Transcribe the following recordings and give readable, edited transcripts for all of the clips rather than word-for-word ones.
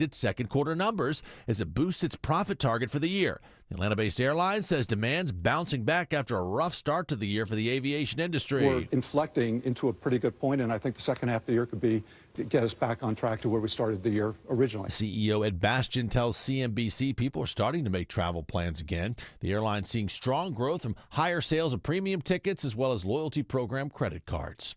its second quarter numbers as it boosts its profit target for the year. The Atlanta-based airline says demand's bouncing back after a rough start to the year for the aviation industry. We're inflecting into a pretty good point, and I think the second half of the year could get us back on track to where we started the year originally. CEO Ed Bastian tells CNBC people are starting to make travel plans again. The airline's seeing strong growth from higher sales of premium tickets as well as loyalty program credit cards.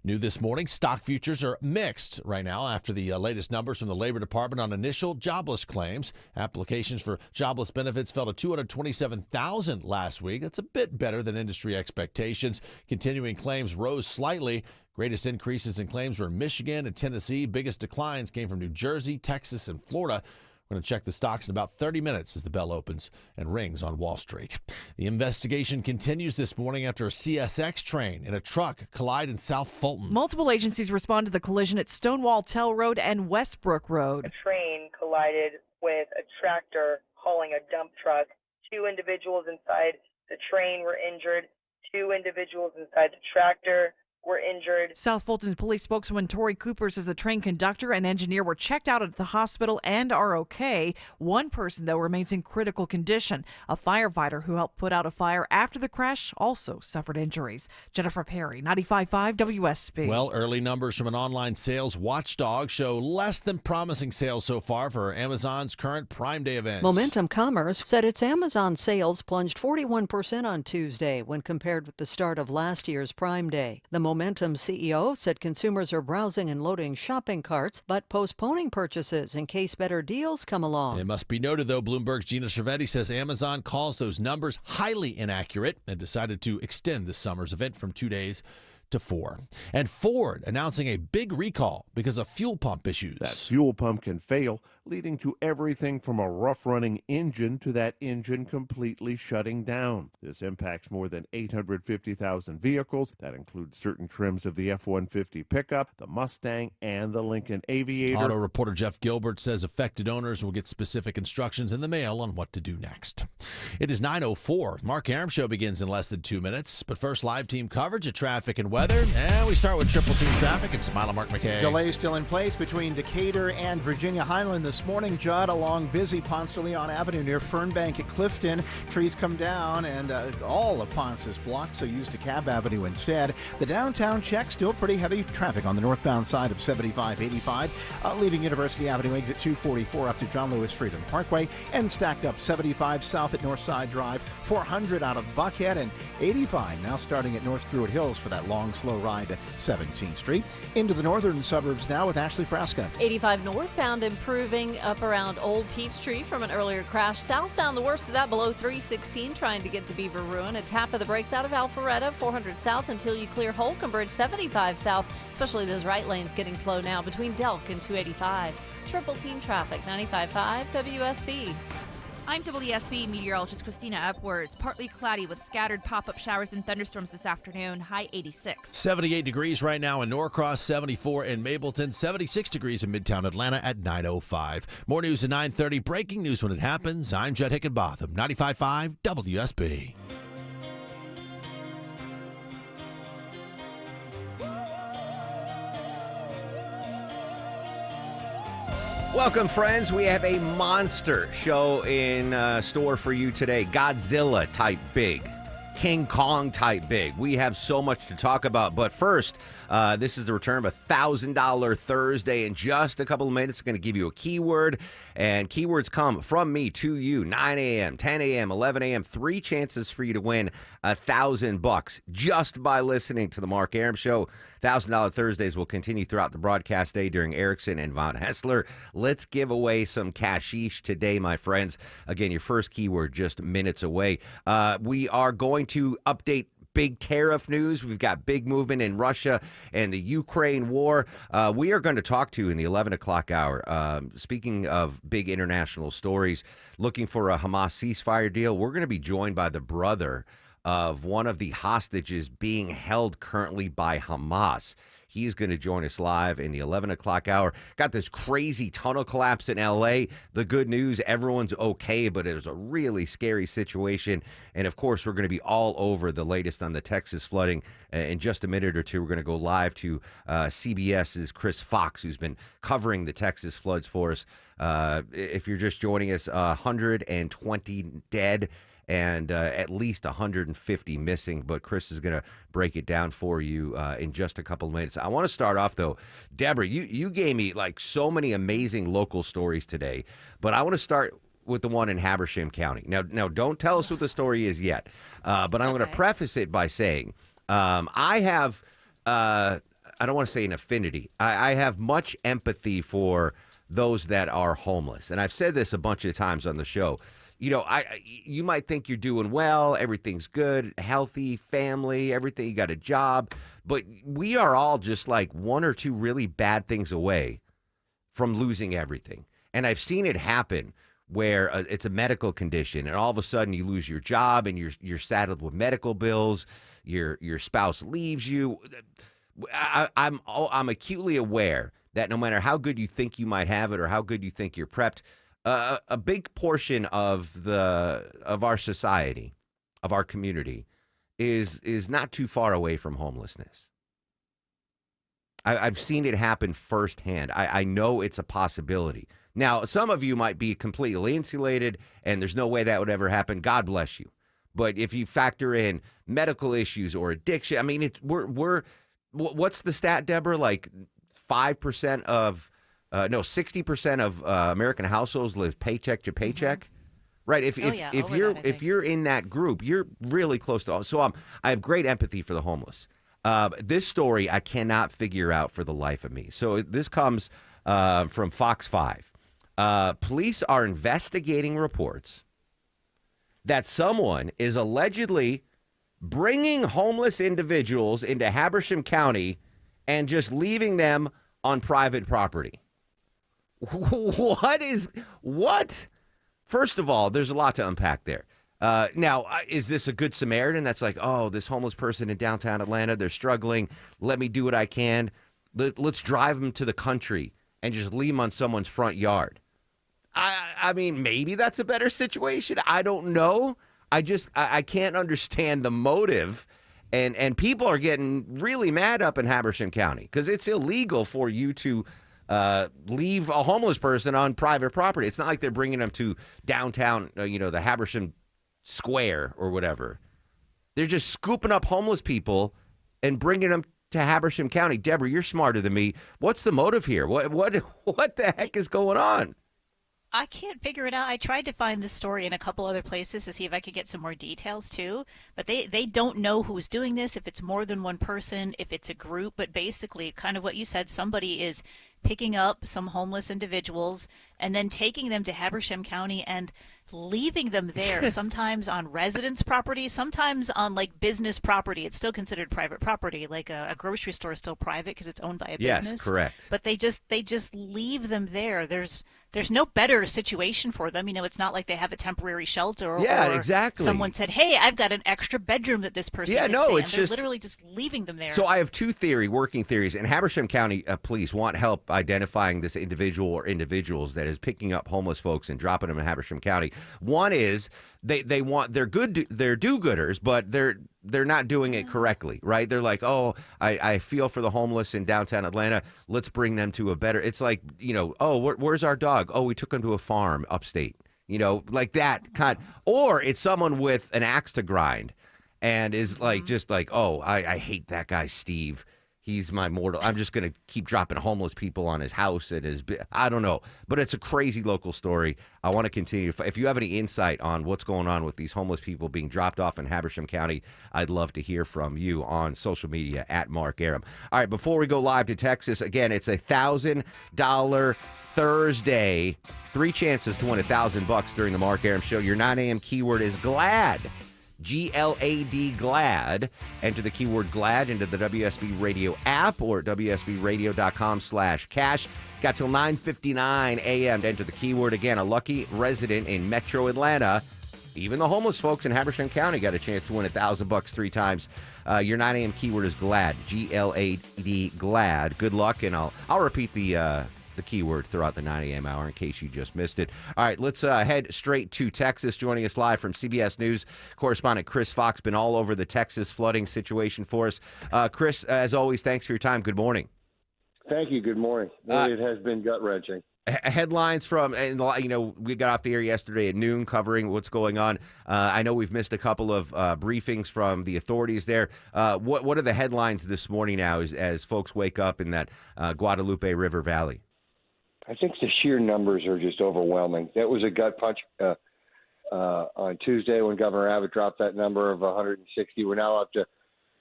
New this morning, stock futures are mixed right now after the latest numbers from the Labor Department on initial jobless claims. Applications for jobless benefits fell to 227,000 last week. That's a bit better than industry expectations. Continuing claims rose slightly. Greatest increases in claims were in Michigan and Tennessee. Biggest declines came from New Jersey, Texas, and Florida. We're going to check the stocks in about 30 minutes as the bell opens and rings on Wall Street. The investigation continues this morning after a CSX train and a truck collide in South Fulton. Multiple agencies respond to the collision at Stonewall Tell Road and Westbrook Road. A train collided with a tractor hauling a dump truck. 2 individuals inside the train were injured. 2 individuals inside the tractor were injured. South Fulton police spokeswoman Tori Cooper says the train conductor and engineer were checked out at the hospital and are okay. One person, though, remains in critical condition. A firefighter who helped put out a fire after the crash also suffered injuries. Jennifer Perry, 95.5 WSB. Well, early numbers from an online sales watchdog show less than promising sales so far for Amazon's current Prime Day events. Momentum Commerce said its Amazon sales plunged 41% on Tuesday when compared with the start of last year's Prime Day. The Momentum CEO said consumers are browsing and loading shopping carts, but postponing purchases in case better deals come along. It must be noted, though, Bloomberg's Gina Cervetti says Amazon calls those numbers highly inaccurate and decided to extend this summer's event from 2 days to 4. And Ford announcing a big recall because of fuel pump issues. That fuel pump can fail, leading to everything from a rough-running engine to that engine completely shutting down. This impacts more than 850,000 vehicles. That includes certain trims of the F-150 pickup, the Mustang, and the Lincoln Aviator. Auto reporter Jeff Gilbert says affected owners will get specific instructions in the mail on what to do next. It is 9:04. Mark Arum Show begins in less than 2 minutes. But first, live team coverage of traffic and weather. And we start with triple team traffic and Smile Mark McKay. Delays still in place between Decatur and Virginia Highland this morning. Judd along busy Ponce de Leon Avenue near Fernbank at Clifton. Trees come down and all of Ponce is blocked, so use DeKalb Avenue instead. The downtown check, still pretty heavy traffic on the northbound side of 7585, leaving University Avenue exit 244 up to John Lewis Freedom Parkway, and stacked up 75 south at Northside Drive, 400 out of Buckhead, and 85 now starting at North Druid Hills for that long, slow ride to 17th Street. Into the northern suburbs now with Ashley Frasca. 85 northbound improving up around Old Peachtree from an earlier crash. Southbound, the worst of that below 316, trying to get to Beaver Ruin. A tap of the brakes out of Alpharetta, 400 south until you clear Holcomb Bridge, 75 south, especially those right lanes getting slow now between Delk and 285. Triple team traffic, 95.5 WSB. I'm WSB meteorologist Christina Upwards. Partly cloudy with scattered pop-up showers and thunderstorms this afternoon. High 86. 78 degrees right now in Norcross, 74 in Mableton, 76 degrees in Midtown Atlanta at 9:05. More news at 9:30. Breaking news when it happens. I'm Judd Hickenbotham, 95.5 WSB. Welcome, friends. We have a monster show in store for you today. Godzilla type big. King Kong type big. We have so much to talk about. But first, this is the return of $1,000 Thursday. In just a couple of minutes, I'm going to give you a keyword. And keywords come from me to you. 9 a.m., 10 a.m., 11 a.m. 3 chances for you to win $1,000 just by listening to the Mark Arum Show. $1,000 Thursdays will continue throughout the broadcast day during Erickson and Von Hessler. Let's give away some cashish today, my friends. Again, your first keyword just minutes away. We are going to update big tariff news. We've got big movement in Russia and the Ukraine war. We are going to talk to you in the 11 o'clock hour. Speaking of big international stories, looking for a Hamas ceasefire deal, we're going to be joined by the brother of one of the hostages being held currently by Hamas. He's going to join us live in the 11 o'clock hour. Got this crazy tunnel collapse in L.A. The good news, everyone's okay, but it was a really scary situation. And, of course, we're going to be all over the latest on the Texas flooding. In just a minute or two, we're going to go live to CBS's Chris Fox, who's been covering the Texas floods for us. If you're just joining us, 120 dead and at least 150 missing. But Chris is going to break it down for you in just a couple of minutes. I want to start off, though. Deborah, you gave me like so many amazing local stories today, but I want to start with the one in Habersham County. Now, don't tell us what the story is yet, but I'm going to preface it by saying I have, I don't want to say an affinity. I have much empathy for those that are homeless. And I've said this a bunch of times on the show. You know, you might think you're doing well, everything's good, healthy, family, everything, you got a job, but we are all just like one or two really bad things away from losing everything. And I've seen it happen where it's a medical condition and all of a sudden you lose your job and you're saddled with medical bills, your spouse leaves you. I'm acutely aware that no matter how good you think you might have it or how good you think you're prepped, a big portion of our society, of our community, is not too far away from homelessness. I've seen it happen firsthand. I know it's a possibility. Now, some of you might be completely insulated, and there's no way that would ever happen. God bless you. But if you factor in medical issues or addiction, I mean, what's the stat, Deborah? Like 5% of 60% of American households live paycheck to paycheck, right? If you're in that group, you're really close to. So I have great empathy for the homeless. This story I cannot figure out for the life of me. So this comes from Fox 5. Police are investigating reports that someone is allegedly bringing homeless individuals into Habersham County and just leaving them on private property. What? First of all, there's a lot to unpack there. Now, is this a good Samaritan that's like, oh, this homeless person in downtown Atlanta, they're struggling. Let me do what I can. Let's drive them to the country and just leave them on someone's front yard. I mean, maybe that's a better situation. I don't know. I can't understand the motive. And people are getting really mad up in Habersham County because it's illegal for you to leave a homeless person on private property. It's not like they're bringing them to downtown, the Habersham Square or whatever. They're just scooping up homeless people and bringing them to Habersham County. Deborah, you're smarter than me. What's the motive here? What the heck is going on? I can't figure it out. I tried to find this story in a couple other places to see if I could get some more details too, but they don't know who's doing this, if it's more than one person, if it's a group, but basically kind of what you said, somebody is picking up some homeless individuals and then taking them to Habersham County and leaving them there, sometimes on residence property, sometimes on like business property. It's still considered private property. Like a grocery store is still private because it's owned by a business. Yes, correct. But they just leave them there. There's no better situation for them. It's not like they have a temporary shelter or exactly. Someone said, hey, I've got an extra bedroom that this person can stay in. They're literally just leaving them there. So I have two working theories. And Habersham County police want help identifying this individual or individuals that is picking up homeless folks and dropping them in Habersham County. One is they're do-gooders, but they're not doing it correctly, right? They're like, oh, I feel for the homeless in downtown Atlanta. Let's bring them to a better. It's like, oh, where's our dog? Oh, we took him to a farm upstate. Like that kind. Or it's someone with an axe to grind, and is like just like, oh, I hate that guy, Steve. He's my mortal. I'm just going to keep dropping homeless people on his house. I don't know. But it's a crazy local story. I want to continue. If you have any insight on what's going on with these homeless people being dropped off in Habersham County, I'd love to hear from you on social media at Mark Arum. All right, before we go live to Texas, again, it's $1,000 Thursday. 3 chances to win $1,000 during the Mark Arum Show. Your 9 a.m. keyword is GLAD. GLAD, GLAD. Enter the keyword GLAD into the WSB Radio app or at WSBRadio.com/cash. Got till 9:59 a.m. to enter the keyword. Again, a lucky resident in Metro Atlanta Even the homeless folks in Habersham County got a chance to win $1,000 3 times. Your 9 a.m. keyword is GLAD, G-L-A-D, GLAD. Good luck, and I'll repeat the keyword throughout the 9 a.m. hour in case you just missed it. All right, let's head straight to Texas. Joining us live from CBS News, correspondent Chris Fox, been all over the Texas flooding situation for us. Chris, as always, thanks for your time. Good morning. Thank you. Good morning. It has been gut-wrenching. Headlines from, and we got off the air yesterday at noon covering what's going on. I know we've missed a couple of briefings from the authorities there. What are the headlines this morning now as folks wake up in that Guadalupe River Valley? I think the sheer numbers are just overwhelming. That was a gut punch on Tuesday when Governor Abbott dropped that number of 160. We're now up to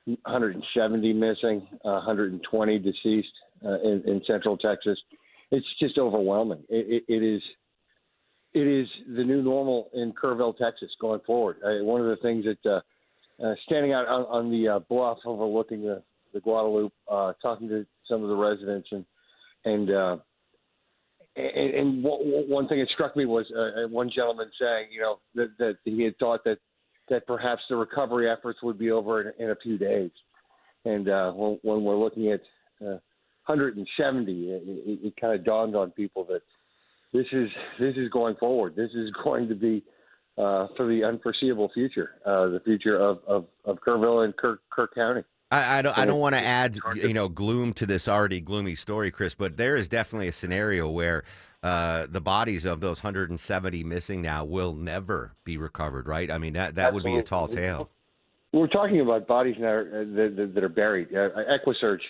170 missing, 120 deceased in Central Texas. It's just overwhelming. It is the new normal in Kerrville, Texas, going forward. One of the things that standing out on the bluff overlooking the Guadalupe, talking to some of the residents, and one thing that struck me was one gentleman saying, that he had thought that perhaps the recovery efforts would be over in a few days. And when we're looking at 170, it kind of dawned on people that this is going forward. This is going to be for the unforeseeable future, the future of Kerrville and Kirk County. I don't want to add gloom to this already gloomy story, Chris, but there is definitely a scenario where the bodies of those 170 missing now will never be recovered, right? I mean that would be a tall tale. We're talking about bodies now that are buried. EquiSearch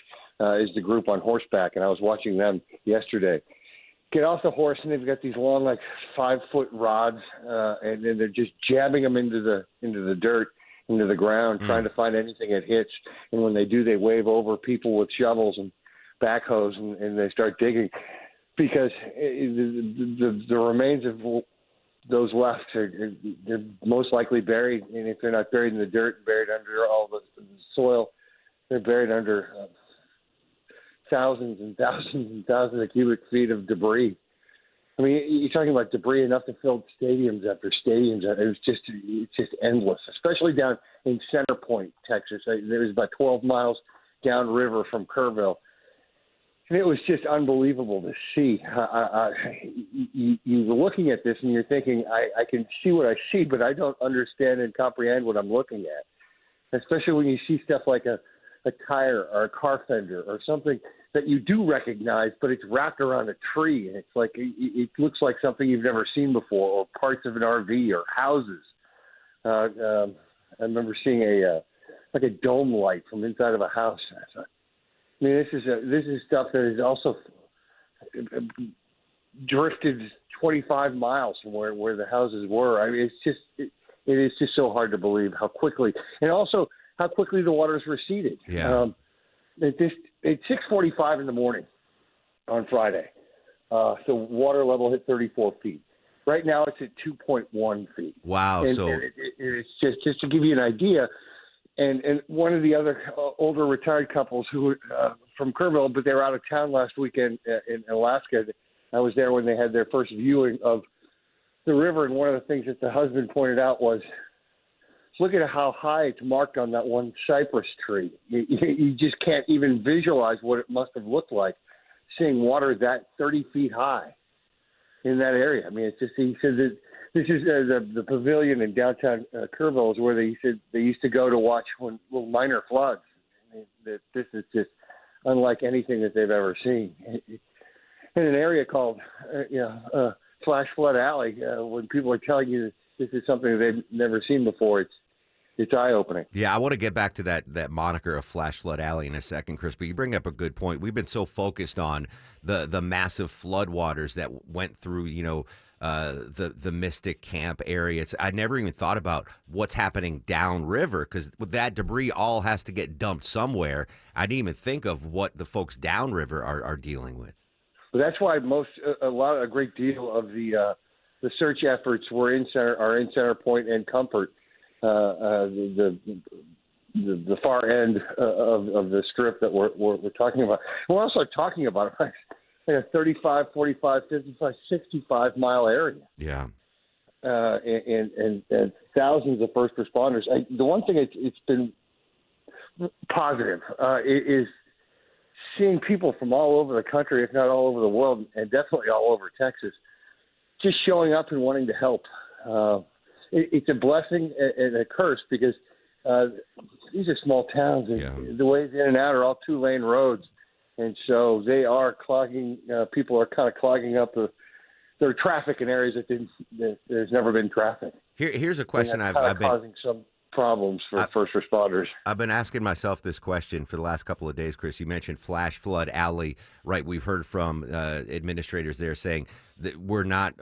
is the group on horseback, and I was watching them yesterday. Get off the horse, and they've got these long, 5-foot rods, and then they're just jabbing them into the dirt, into the ground, trying to find anything that hits. And when they do, they wave over people with shovels and backhoes, and they start digging, because the remains of those left they're most likely buried. And if they're not buried in the dirt, buried under all the soil, they're buried under thousands and thousands and thousands of cubic feet of debris. I mean, you're talking about debris enough to fill stadiums after stadiums. It's just endless, especially down in Center Point, Texas. There's about 12 miles downriver from Kerrville. And it was just unbelievable to see. You're looking at this and you're thinking, I can see what I see, but I don't understand and comprehend what I'm looking at. Especially when you see stuff like a tire or a car fender or something that you do recognize, but it's wrapped around a tree, and it's like it looks like something you've never seen before, or parts of an RV or houses. I remember seeing a dome light from inside of a house. I mean, this is stuff that is also drifted 25 miles from where the houses were. I mean, it is just so hard to believe how quickly, and also how quickly the waters receded. Yeah. It's 6:45 in the morning on Friday. So water level hit 34 feet. Right now it's at 2.1 feet. Wow. And it's just to give you an idea. And one of the other older retired couples who from Kerrville, but they were out of town last weekend in Alaska. I was there when they had their first viewing of the river. And one of the things that the husband pointed out was, look at how high it's marked on that one cypress tree. You just can't even visualize what it must have looked like seeing water that 30 feet high in that area. I mean, it's just, he said that this is the pavilion in downtown Kerrville is where they used to go to watch when little minor floods. I mean, this is just unlike anything that they've ever seen. In an area called Flash Flood Alley, when people are telling you this is something they've never seen before, it's eye-opening. Yeah, I want to get back to that moniker of Flash Flood Alley in a second, Chris, but you bring up a good point. We've been so focused on the massive floodwaters that went through, the Mystic Camp area. I never even thought about what's happening downriver, because that debris all has to get dumped somewhere. I didn't even think of what the folks downriver are dealing with. Well, that's why a great deal of the search efforts are in Center Point and Comfort. The far end of the strip that we're talking about. We're also talking about a 35, 45, 55, 65 mile area. Yeah. and thousands of first responders. The one thing it's been positive is seeing people from all over the country, if not all over the world, and definitely all over Texas, just showing up and wanting to help. It's a blessing and a curse because these are small towns, and the ways in and out are all 2-lane roads, and so they are clogging. People are kind of clogging up their traffic in areas that there's never been traffic. Here's a question I've been causing some problems for first responders. I've been asking myself this question for the last couple of days, Chris. You mentioned Flash Flood Alley, right? We've heard from administrators there saying that we're not,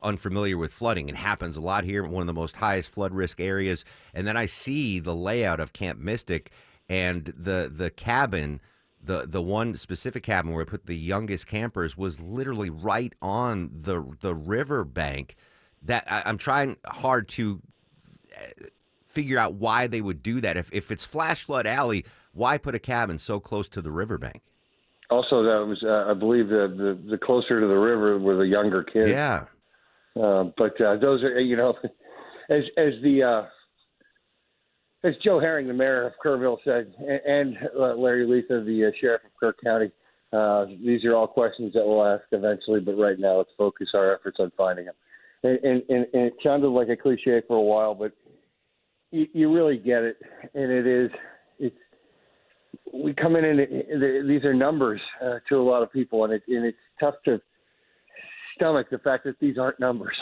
unfamiliar with flooding. It happens a lot here, one of the most highest flood risk areas. And then I see the layout of Camp Mystic and the cabin, the one specific cabin where I put the youngest campers was literally right on the river bank. That I'm trying hard to figure out why they would do that. If it's Flash Flood Alley, why put a cabin so close to the riverbank? Also, that was, I believe, the closer to the river were the younger kids. Yeah. But those are, as Joe Herring, the mayor of Kerrville, said, and Larry Letha, the sheriff of Kerr County, these are all questions that we'll ask eventually, but right now let's focus our efforts on finding them. And it sounded like a cliche for a while, but you really get it, and we come in and these are numbers to a lot of people, and it's tough to stomach the fact that these aren't numbers.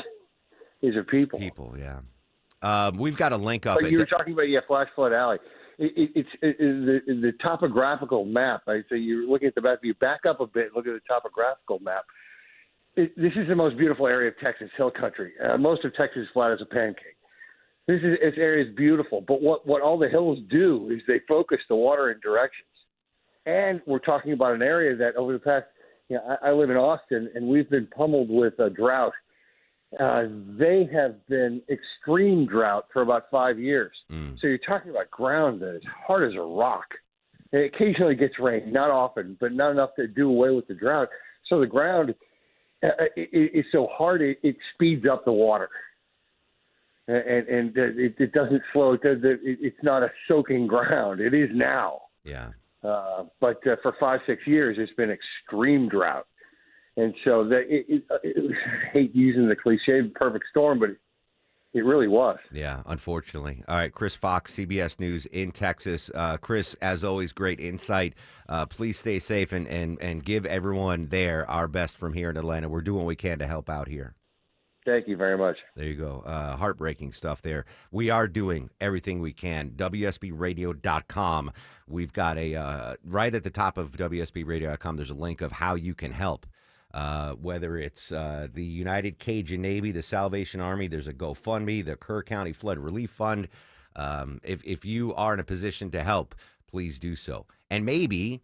These are people. People, yeah. We've got a link up. But you were talking about Flash Flood Alley. It's the topographical map. Right? So you're looking at the map. You back up a bit, look at the topographical map. This is the most beautiful area of Texas, hill country. Most of Texas is flat as a pancake. This area is beautiful, but what all the hills do is they focus the water in directions. And we're talking about an area that over the past, I live in Austin, and we've been pummeled with a drought. They have been extreme drought for about 5 years. So you're talking about ground that is hard as a rock. It occasionally gets rain, not often, but not enough to do away with the drought. So the ground is so hard it speeds up the water. And it doesn't slow. It's not a soaking ground. It is now. Yeah. But for 5-6 years, it's been extreme drought. And so I hate using the cliche perfect storm, but it really was. Yeah, unfortunately. All right, Chris Fox, CBS News in Texas. Chris, as always, great insight. Please stay safe and give everyone there our best from here in Atlanta. We're doing what we can to help out here. Thank you very much. There you go. Heartbreaking stuff there. We are doing everything we can. WSBradio.com. We've got right at the top of WSBradio.com, there's a link of how you can help. Whether it's the United Cajun Navy, the Salvation Army, there's a GoFundMe, the Kerr County Flood Relief Fund. If you are in a position to help, please do so. And maybe,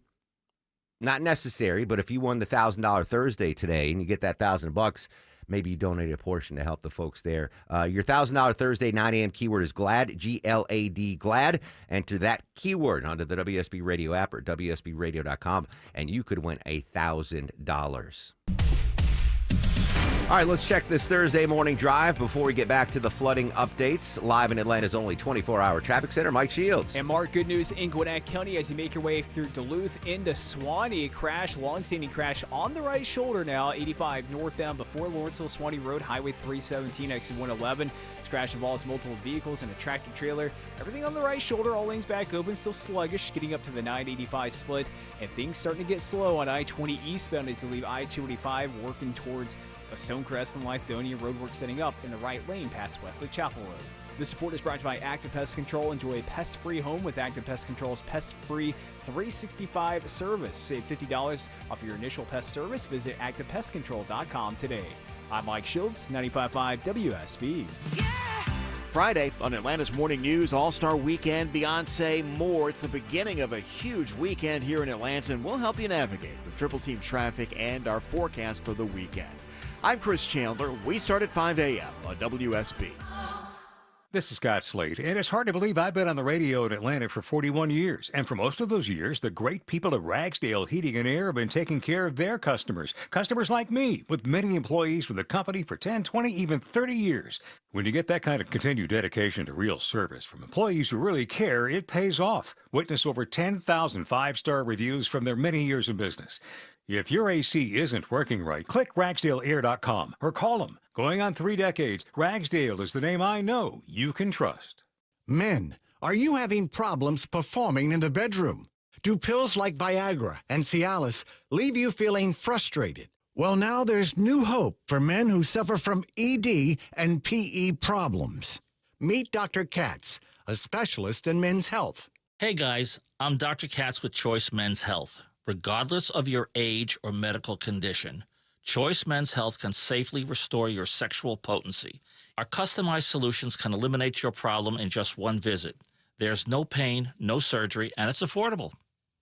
not necessary, but if you won the $1,000 Thursday today and you get that $1,000, maybe you donate a portion to help the folks there. Your $1,000 Thursday 9 a.m. keyword is GLAD, G-L-A-D, GLAD. Enter that keyword onto the WSB Radio app or WSBradio.com, and you could win $1,000. All right, let's check this Thursday morning drive before we get back to the flooding updates. Live in Atlanta's only 24-hour traffic center, Mike Shields. And Mark, good news in Gwinnett County as you make your way through Duluth into Suwanee. Long-standing crash on the right shoulder now, 85 northbound before Lawrenceville Suwanee Road, Highway 317, exit 111. This crash involves multiple vehicles and a tractor trailer. Everything on the right shoulder, all lanes back open, still sluggish, getting up to the 985 split. And things starting to get slow on I-20 eastbound as you leave I-285, working towards Stonecrest and Lithonia. Roadwork setting up in the right lane past Wesley Chapel Road. This support is brought to you by Active Pest Control. Enjoy a pest-free home with Active Pest Control's pest-free 365 service. Save $50 off your initial pest service. Visit ActivePestControl.com today. I'm Mike Shields, 95.5 WSB. Friday on Atlanta's Morning News, All-Star Weekend, Beyonce, more. It's the beginning of a huge weekend here in Atlanta, and we'll help you navigate the triple team traffic and our forecast for the weekend. I'm Chris Chandler. We start at 5 a.m. on WSB. This is Scott Slade, and it's hard to believe I've been on the radio in Atlanta for 41 years. And for most of those years, the great people at Ragsdale Heating and Air have been taking care of their customers. Customers like me, with many employees with the company for 10, 20, even 30 years. When you get that kind of continued dedication to real service from employees who really care, it pays off. Witness over 10,000 five-star reviews from their many years of business. If your AC isn't working right, click RagsdaleAir.com or call them. Going on 3 decades, Ragsdale is the name I know you can trust. Men, are you having problems performing in the bedroom? Do pills like Viagra and Cialis leave you feeling frustrated? Well, now there's new hope for men who suffer from ED and PE problems. Meet Dr. Katz, a specialist in men's health. Hey guys, I'm Dr. Katz with Choice Men's Health. Regardless of your age or medical condition, Choice Men's Health can safely restore your sexual potency. Our customized solutions can eliminate your problem in just one visit. There's no pain, no surgery, and it's affordable.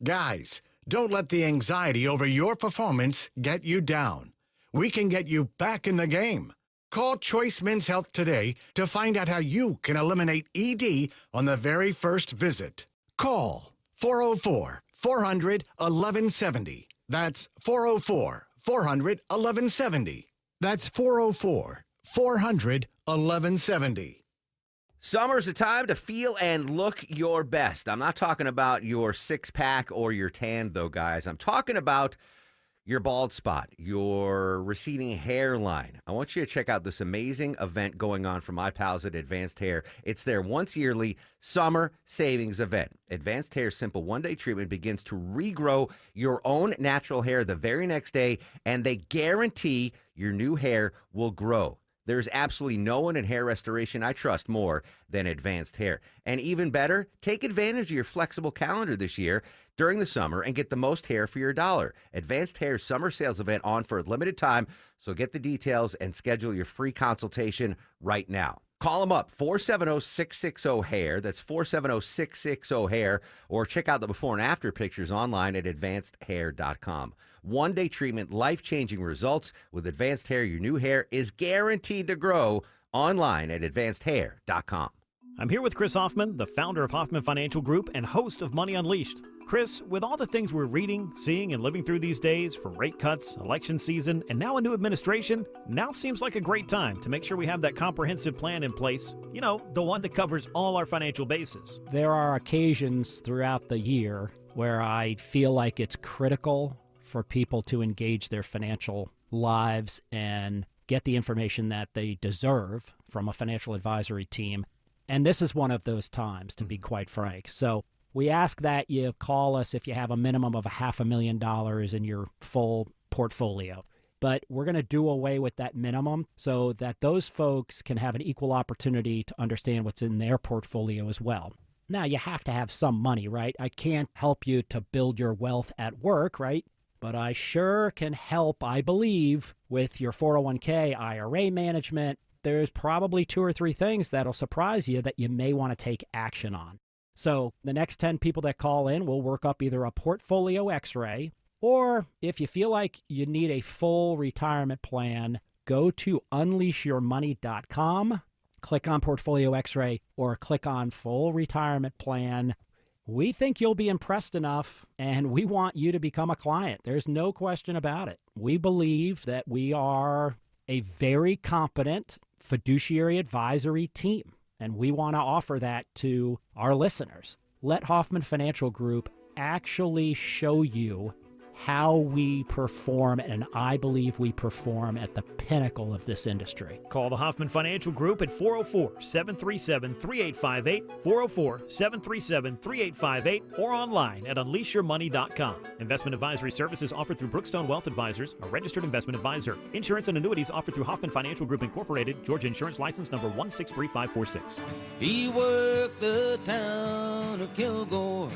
Guys, don't let the anxiety over your performance get you down. We can get you back in the game. Call Choice Men's Health today to find out how you can eliminate ED on the very first visit. Call 404-400-1170. That's 404-400-1170. That's 404-400-1170. Summer's a time to feel and look your best. I'm not talking about your six-pack or your tan, though, guys. I'm talking about your bald spot, your receding hairline. I want you to check out this amazing event going on from my pals at Advanced Hair. It's their once-yearly summer savings event. Advanced Hair's simple one-day treatment begins to regrow your own natural hair the very next day, and they guarantee your new hair will grow. There's absolutely no one in hair restoration I trust more than Advanced Hair. And even better, take advantage of your flexible calendar this year during the summer and get the most hair for your dollar. Advanced Hair's summer sales event on for a limited time, so get the details and schedule your free consultation right now. Call them up, 470-660-HAIR. That's 470-660-HAIR. Or check out the before and after pictures online at advancedhair.com. One-day treatment, life-changing results. With Advanced Hair, your new hair is guaranteed to grow online at advancedhair.com. I'm here with Chris Hoffman, the founder of Hoffman Financial Group and host of Money Unleashed. Chris, with all the things we're reading, seeing, and living through these days, from rate cuts, election season, and now a new administration, now seems like a great time to make sure we have that comprehensive plan in place, you know, the one that covers all our financial bases. There are occasions throughout the year where I feel like it's critical for people to engage their financial lives and get the information that they deserve from a financial advisory team. And this is one of those times, to be quite frank. So we ask that you call us if you have a minimum of $500,000 in your full portfolio. But we're going to do away with that minimum so that those folks can have an equal opportunity to understand what's in their portfolio as well. Now, you have to have some money, right? I can't help you to build your wealth at work, right? But I sure can help, I believe, with your 401k, IRA management. There's probably 2 or 3 things that'll surprise you that you may want to take action on. So the next 10 people that call in, we'll work up either a portfolio x-ray, or if you feel like you need a full retirement plan, go to unleashyourmoney.com, click on portfolio x-ray, or click on full retirement plan. We think you'll be impressed enough, and we want you to become a client. There's no question about it. We believe that we are a very competent fiduciary advisory team, and we want to offer that to our listeners. Let Hoffman Financial Group actually show you how we perform, and I believe we perform at the pinnacle of this industry. Call the Hoffman Financial Group at 404-737-3858, 404-737-3858, or online at unleashyourmoney.com. Investment advisory services offered through Brookstone Wealth Advisors, a registered investment advisor. Insurance and annuities offered through Hoffman Financial Group Incorporated, Georgia Insurance License number 163546. He worked the town of Kilgore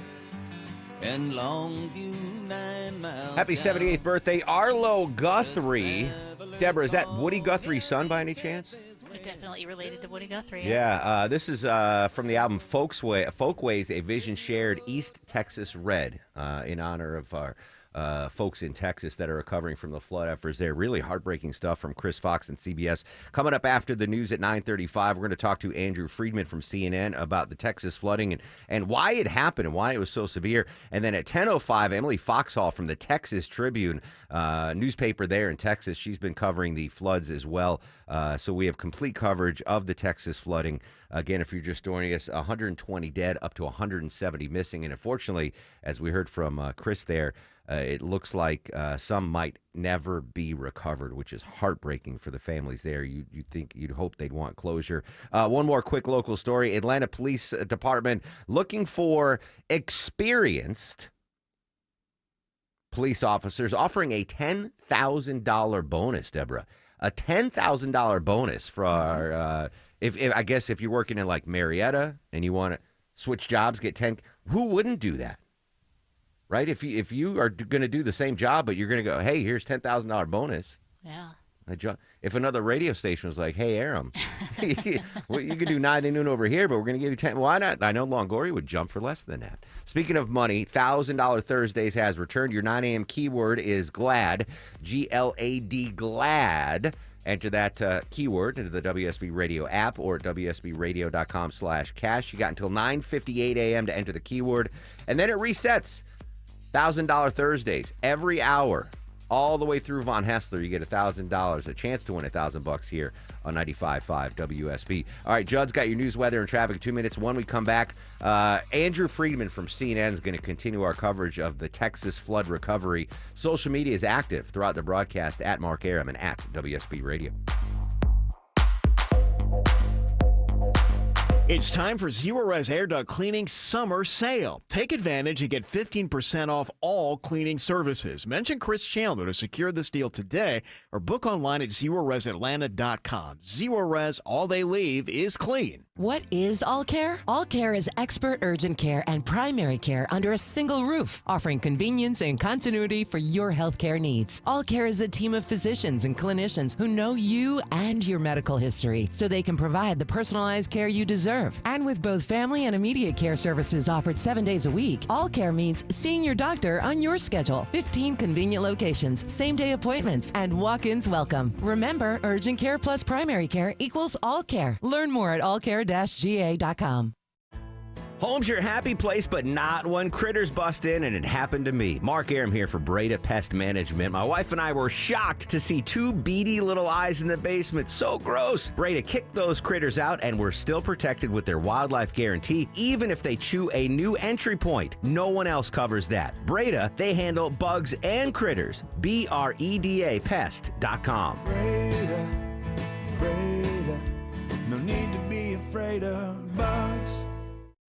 and Longview 9 miles. Happy 78th birthday, Arlo Guthrie. Deborah, is that Woody Guthrie's son by any chance? They're definitely related to Woody Guthrie. Yeah, this is from the album Folkways, A Vision Shared, East Texas Red, in honor of our folks in Texas that are recovering from the flood efforts there. Really heartbreaking stuff from Chris Fox and CBS. Coming up after the news at 9:35, we're going to talk to Andrew Friedman from CNN about the Texas flooding and why it happened and why it was so severe. And then at 10:05, Emily Foxhall from the Texas Tribune, newspaper there in Texas. She's been covering the floods as well. So we have complete coverage of the Texas flooding. Again, if you're just joining us, 120 dead, up to 170 missing. And unfortunately, as we heard from Chris there, it looks like some might never be recovered, which is heartbreaking for the families there. You'd hope they'd want closure. One more quick local story. Atlanta Police Department looking for experienced police officers, offering a $10,000 bonus, Deborah. A $10,000 bonus for our, I guess if you're working in like Marietta and you want to switch jobs, get 10, who wouldn't do that? Right? If you are going to do the same job, but you're going to go, hey, here's $10,000 bonus. Yeah. If another radio station was like, hey, Aram, well, you could do 9 to noon over here, but we're going to give you 10. Why not? I know Longoria would jump for less than that. Speaking of money, $1,000 Thursdays has returned. Your 9 a.m. keyword is GLAD, G-L-A-D, GLAD. Enter that keyword into the WSB Radio app or at WSBradio.com/cash. You got until 9:58 a.m. to enter the keyword, and then it resets. $1,000 Thursdays every hour, all the way through Von Hessler. You get $1,000, a chance to win $1,000 here on 95.5 WSB. All right, Judd's got your news, weather, and traffic in 2 minutes. When we come back, Andrew Friedman from CNN is going to continue our coverage of the Texas flood recovery. Social media is active throughout the broadcast at Mark Aram and at WSB Radio. It's time for Zerorez Air Duct Cleaning Summer Sale. Take advantage and get 15% off all cleaning services. Mention Chris Chandler to secure this deal today or book online at ZerorezAtlanta.com. Zerorez, all they leave is clean. What is All Care? All Care is expert urgent care and primary care under a single roof, offering convenience and continuity for your healthcare needs. All Care is a team of physicians and clinicians who know you and your medical history, so they can provide the personalized care you deserve. And with both family and immediate care services offered 7 days a week, All Care means seeing your doctor on your schedule. 15 convenient locations, same-day appointments, and walk-ins welcome. Remember, urgent care plus primary care equals All Care. Learn more at allcare-ga.com. Home's your happy place, but not when critters bust in, and it happened to me. Mark Aram here for Breda Pest Management. My wife and I were shocked to see 2 beady little eyes in the basement. So gross. Breda kicked those critters out, and we're still protected with their wildlife guarantee, even if they chew a new entry point. No one else covers that. Breda, they handle bugs and critters. BREDA Pest.com. Breda, no need to be afraid of bugs.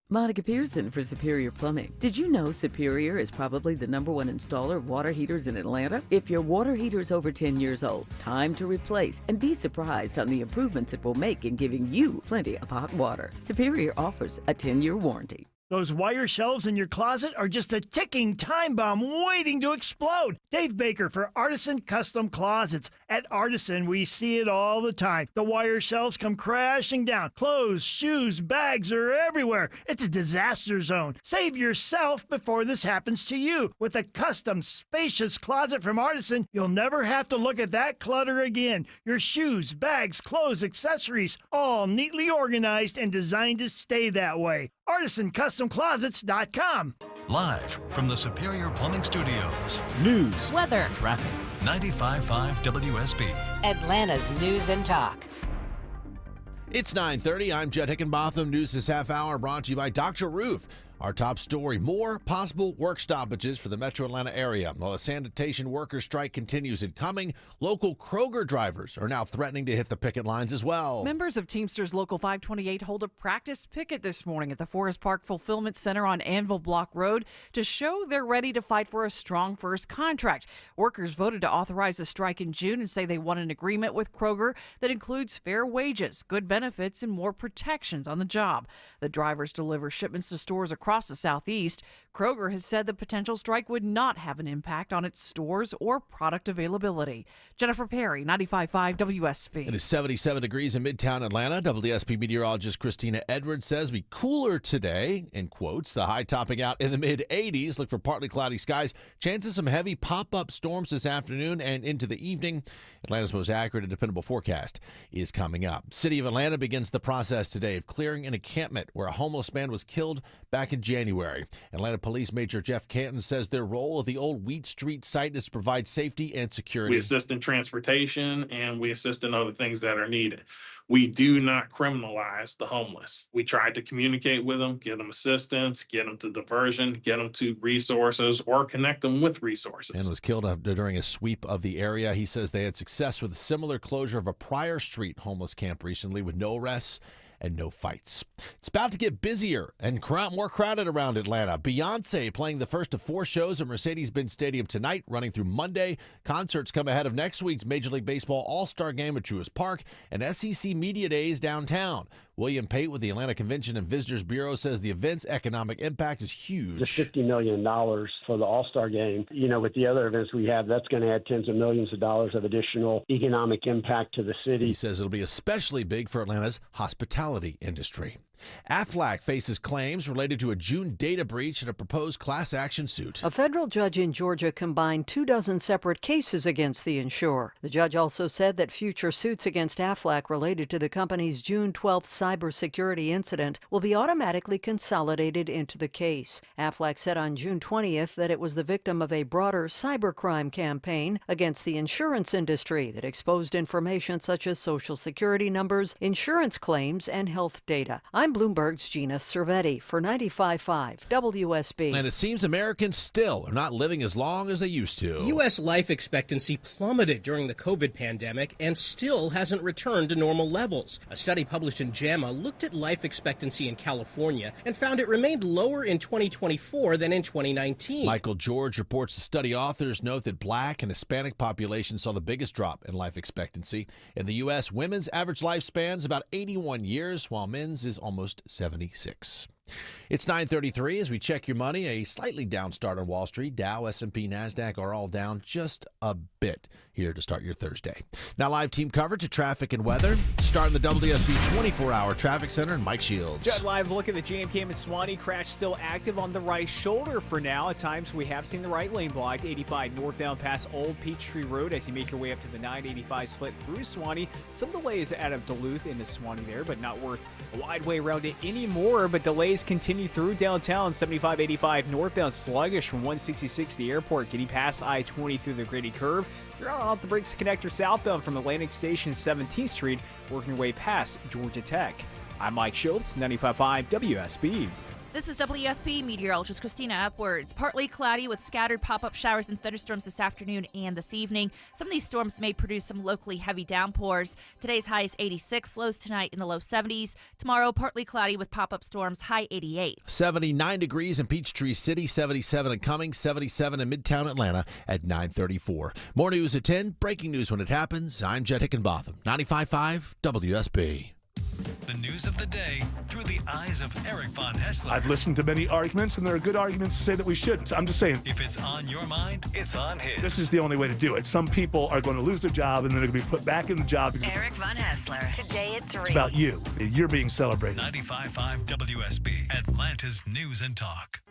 Monica Pearson for Superior Plumbing. Did you know Superior is probably the #1 installer of water heaters in Atlanta? If your water heater is over 10 years old, time to replace and be surprised on the improvements it will make in giving you plenty of hot water. Superior offers a 10-year warranty. Those wire shelves in your closet are just a ticking time bomb waiting to explode. Dave Baker for Artisan Custom Closets. At Artisan, we see it all the time. The wire shelves come crashing down. Clothes, shoes, bags are everywhere. It's a disaster zone. Save yourself before this happens to you. With a custom, spacious closet from Artisan, you'll never have to look at that clutter again. Your shoes, bags, clothes, accessories, all neatly organized and designed to stay that way. ArtisanCustomClosets.com. Live from the Superior Plumbing Studios. News, weather, traffic. 95.5 WSB. Atlanta's News and Talk. It's 9:30. I'm Jed Hickenbotham. News this half hour brought to you by Dr. Roof. Our top story, more possible work stoppages for the metro Atlanta area. While the sanitation workers strike continues in Cumming, local Kroger drivers are now threatening to hit the picket lines as well. Members of Teamsters Local 528 hold a practice picket this morning at the Forest Park Fulfillment Center on Anvil Block Road to show they're ready to fight for a strong first contract. Workers voted to authorize a strike in June and say they want an agreement with Kroger that includes fair wages, good benefits, and more protections on the job. The drivers deliver shipments to stores across across the Southeast. Kroger has said the potential strike would not have an impact on its stores or product availability. Jennifer Perry, 95.5 WSB. It is 77 degrees in Midtown Atlanta. WSB meteorologist Christina Edwards says it'll be cooler today, in quotes. The high topping out in the mid-80s. Look for partly cloudy skies. Chances of some heavy pop-up storms this afternoon and into the evening. Atlanta's most accurate and dependable forecast is coming up. City of Atlanta begins the process today of clearing an encampment where a homeless man was killed back in January. Atlanta Police Major Jeff Canton says their role at the old Wheat Street site is to provide safety and security. We assist in transportation and we assist in other things that are needed. We do not criminalize the homeless. We try to communicate with them, get them assistance, get them to diversion, get them to resources, or connect them with resources. And was killed during a sweep of the area. He says they had success with a similar closure of a Prior Street homeless camp recently with no arrests and no fights. It's about to get busier and more crowded around Atlanta. Beyonce playing the first of 4 shows at Mercedes-Benz Stadium tonight, running through Monday. Concerts come ahead of next week's Major League Baseball All-Star Game at Truist Park and SEC Media Days downtown. William Pate with the Atlanta Convention and Visitors Bureau says the event's economic impact is huge. The $50 million for the All-Star Game, with the other events we have, that's going to add tens of millions of dollars of additional economic impact to the city. He says it'll be especially big for Atlanta's hospitality industry. Aflac faces claims related to a June data breach in a proposed class action suit. A federal judge in Georgia combined 24 separate cases against the insurer. The judge also said that future suits against Aflac related to the company's June 12th cybersecurity incident will be automatically consolidated into the case. Aflac said on June 20th that it was the victim of a broader cybercrime campaign against the insurance industry that exposed information such as Social Security numbers, insurance claims, and health data. I'm Bloomberg's Gina Cervetti for 95.5 WSB. And it seems Americans still are not living as long as they used to. U.S. life expectancy plummeted during the COVID pandemic and still hasn't returned to normal levels. A study published in JAMA looked at life expectancy in California and found it remained lower in 2024 than in 2019. Michael George reports the study authors note that Black and Hispanic populations saw the biggest drop in life expectancy. In the U.S., women's average lifespan is about 81 years, while men's is almost 76. It's 9:33 as we check your money. A slightly down start on Wall Street. Dow, S&P, NASDAQ are all down just a bit here to start your Thursday. Now live team coverage of traffic and weather. Starting the WSB 24-hour traffic center and Mike Shields. Jet live look at the jam cam in Swanee. Crash still active on the right shoulder for now. At times we have seen the right lane blocked. 85 northbound past Old Peachtree Road as you make your way up to the 985 split through Swanee. Some delays out of Duluth into Swanee there, but not worth a wide way around it anymore. But delays continue through downtown. 75-85 northbound sluggish from 166 to the airport, getting past I-20 through the Grady Curve. You're on off the Briggs Connector southbound from Atlantic Station 17th Street, working your way past Georgia Tech. I'm Mike Shields, 95.5 WSB. This is WSB meteorologist Christina Upwards. Partly cloudy with scattered pop-up showers and thunderstorms this afternoon and this evening. Some of these storms may produce some locally heavy downpours. Today's high is 86, lows tonight in the low 70s. Tomorrow, partly cloudy with pop-up storms, high 88. 79 degrees in Peachtree City, 77 in Cummings, 77 in Midtown Atlanta at 9:34. More news at 10, breaking news when it happens. I'm Jed Hickenbotham, 95.5 WSB. The news of the day through the eyes of Eric Von Hessler. I've listened to many arguments, and there are good arguments to say that we shouldn't. I'm just saying. If it's on your mind, it's on his. This is the only way to do it. Some people are going to lose their job, and then they're going to be put back in the job. Eric Von Hessler, today at 3. It's about you. You're being celebrated. 95.5 WSB, Atlanta's News and Talk.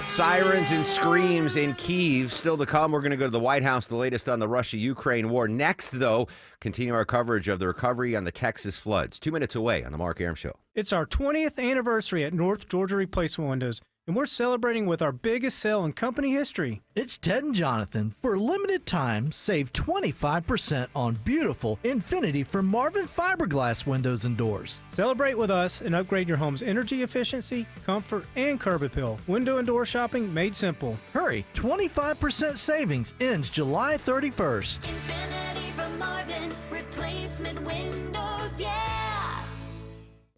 Sirens and screams in Kyiv. Still to come, we're going to go to the White House, the latest on the Russia-Ukraine war. Next, though, continue our coverage of the recovery on the Texas floods. 2 minutes away on the Mark Arum Show. It's our 20th anniversary at North Georgia Replacement Windows, and we're celebrating with our biggest sale in company history. It's Ted and Jonathan. For a limited time, save 25% on beautiful Infinity from Marvin fiberglass windows and doors. Celebrate with us and upgrade your home's energy efficiency, comfort, and curb appeal. Window and door shopping made simple. Hurry, 25% savings ends July 31st. Infinity from Marvin, replacement windows, yeah!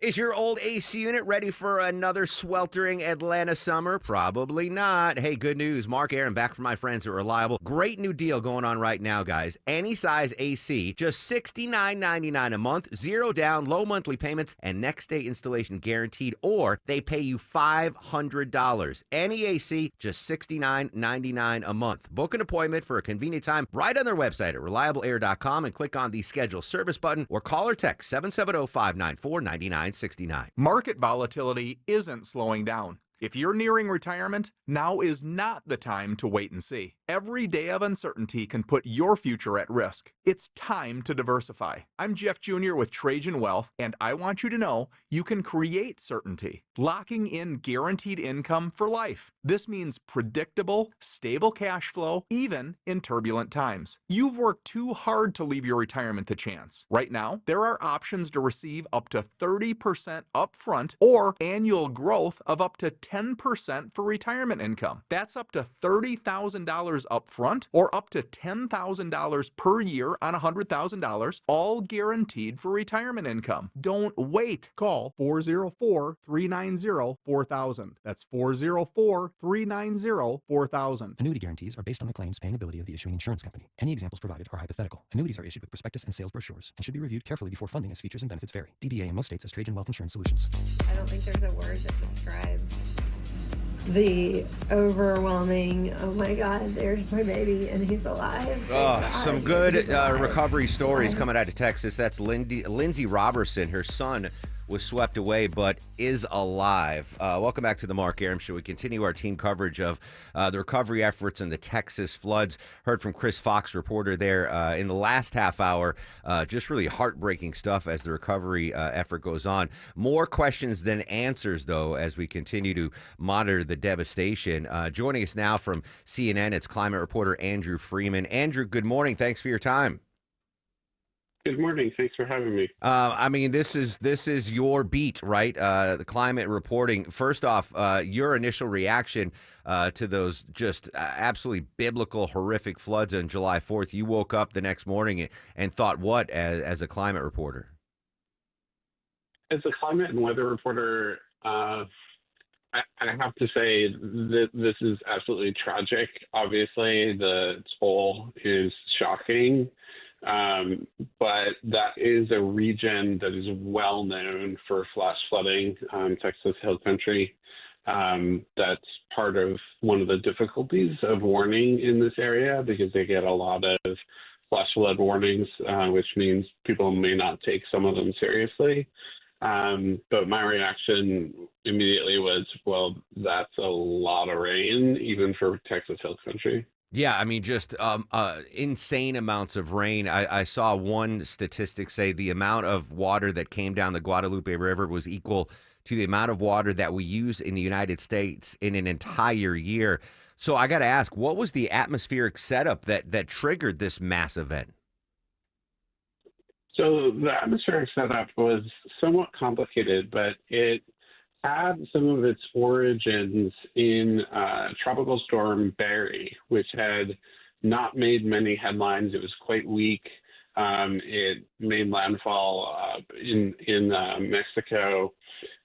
Is your old AC unit ready for another sweltering Atlanta summer? Probably not. Hey, good news. Mark Aaron back from my friends at Reliable. Great new deal going on right now, guys. Any size AC, just $69.99 a month, 0 down, low monthly payments, and next day installation guaranteed, or they pay you $500. Any AC, just $69.99 a month. Book an appointment for a convenient time right on their website at reliableair.com and click on the schedule service button or call or text 770-594-9969. Market volatility isn't slowing down. If you're nearing retirement, now is not the time to wait and see. Every day of uncertainty can put your future at risk. It's time to diversify. I'm Jeff Jr. with Trajan Wealth, and I want you to know you can create certainty, locking in guaranteed income for life. This means predictable, stable cash flow, even in turbulent times. You've worked too hard to leave your retirement to chance. Right now, there are options to receive up to 30% upfront or annual growth of up to 10% for retirement income. That's up to $30,000 upfront or up to $10,000 per year on $100,000, all guaranteed for retirement income. Don't wait. Call 404-390-4000. That's 404-390-4000. Annuity guarantees are based on the claims paying ability of the issuing insurance company. Any examples provided are hypothetical. Annuities are issued with prospectus and sales brochures and should be reviewed carefully before funding as features and benefits vary. DBA in most states as Trajan Wealth Insurance Solutions. I don't think there's a word that describes the overwhelming, oh my God, there's my baby and he's alive. Some good recovery stories coming out of Texas. That's Lindsay Robertson. Her son was swept away but is alive. Welcome back to the Mark Arum Show. We continue our team coverage of the recovery efforts in the Texas floods. Heard from Chris Fox, reporter there in the last half hour. Just really heartbreaking stuff as the recovery effort goes on. More questions than answers, though, as we continue to monitor the devastation. Joining us now from CNN, it's climate reporter Andrew Freeman. Andrew, good morning. Thanks for your time. Good morning. Thanks for having me. I mean, this is your beat, right? The climate reporting. First off, your initial reaction to those just absolutely biblical, horrific floods on July 4th. You woke up the next morning and thought what as a climate reporter? As a climate and weather reporter, I have to say that this is absolutely tragic. Obviously, the toll is shocking. But that is a region that is well known for flash flooding, Texas Hill Country. That's part of one of the difficulties of warning in this area because they get a lot of flash flood warnings, which means people may not take some of them seriously. But my reaction immediately was, well, that's a lot of rain, even for Texas Hill Country. Yeah, I mean, just insane amounts of rain. I saw one statistic say the amount of water that came down the Guadalupe River was equal to the amount of water that we use in the United States in an entire year. So I got to ask, what was the atmospheric setup that triggered this mass event? So the atmospheric setup was somewhat complicated, but it had some of its origins in Tropical Storm Barry, which had not made many headlines. It was quite weak. It made landfall in Mexico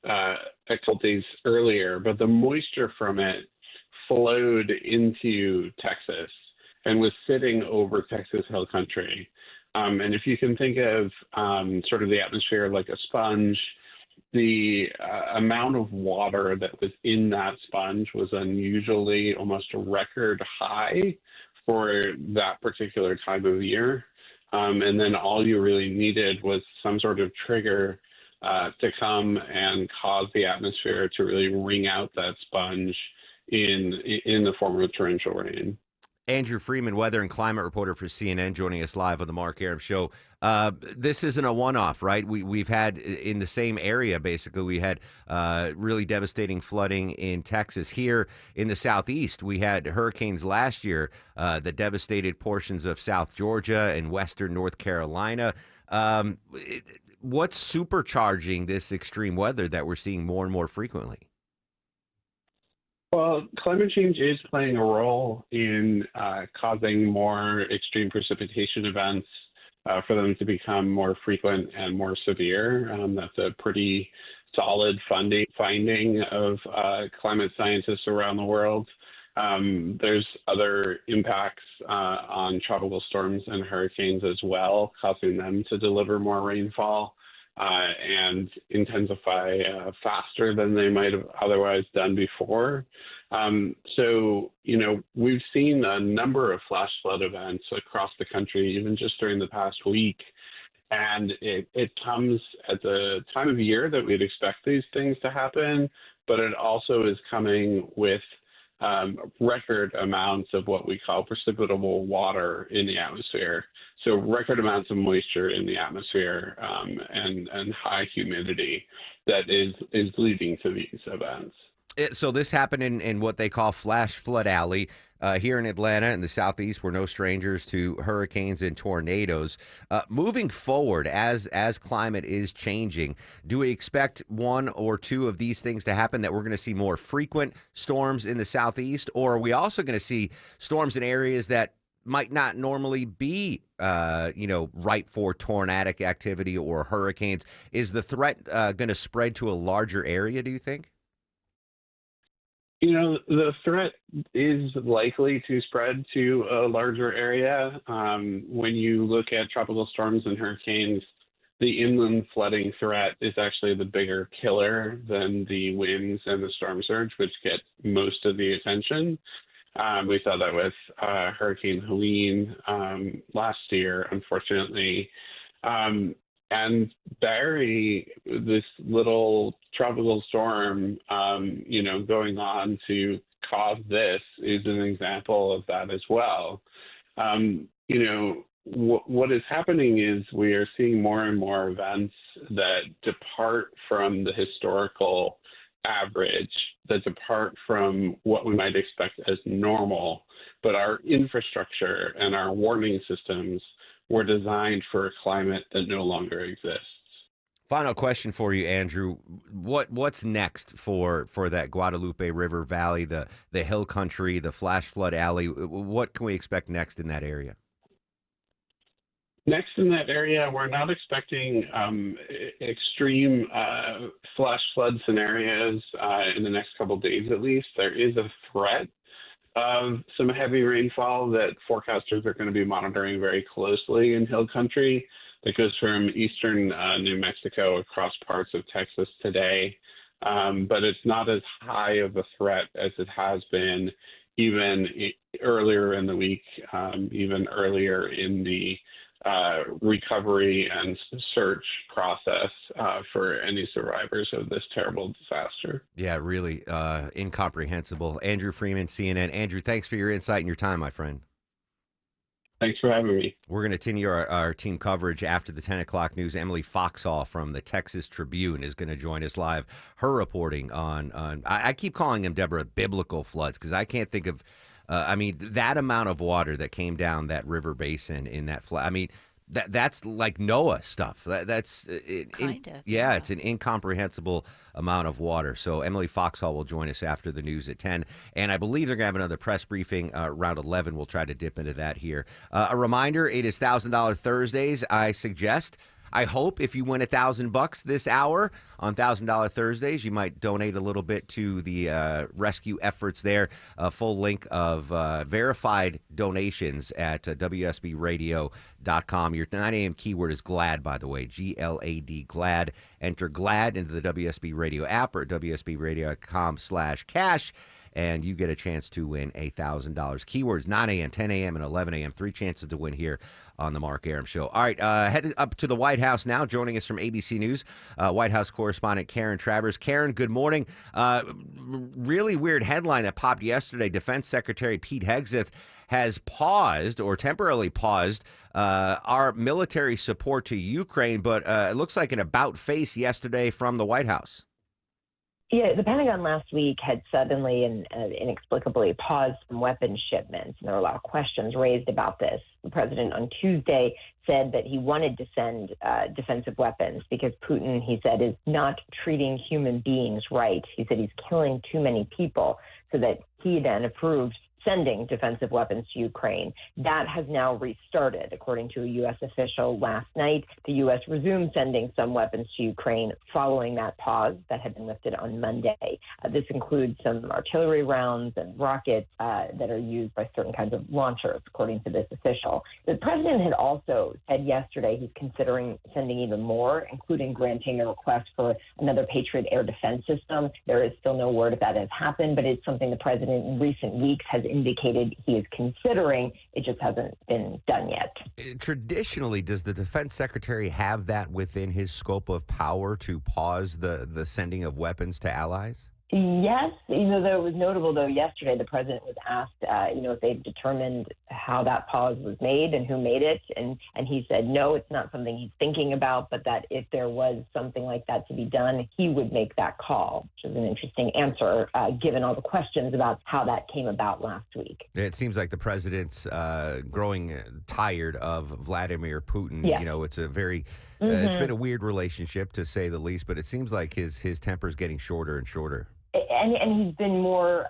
a couple days earlier, but the moisture from it flowed into Texas and was sitting over Texas Hill Country. And if you can think of sort of the atmosphere like a sponge, the amount of water that was in that sponge was unusually almost a record high for that particular time of year. And then all you really needed was some sort of trigger to come and cause the atmosphere to really wring out that sponge in the form of torrential rain. Andrew Freeman, weather and climate reporter for CNN, joining us live on the Mark Arum Show. This isn't a one-off, right? We've had in the same area, basically, we had really devastating flooding in Texas. Here in the Southeast, we had hurricanes last year that devastated portions of South Georgia and western North Carolina. What's supercharging this extreme weather that we're seeing more and more frequently? Well, climate change is playing a role in causing more extreme precipitation events for them to become more frequent and more severe. That's a pretty solid finding of climate scientists around the world. There's other impacts on tropical storms and hurricanes as well, causing them to deliver more rainfall and intensify faster than they might have otherwise done before. So, we've seen a number of flash flood events across the country, even just during the past week. And it comes at the time of year that we'd expect these things to happen, but it also is coming with record amounts of what we call precipitable water in the atmosphere. So record amounts of moisture in the atmosphere and high humidity that is leading to these events. So this happened in what they call Flash Flood Alley here in Atlanta in the Southeast. We're no strangers to hurricanes and tornadoes. Moving forward, as climate is changing, do we expect one or two of these things to happen, that we're going to see more frequent storms in the Southeast? Or are we also going to see storms in areas that might not normally be, ripe for tornadic activity or hurricanes? Is the threat going to spread to a larger area, do you think? The threat is likely to spread to a larger area. When you look at tropical storms and hurricanes, the inland flooding threat is actually the bigger killer than the winds and the storm surge, which get most of the attention. We saw that with Hurricane Helene last year, unfortunately. And Barry, this little tropical storm, going on to cause this is an example of that as well. What is happening is we are seeing more and more events that depart from the historical average, that depart from what we might expect as normal, but our infrastructure and our warning systems were designed for a climate that no longer exists. Final question for you, Andrew. What's next for that Guadalupe River Valley, the hill country, the Flash Flood Alley? What can we expect next in that area? Next in that area, we're not expecting extreme flash flood scenarios in the next couple of days at least. There is a threat of some heavy rainfall that forecasters are going to be monitoring very closely in hill country that goes from eastern New Mexico across parts of Texas today. But it's not as high of a threat as it has been even earlier in the week, even earlier in the recovery and search process for any survivors of this terrible disaster. Yeah, really incomprehensible. Andrew Freeman, CNN. Andrew, thanks for your insight and your time, my friend. Thanks for having me. We're going to continue our team coverage after the 10 o'clock news. Emily Foxhall from the Texas Tribune is going to join us live. Her reporting on I keep calling them, Deborah, biblical floods, because I can't think of that amount of water that came down that river basin in that flood. I mean, that's like Noah stuff. It's an incomprehensible amount of water. So Emily Foxhall will join us after the news at 10. And I believe they're going to have another press briefing around 11. We'll try to dip into that here. A reminder, it is $1,000 Thursdays. I hope if you win $1,000 this hour on $1,000 Thursdays, you might donate a little bit to the rescue efforts there. A full link of verified donations at WSBradio.com. Your 9 a.m. keyword is GLAD, by the way, GLAD, GLAD. Enter GLAD into the WSB Radio app or WSBradio.com/cash. And you get a chance to win $1,000. Keywords 9 a.m., 10 a.m., and 11 a.m. 3 chances to win here on the Mark Arum Show. All right, headed up to the White House now. Joining us from ABC News, White House correspondent Karen Travers. Karen, good morning. Really weird headline that popped yesterday. Defense Secretary Pete Hegseth has paused or temporarily paused our military support to Ukraine, but it looks like an about-face yesterday from the White House. Yeah, the Pentagon last week had suddenly and inexplicably paused some weapons shipments, and there were a lot of questions raised about this. The president on Tuesday said that he wanted to send defensive weapons because Putin, he said, is not treating human beings right. He said he's killing too many people, so that he then approved sending defensive weapons to Ukraine. That has now restarted. According to a U.S. official last night, the U.S. resumed sending some weapons to Ukraine following that pause that had been lifted on Monday. This includes some artillery rounds and rockets that are used by certain kinds of launchers, according to this official. The president had also said yesterday he's considering sending even more, including granting a request for another Patriot air defense system. There is still no word if that has happened, but it's something the president in recent weeks has indicated he is considering. It just hasn't been done yet. Traditionally, does the defense secretary have that within his scope of power to pause the sending of weapons to allies? Yes, though it was notable, though, yesterday the president was asked, if they've determined how that pause was made and who made it, and he said, no, it's not something he's thinking about, but that if there was something like that to be done, he would make that call, which is an interesting answer, given all the questions about how that came about last week. It seems like the president's growing tired of Vladimir Putin. Yeah. It's a very... it's been a weird relationship, to say the least, but it seems like his temper's getting shorter and shorter. And he's been more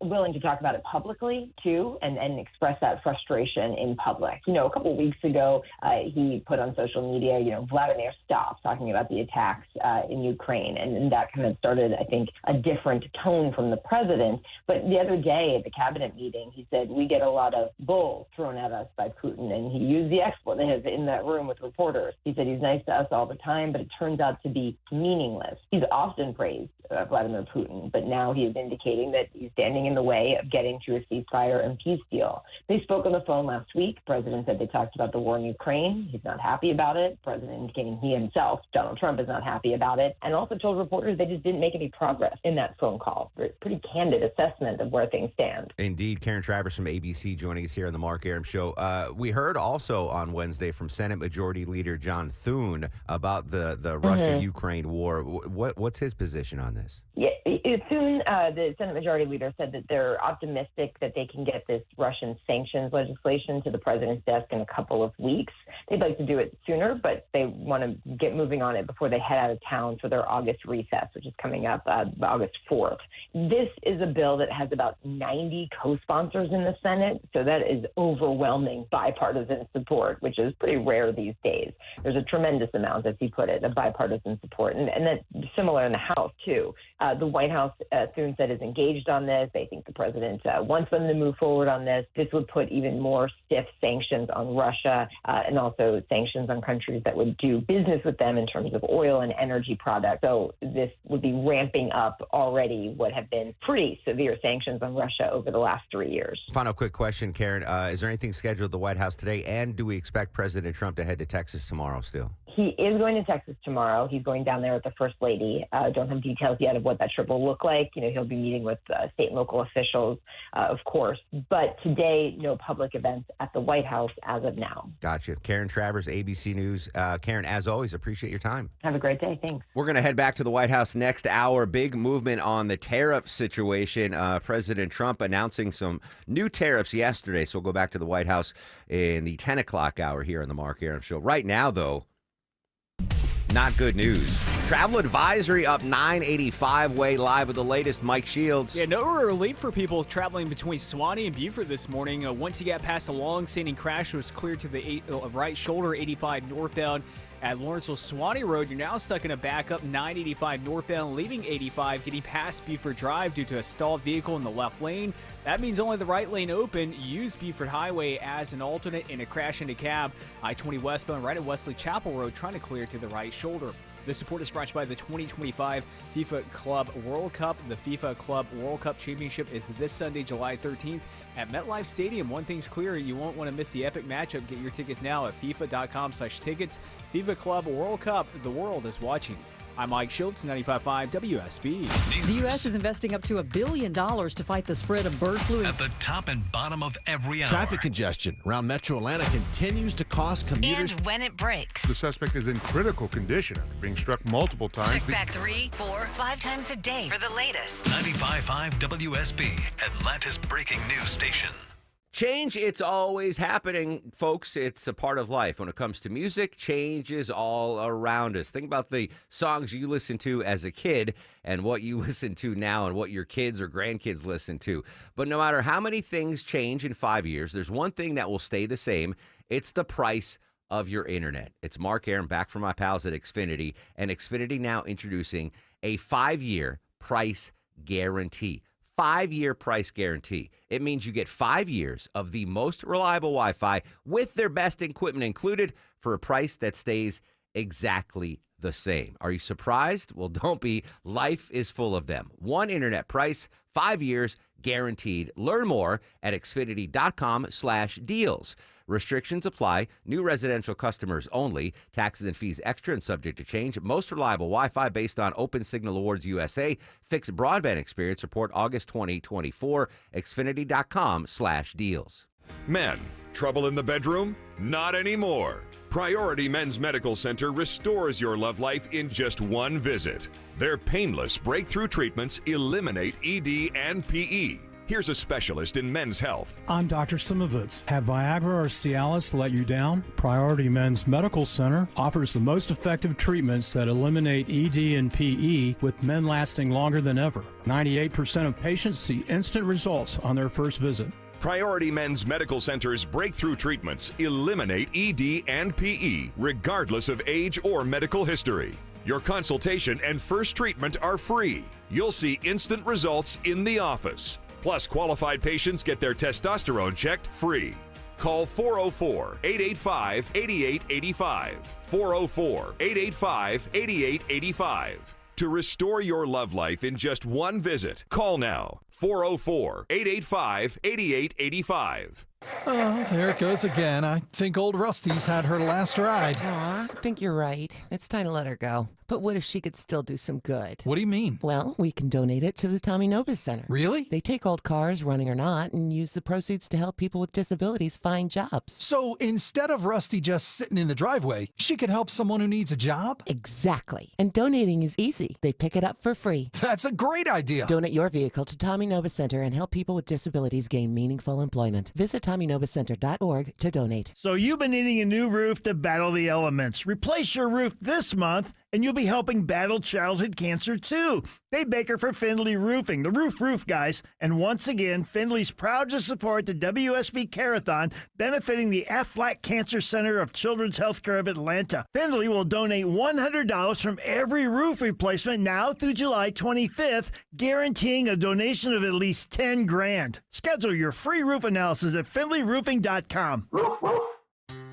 willing to talk about it publicly, too, and express that frustration in public. A couple of weeks ago, he put on social media, Vladimir stopped talking about the attacks in Ukraine. And that kind of started, I think, a different tone from the president. But the other day at the cabinet meeting, he said, we get a lot of bull thrown at us by Putin. And he used the expletive in that room with reporters. He said he's nice to us all the time, but it turns out to be meaningless. He's often praised Vladimir Putin, but now he is indicating that he's standing in the way of getting to a ceasefire and peace deal. They spoke on the phone last week. The president said they talked about the war in Ukraine. He's not happy about it. The president indicating he himself, Donald Trump, is not happy about it, and also told reporters they just didn't make any progress in that phone call. Pretty candid assessment of where things stand. Indeed. Karen Travers from ABC joining us here on the Mark Arum Show. We heard also on Wednesday from Senate Majority Leader John Thune about the Russia-Ukraine war. What's his position on this? Yeah, Thune, the Senate Majority Leader, said that they're optimistic that they can get this Russian sanctions legislation to the president's desk in a couple of weeks. They'd like to do it sooner, but they want to get moving on it before they head out of town for their August recess, which is coming up August 4th. This is a bill that has about 90 co-sponsors in the Senate, so that is overwhelming bipartisan support, which is pretty rare these days. There's a tremendous amount, as he put it, of bipartisan support, and that's similar in the House, too. The White House, Thune said, is engaged on this. They think the president wants them to move forward on this. This would put even more stiff sanctions on Russia and also sanctions on countries that would do business with them in terms of oil and energy products. So this would be ramping up already what have been pretty severe sanctions on Russia over the last 3 years. Final quick question, Karen. Is there anything scheduled at the White House today? And do we expect President Trump to head to Texas tomorrow still? He is going to Texas tomorrow. He's going down there with the First Lady. Don't have details yet of what that trip will look like. He'll be meeting with state and local officials, of course. But today, no public events at the White House as of now. Gotcha. Karen Travers, ABC News. Karen, as always, appreciate your time. Have a great day. Thanks. We're going to head back to the White House next hour. Big movement on the tariff situation. President Trump announcing some new tariffs yesterday. So we'll go back to the White House in the 10 o'clock hour here on the Mark Arum Show. Right now, though, not good news. Travel advisory up 985 way live with the latest. Mike Shields. Yeah, no relief for people traveling between Suwanee and Beaufort this morning. Once you got past a long-standing crash, it was cleared to the right shoulder, 85 northbound. At Lawrenceville Suwanee Road, you're now stuck in a backup 985 northbound, leaving 85, getting past Beaufort Drive due to a stalled vehicle in the left lane. That means only the right lane open. Use Beaufort Highway as an alternate in a crash into cab. I-20 westbound right at Wesley Chapel Road, trying to clear to the right shoulder. This support is brought to you by the 2025 FIFA Club World Cup. The FIFA Club World Cup Championship is this Sunday, July 13th at MetLife Stadium. One thing's clear, you won't want to miss the epic matchup. Get your tickets now at FIFA.com/tickets. FIFA Club World Cup, the world is watching. I'm Mike Schultz, 95.5 WSB. The U.S. is investing up to $1 billion to fight the spread of bird flu. At the top and bottom of every hour. Traffic congestion around Metro Atlanta continues to cost commuters. And when it breaks. The suspect is in critical condition after being struck multiple times. Check back 3, 4, 5 times a day for the latest. 95.5 WSB, Atlanta's breaking news station. Change, it's always happening, folks. It's a part of life. When it comes to music, change is all around us. Think about the songs you listened to as a kid and what you listen to now and what your kids or grandkids listen to. But no matter how many things change in 5 years, there's one thing that will stay the same. It's the price of your internet. It's Mark Aaron back from my pals at Xfinity, and Xfinity now introducing a 5-year price guarantee. 5-year price guarantee. It means you get 5 years of the most reliable Wi-Fi with their best equipment included for a price that stays exactly the same. Are you surprised? Well, don't be. Life is full of them. One internet price, 5 years guaranteed. Learn more at xfinity.com/deals. Restrictions apply. New residential customers only. Taxes and fees extra and subject to change. Most reliable Wi-Fi based on Open Signal Awards USA. Fixed broadband experience report August 2024. Xfinity.com/deals. Men, trouble in the bedroom? Not anymore. Priority Men's Medical Center restores your love life in just one visit. Their painless breakthrough treatments eliminate ED and PE. Here's a specialist in men's health. I'm Dr. Simovitz. Have Viagra or Cialis let you down? Priority Men's Medical Center offers the most effective treatments that eliminate ED and PE, with men lasting longer than ever. 98% of patients see instant results on their first visit. Priority Men's Medical Center's breakthrough treatments eliminate ED and PE, regardless of age or medical history. Your consultation and first treatment are free. You'll see instant results in the office. Plus, qualified patients get their testosterone checked free. Call 404-885-8885. 404-885-8885. To restore your love life in just one visit, call now. 404-885-8885. Oh, there it goes again. I think old Rusty's had her last ride. Aw, I think you're right. It's time to let her go. But what if she could still do some good? What do you mean? Well, we can donate it to the Tommy Novus Center. Really? They take old cars, running or not, and use the proceeds to help people with disabilities find jobs. So instead of Rusty just sitting in the driveway, she could help someone who needs a job? Exactly. And donating is easy. They pick it up for free. That's a great idea. Donate your vehicle to Tommy Novus Center and help people with disabilities gain meaningful employment. Visit TommyNovusCenter.org to donate. So you've been needing a new roof to battle the elements. Replace your roof this month, and you'll be helping battle childhood cancer too. Dave Baker for Findlay Roofing, the roof guys. And once again, Findlay's proud to support the WSB Carathon, benefiting the Aflac Cancer Center of Children's Healthcare of Atlanta. Findlay will donate $100 from every roof replacement now through July 25th, guaranteeing a donation of at least $10,000. Schedule your free roof analysis at FindlayRoofing.com.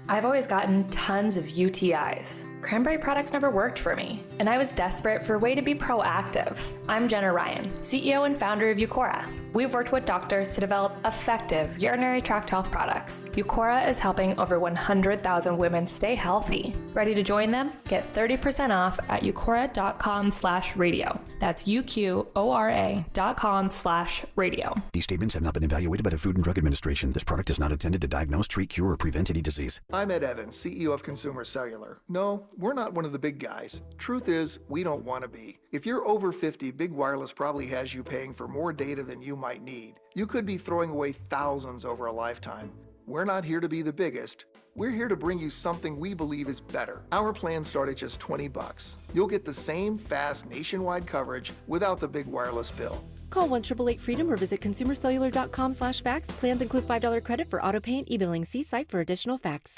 I've always gotten tons of UTIs. Cranberry products never worked for me, and I was desperate for a way to be proactive. I'm Jenna Ryan, CEO and founder of Eucora. We've worked with doctors to develop effective urinary tract health products. Eucora is helping over 100,000 women stay healthy. Ready to join them? Get 30% off at eucora.com/radio. That's UQORA.com/radio. These statements have not been evaluated by the Food and Drug Administration. This product is not intended to diagnose, treat, cure, or prevent any disease. I'm Ed Evans, CEO of Consumer Cellular. No, we're not one of the big guys. Truth is, we don't want to be. If you're over 50, Big Wireless probably has you paying for more data than you might need. You could be throwing away thousands over a lifetime. We're not here to be the biggest. We're here to bring you something we believe is better. Our plans start at just $20. You'll get the same fast nationwide coverage without the big wireless bill. Call 1-888-FREEDOM or visit consumercellular.com/facts. Plans include $5 credit for auto pay and e-billing. See site for additional facts.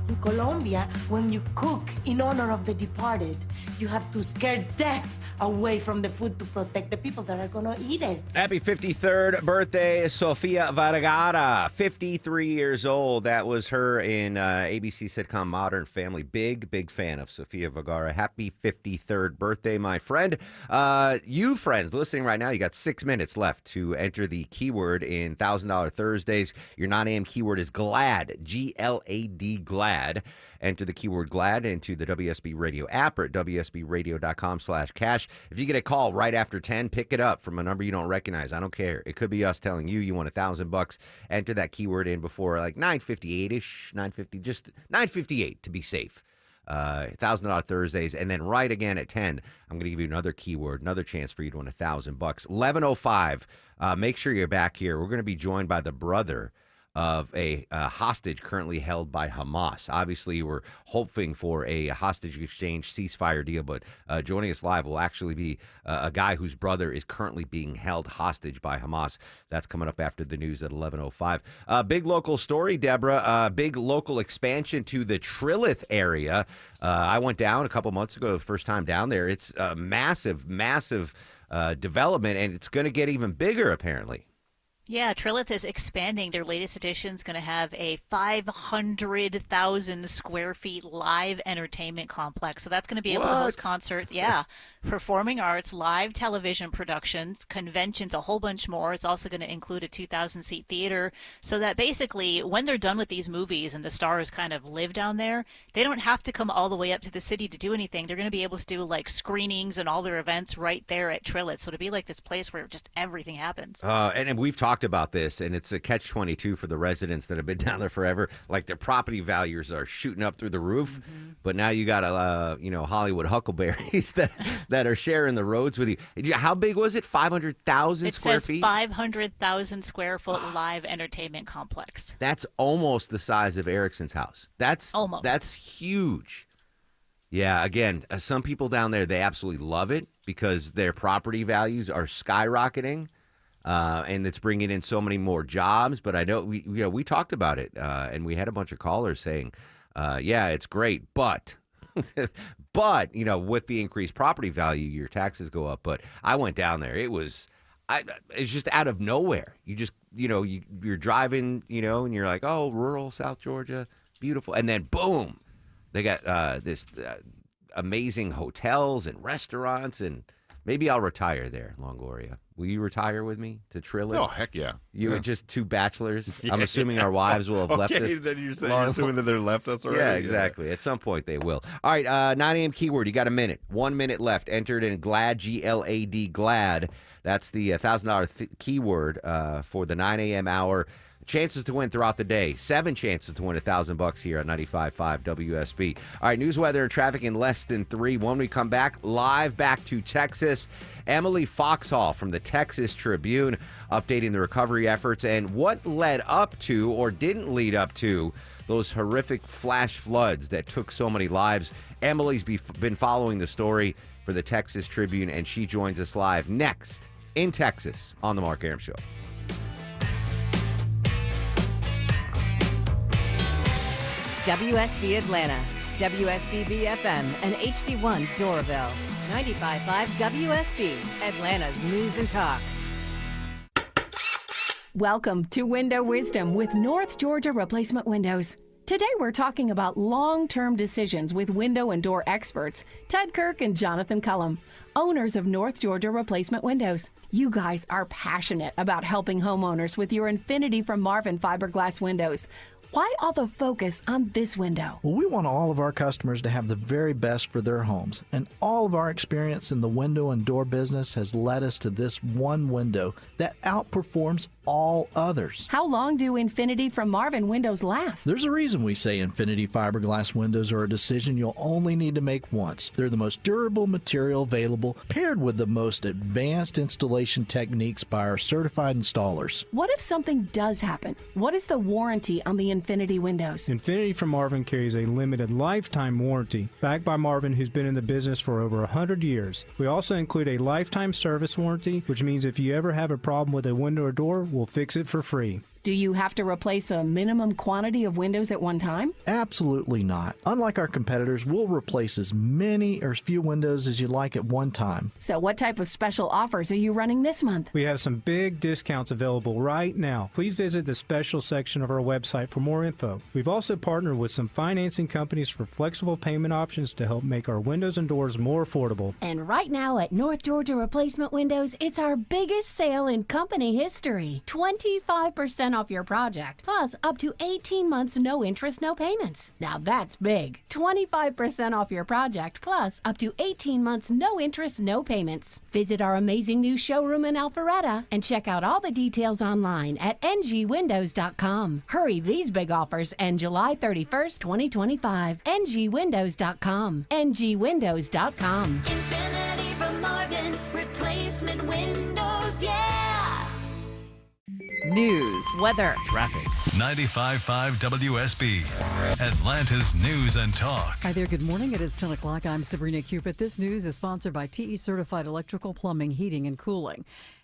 In Colombia, when you cook in honor of the departed, you have to scare death away from the food to protect the people that are going to eat it. Happy 53rd birthday, Sofia Vergara, 53 years old. That was her in ABC sitcom Modern Family. Big fan of Sofia Vergara. Happy 53rd birthday, my friend. You friends listening right now, you got 6 minutes left to enter the keyword in $1,000 Thursdays. Your 9 a.m. keyword is GLAD, G-L-A-D, GLAD. Enter the keyword GLAD into the WSB Radio app or at WSBradio.com/cash. If you get a call right after 10, pick it up from a number you don't recognize. I don't care. It could be us telling you want $1,000. Enter that keyword in before like 9:58-ish, 9:50, just 9:58 to be safe. $1,000 Thursdays, and then right again at 10, I'm going to give you another keyword, another chance for you to win $1,000. 11:05. Make sure you're back here. We're going to be joined by the brother of a hostage currently held by Hamas. Obviously, we're hoping for a hostage exchange ceasefire deal, but joining us live will actually be a guy whose brother is currently being held hostage by Hamas. That's coming up after the news at 11:05. Big local story, Deborah. Big local expansion to the Trilith area. I went down a couple months ago, the first time down there. It's a massive development, and it's going to get even bigger, apparently. Yeah, Trilith is expanding. Their latest edition is going to have a 500,000 square feet live entertainment complex. So that's going to be able to host concerts, performing arts, live television productions, conventions, a whole bunch more. It's also going to include a 2,000-seat theater so that basically when they're done with these movies and the stars kind of live down there, they don't have to come all the way up to the city to do anything. They're going to be able to do like screenings and all their events right there at Trilith. So to be like this place where just everything happens. And we've talked about this, and it's a catch-22 for the residents that have been down there forever. Like, their property values are shooting up through the roof, but now you got Hollywood huckleberries that are sharing the roads with you. How big was it? 500,000 square feet? It says 500,000 square foot live entertainment complex. That's almost the size of Erickson's house. That's huge. Yeah, again, some people down there, they absolutely love it because their property values are skyrocketing. And it's bringing in so many more jobs. But I know we talked about it, and we had a bunch of callers saying, it's great, but with the increased property value, your taxes go up. But I went down there. It's just out of nowhere. You just you're driving, and you're like, oh, rural South Georgia, beautiful, and then boom, they got this amazing hotels and restaurants and. Maybe I'll retire there, Longoria. Will you retire with me to Trilith? Oh, heck yeah. You are just two bachelors. I'm assuming our wives will have left us. Okay, then you're assuming that they're left us already? Yeah, exactly. Yeah. At some point they will. All right, 9 a.m. keyword. You got a minute. 1 minute left. Entered in GLAD, G-L-A-D, GLAD. That's the $1,000 keyword for the 9 a.m. hour. Chances to win throughout the day. 7 chances to win $1,000 here at 95.5 WSB. All right, news, weather, and traffic in less than 3. When we come back, live back to Texas, Emily Foxhall from the Texas Tribune updating the recovery efforts and what led up to or didn't lead up to those horrific flash floods that took so many lives. Emily's been following the story for the Texas Tribune, and she joins us live next in Texas on The Mark Arum Show. WSB Atlanta, WSBB FM, and HD1 Doraville. 95.5 WSB, Atlanta's news and talk. Welcome to Window Wisdom with North Georgia Replacement Windows. Today we're talking about long-term decisions with window and door experts, Ted Kirk and Jonathan Cullum, owners of North Georgia Replacement Windows. You guys are passionate about helping homeowners with your Infinity from Marvin fiberglass windows. Why all the focus on this window? Well, we want all of our customers to have the very best for their homes, and all of our experience in the window and door business has led us to this one window that outperforms all others. How long do Infinity from Marvin windows last? There's a reason we say Infinity fiberglass windows are a decision you'll only need to make once. They're the most durable material available, paired with the most advanced installation techniques by our certified installers. What if something does happen? What is the warranty on the Infinity windows? Infinity from Marvin carries a limited lifetime warranty, backed by Marvin, who's been in the business for over 100 years. We also include a lifetime service warranty, which means if you ever have a problem with a window or door, we'll fix it for free. Do you have to replace a minimum quantity of windows at one time? Absolutely not. Unlike our competitors, we'll replace as many or as few windows as you like at one time. So what type of special offers are you running this month? We have some big discounts available right now. Please visit the special section of our website for more info. We've also partnered with some financing companies for flexible payment options to help make our windows and doors more affordable. And right now at North Georgia Replacement Windows, it's our biggest sale in company history. 25% off your project, plus up to 18 months no interest, no payments. Now that's big. 25% off your project, plus up to 18 months no interest, no payments. Visit our amazing new showroom in Alpharetta and check out all the details online at ngwindows.com. Hurry, these big offers end July 31st, 2025. ngwindows.com. ngwindows.com. Infinity from Marvin, replacement windows, yeah! News, weather, traffic, 95.5 WSB, Atlanta's News and Talk. Hi there, good morning. It is 10 o'clock. I'm Sabrina Cupid. This news is sponsored by TE Certified Electrical, Plumbing, Heating, and Cooling.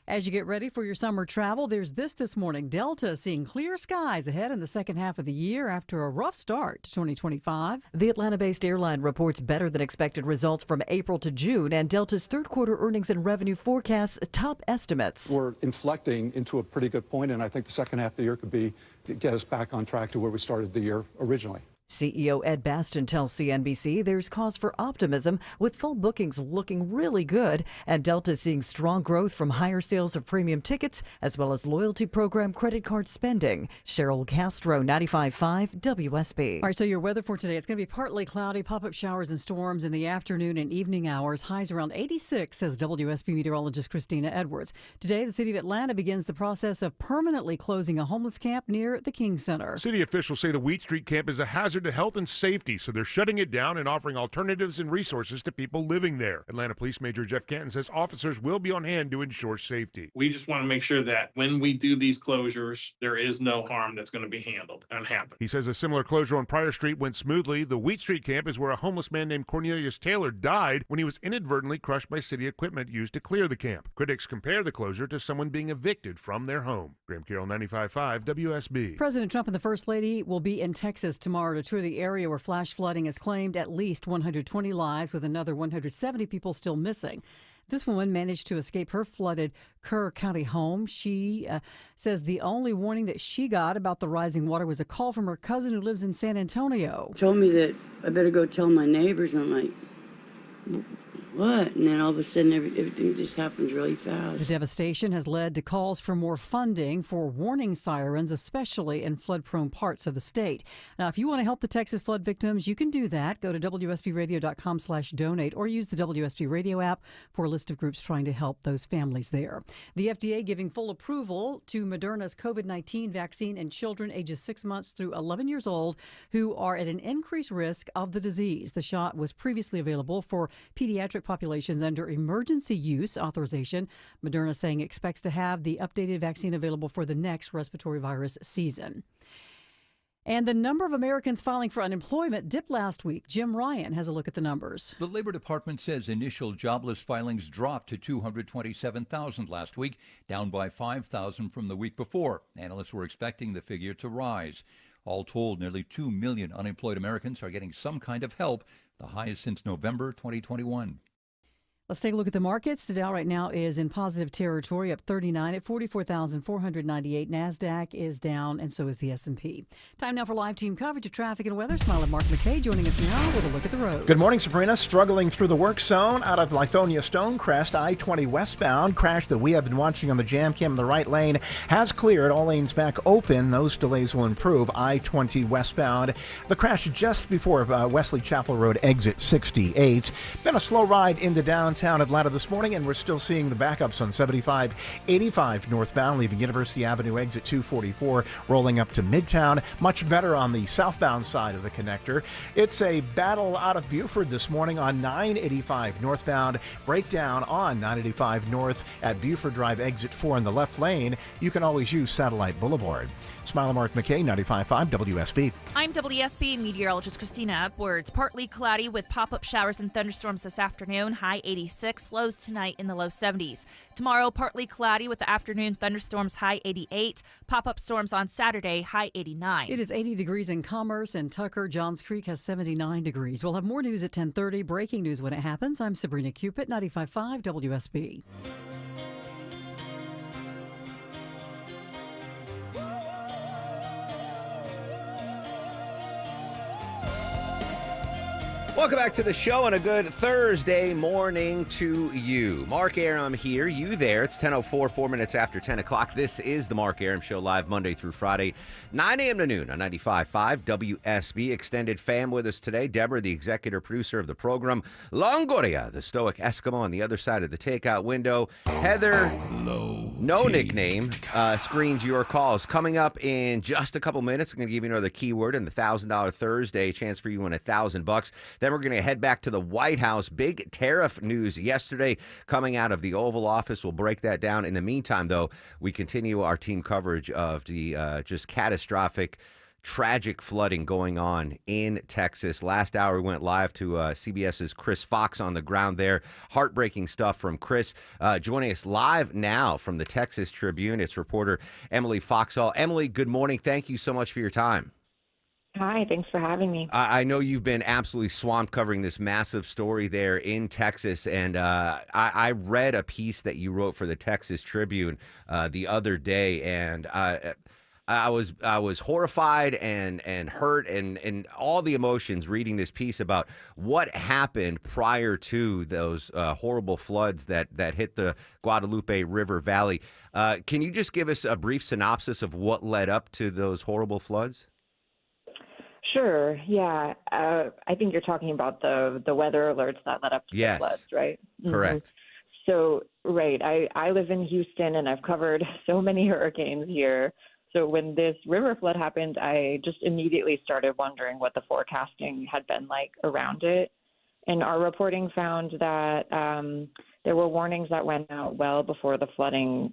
As you get ready for your summer travel, there's this morning. Delta seeing clear skies ahead in the second half of the year after a rough start to 2025. The Atlanta-based airline reports better than expected results from April to June, and Delta's third quarter earnings and revenue forecasts top estimates. We're inflecting into a pretty good point, and I think the second half of the year could get us back on track to where we started the year originally. CEO Ed Bastian tells CNBC there's cause for optimism, with full bookings looking really good, and Delta seeing strong growth from higher sales of premium tickets as well as loyalty program credit card spending. Cheryl Castro, 95.5 WSB. All right, so your weather for today, it's going to be partly cloudy, pop-up showers and storms in the afternoon and evening hours. Highs around 86, says WSB meteorologist Christina Edwards. Today, the city of Atlanta begins the process of permanently closing a homeless camp near the King Center. City officials say the Wheat Street camp is a hazard to health and safety, so they're shutting it down and offering alternatives and resources to people living there. Atlanta Police Major Jeff Canton says officers will be on hand to ensure safety. We just want to make sure that when we do these closures, there is no harm that's going to be handled and happen. He says a similar closure on Pryor Street went smoothly. The Wheat Street camp is where a homeless man named Cornelius Taylor died when he was inadvertently crushed by city equipment used to clear the camp. Critics compare the closure to someone being evicted from their home. Graham Carroll, 95.5 WSB. President Trump and the First Lady will be in Texas tomorrow to tour the area where flash flooding has claimed at least 120 lives, with another 170 people still missing. This woman managed to escape her flooded Kerr County home. She says the only warning that she got about the rising water was a call from her cousin who lives in San Antonio. Told me that I better go tell my neighbors. I'm like, what? And then all of a sudden, everything just happens really fast. The devastation has led to calls for more funding for warning sirens, especially in flood-prone parts of the state. Now, if you want to help the Texas flood victims, you can do that. Go to WSBradio.com/donate or use the WSB Radio app for a list of groups trying to help those families there. The FDA giving full approval to Moderna's COVID-19 vaccine in children ages 6 months through 11 years old who are at an increased risk of the disease. The shot was previously available for pediatric populations under emergency use authorization. Moderna saying it expects to have the updated vaccine available for the next respiratory virus season. And the number of Americans filing for unemployment dipped last week. Jim Ryan has a look at the numbers. The Labor Department says initial jobless filings dropped to 227,000 last week, down by 5,000 from the week before. Analysts were expecting the figure to rise. All told, nearly 2 million unemployed Americans are getting some kind of help, the highest since November 2021. Let's take a look at the markets. The Dow right now is in positive territory, up 39 at 44,498. NASDAQ is down, and so is the S&P. Time now for live team coverage of traffic and weather. Smiley Mark McKay joining us now with a look at the roads. Good morning, Sabrina. Struggling through the work zone out of Lithonia Stonecrest, I-20 westbound. Crash that we have been watching on the jam cam in the right lane has cleared. All lanes back open. Those delays will improve. I-20 westbound. The crash just before Wesley Chapel Road, exit 68. Been a slow ride into downtown Atlanta this morning, and we're still seeing the backups on 75, 85 northbound, leaving University Avenue exit 244, rolling up to Midtown. Much better on the southbound side of the connector. It's a battle out of Buford this morning on 985 northbound. Breakdown on 985 north at Buford Drive exit 4 in the left lane. You can always use Satellite Boulevard. Smiley Mark McKay, 95.5 WSB. I'm WSB meteorologist Christina Edwards. Partly cloudy with pop-up showers and thunderstorms this afternoon. High 86, lows tonight in the low 70s. Tomorrow, partly cloudy with the afternoon thunderstorms, high 88. Pop-up storms on Saturday, high 89. It is 80 degrees in Commerce, and Tucker, Johns Creek has 79 degrees. We'll have more news at 10:30. Breaking news when it happens. I'm Sabrina Cupid, 95.5 WSB. Welcome back to the show and a good Thursday morning to you. Mark Aram here, you there. It's 10:04, 4 minutes after 10 o'clock. This is the Mark Aram Show, live Monday through Friday, 9 a.m. to noon on 95.5 WSB. Extended fam with us today. Deborah, the executive producer of the program. Longoria, the stoic Eskimo on the other side of the takeout window. Heather, no nickname, screens your calls. Coming up in just a couple minutes, I'm going to give you another keyword in the $1,000 Thursday chance for you to win $1,000. Then we're going to head back to the White House. Big tariff news yesterday coming out of the Oval Office. We'll break that down. In the meantime, though, we continue our team coverage of the just catastrophic, tragic flooding going on in Texas. Last hour, we went live to CBS's Chris Fox on the ground there. Heartbreaking stuff from Chris. Joining us live now from the Texas Tribune, it's reporter Emily Foxall. Emily, good morning. Thank you so much for your time. Hi, thanks for having me. I know you've been absolutely swamped covering this massive story there in Texas, and I read a piece that you wrote for the Texas Tribune the other day, and I was horrified and hurt and all the emotions reading this piece about what happened prior to those horrible floods that hit the Guadalupe River Valley. Can you just give us a brief synopsis of what led up to those horrible floods? Sure. Yeah. I think you're talking about the weather alerts that led up to the floods, right? Correct. So, right. I live in Houston, and I've covered so many hurricanes here. So when this river flood happened, I just immediately started wondering what the forecasting had been like around it. And our reporting found that there were warnings that went out well before the flooding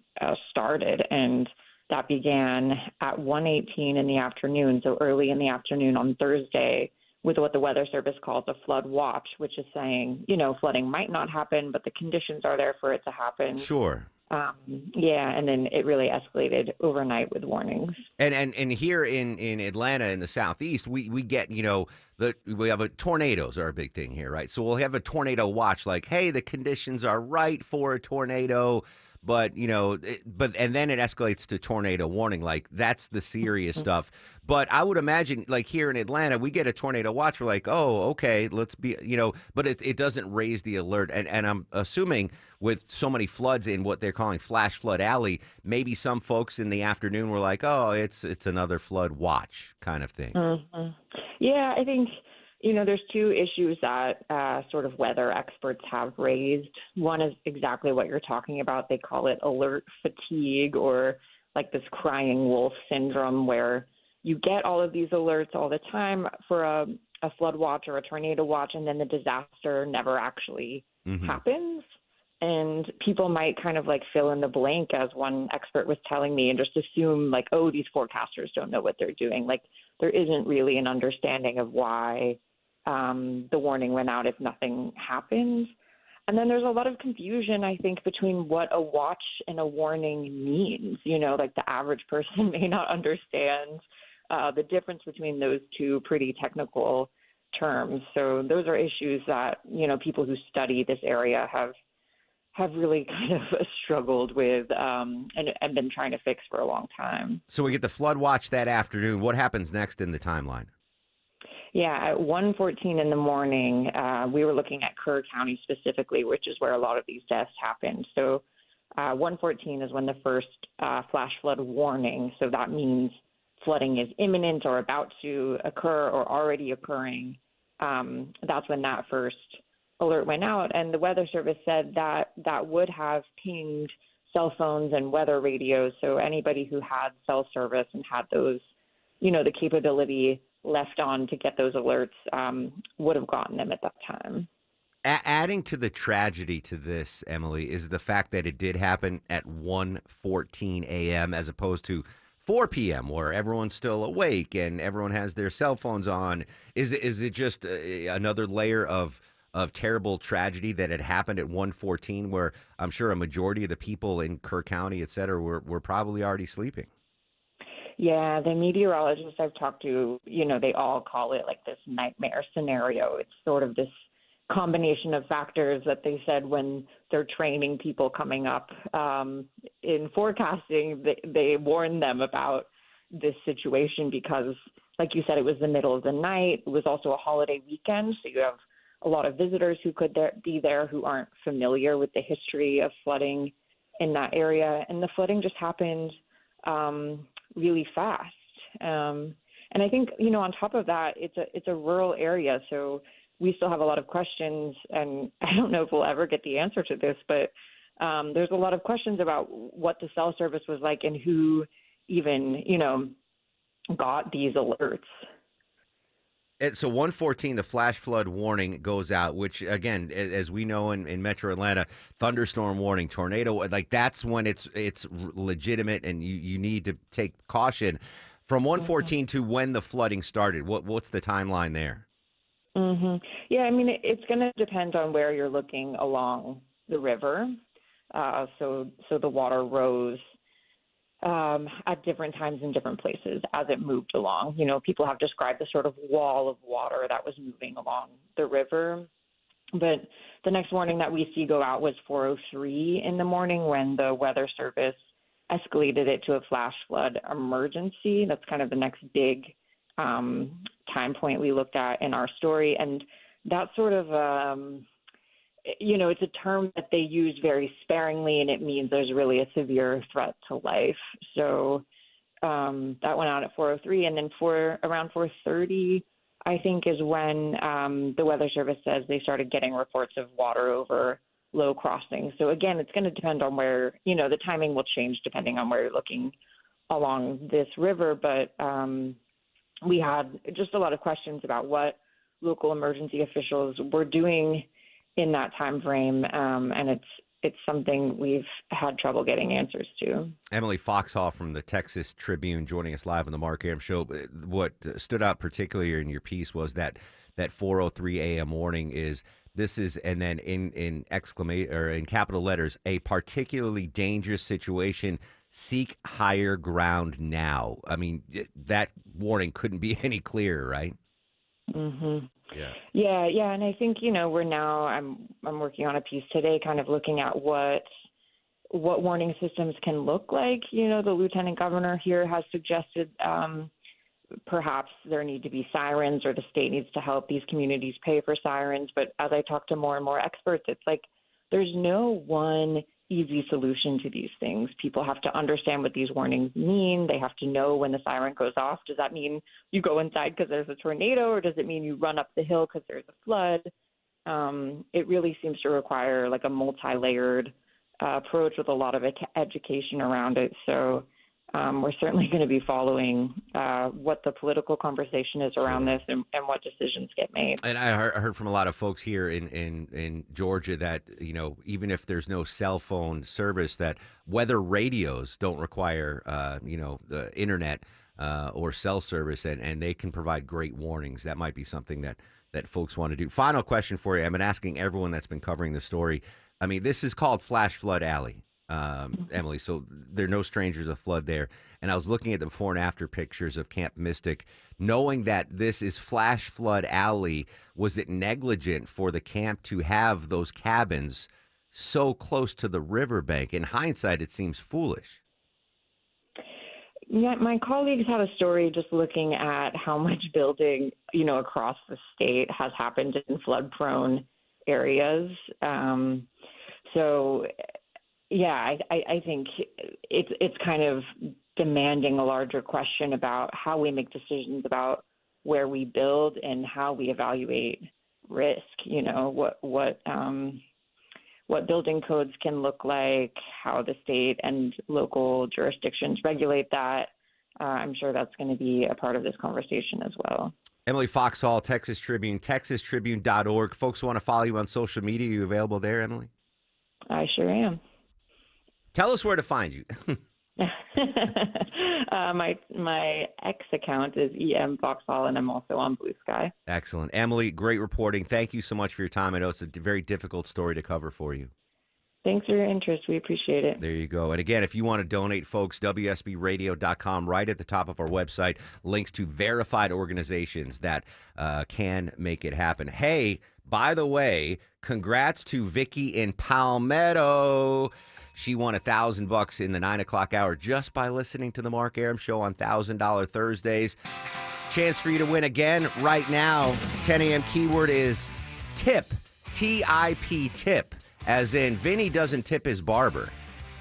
started, and that began at 1:18 in the afternoon, so early in the afternoon on Thursday, with what the Weather Service calls a flood watch, which is saying, flooding might not happen, but the conditions are there for it to happen. Sure. And then it really escalated overnight with warnings. And here in Atlanta in the southeast, we get, we have tornadoes are a big thing here, right? So we'll have a tornado watch, like, hey, the conditions are right for a tornado. But, and then it escalates to tornado warning. Like, that's the serious stuff. But I would imagine, like, here in Atlanta, we get a tornado watch. We're like, oh, okay, let's be, but it doesn't raise the alert. And I'm assuming with so many floods in what they're calling flash flood alley, maybe some folks in the afternoon were like, oh, it's another flood watch kind of thing. Mm-hmm. Yeah, I think, there's two issues that sort of weather experts have raised. One is exactly what you're talking about. They call it alert fatigue, or like this crying wolf syndrome, where you get all of these alerts all the time for a flood watch or a tornado watch, and then the disaster never actually happens. And people might kind of like fill in the blank, as one expert was telling me, and just assume like, oh, these forecasters don't know what they're doing. Like, there isn't really an understanding of why the warning went out if nothing happens. And then there's a lot of confusion, I think, between what a watch and a warning means. Like the average person may not understand the difference between those two pretty technical terms. So those are issues that, people who study this area have really kind of struggled with and been trying to fix for a long time. So we get the flood watch that afternoon. What happens next in the timeline? Yeah, at 1:14 in the morning, we were looking at Kerr County specifically, which is where a lot of these deaths happened. So 1:14 is when the first flash flood warning, so that means flooding is imminent or about to occur or already occurring. That's when that first alert went out. And the Weather Service said that would have pinged cell phones and weather radios. So anybody who had cell service and had those, the capability left on to get those alerts would have gotten them at that time. Adding to the tragedy to this, Emily, is the fact that it did happen at 1:14 a.m. as opposed to 4 p.m. where everyone's still awake and everyone has their cell phones on. Is it just another layer of terrible tragedy that had happened at 1:14, where I'm sure a majority of the people in Kerr County, et cetera, were probably already sleeping? Yeah, the meteorologists I've talked to, they all call it like this nightmare scenario. It's sort of this combination of factors that they said when they're training people coming up in forecasting, they warn them about this situation because, like you said, it was the middle of the night. It was also a holiday weekend, so you have a lot of visitors who could be there who aren't familiar with the history of flooding in that area. And the flooding just happened really fast. And I think, on top of that, it's a rural area, so we still have a lot of questions, and I don't know if we'll ever get the answer to this, but there's a lot of questions about what the cell service was like and who even, got these alerts. So 114, the flash flood warning goes out, which, again, as we know in Metro Atlanta, thunderstorm warning, tornado, like that's when it's legitimate and you need to take caution. From 114 to when the flooding started, what's the timeline there? Mm-hmm. Yeah, I mean, it's going to depend on where you're looking along the river. So the water rose at different times in different places as it moved along. You know, people have described the sort of wall of water that was moving along the river. But the next warning that we see go out was 4:03 in the morning when the Weather Service escalated it to a flash flood emergency. That's kind of the next big time point we looked at in our story. And that sort of it's a term that they use very sparingly, and it means there's really a severe threat to life. So that went out at 4:03, and then around 4:30, I think, is when the Weather Service says they started getting reports of water over low crossings. So again, it's going to depend on where, the timing will change depending on where you're looking along this river. But we had just a lot of questions about what local emergency officials were doing in that time frame, and it's something we've had trouble getting answers to. Emily Foxhall from the Texas Tribune joining us live on the Mark Arum Show. What stood out particularly in your piece was that 4:03 a.m. warning and then in exclamation or in capital letters, a particularly dangerous situation. Seek higher ground now. I mean, that warning couldn't be any clearer, right? Mm-hmm. Yeah, and I think we're now. I'm working on a piece today, kind of looking at what warning systems can look like. The lieutenant governor here has suggested perhaps there need to be sirens, or the state needs to help these communities pay for sirens. But as I talk to more and more experts, it's like there's no one easy solution to these things. People have to understand what these warnings mean. They have to know when the siren goes off. Does that mean you go inside because there's a tornado, or does it mean you run up the hill because there's a flood? It really seems to require like a multi-layered approach with a lot of education around it. So we're certainly going to be following what the political conversation is around this and what decisions get made. And I heard from a lot of folks here in Georgia that, even if there's no cell phone service, that weather radios don't require, the internet or cell service, and they can provide great warnings. That might be something that folks want to do. Final question for you. I've been asking everyone that's been covering the story. I mean, this is called Flash Flood Alley. Emily, so there are no strangers of flood there. And I was looking at the before and after pictures of Camp Mystic, knowing that this is Flash Flood Alley. Was it negligent for the camp to have those cabins so close to the riverbank? In hindsight, it seems foolish. Yeah, my colleagues have a story just looking at how much building, across the state has happened in flood-prone areas. I think it's kind of demanding a larger question about how we make decisions about where we build and how we evaluate risk. What building codes can look like, how the state and local jurisdictions regulate that. I'm sure that's going to be a part of this conversation as well. Emily Foxhall, Texas Tribune, texastribune.org. Folks who want to follow you on social media, are you available there, Emily? I sure am. Tell us where to find you. My X account is EM Foxhall, and I'm also on Blue Sky. Excellent. Emily, great reporting. Thank you so much for your time. I know it's a very difficult story to cover for you. Thanks for your interest. We appreciate it. There you go. And again, if you want to donate, folks, WSBradio.com, right at the top of our website, links to verified organizations that can make it happen. Hey, by the way, congrats to Vicky in Palmetto. She won $1,000 in the 9 o'clock hour just by listening to the Mark Arum Show on $1,000 Thursdays. Chance for you to win again right now. 10 a.m. keyword is tip, T-I-P, tip, as in Vinny doesn't tip his barber.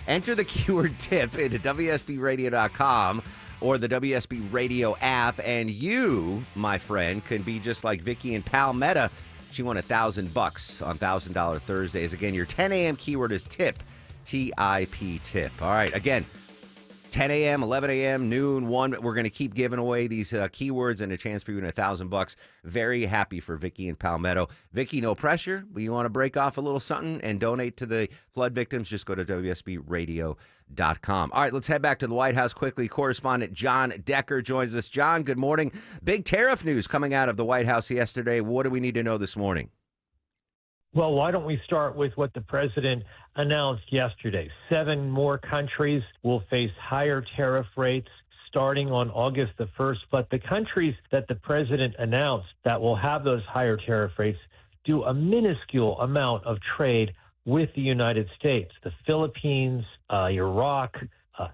Enter the keyword tip into WSBRadio.com or the WSB Radio app, and you, my friend, can be just like Vicky in Palmetto. She won $1,000 on $1,000 Thursdays. Again, your 10 a.m. keyword is tip, T-I-P, tip. All right, again, 10 a.m., 11 a.m., noon, 1. We're going to keep giving away these keywords and a chance for you to win $1,000. Very happy for Vicky and Palmetto. Vicky, no pressure. You want to break off a little something and donate to the flood victims, just go to WSBradio.com. All right, let's head back to the White House quickly. Correspondent John Decker joins us. John, good morning. Big tariff news coming out of the White House yesterday. What do we need to know this morning? Well, why don't we start with what the president announced yesterday? 7 more countries will face higher tariff rates starting on August the 1st. But the countries that the president announced that will have those higher tariff rates do a minuscule amount of trade with the United States. The Philippines, Iraq,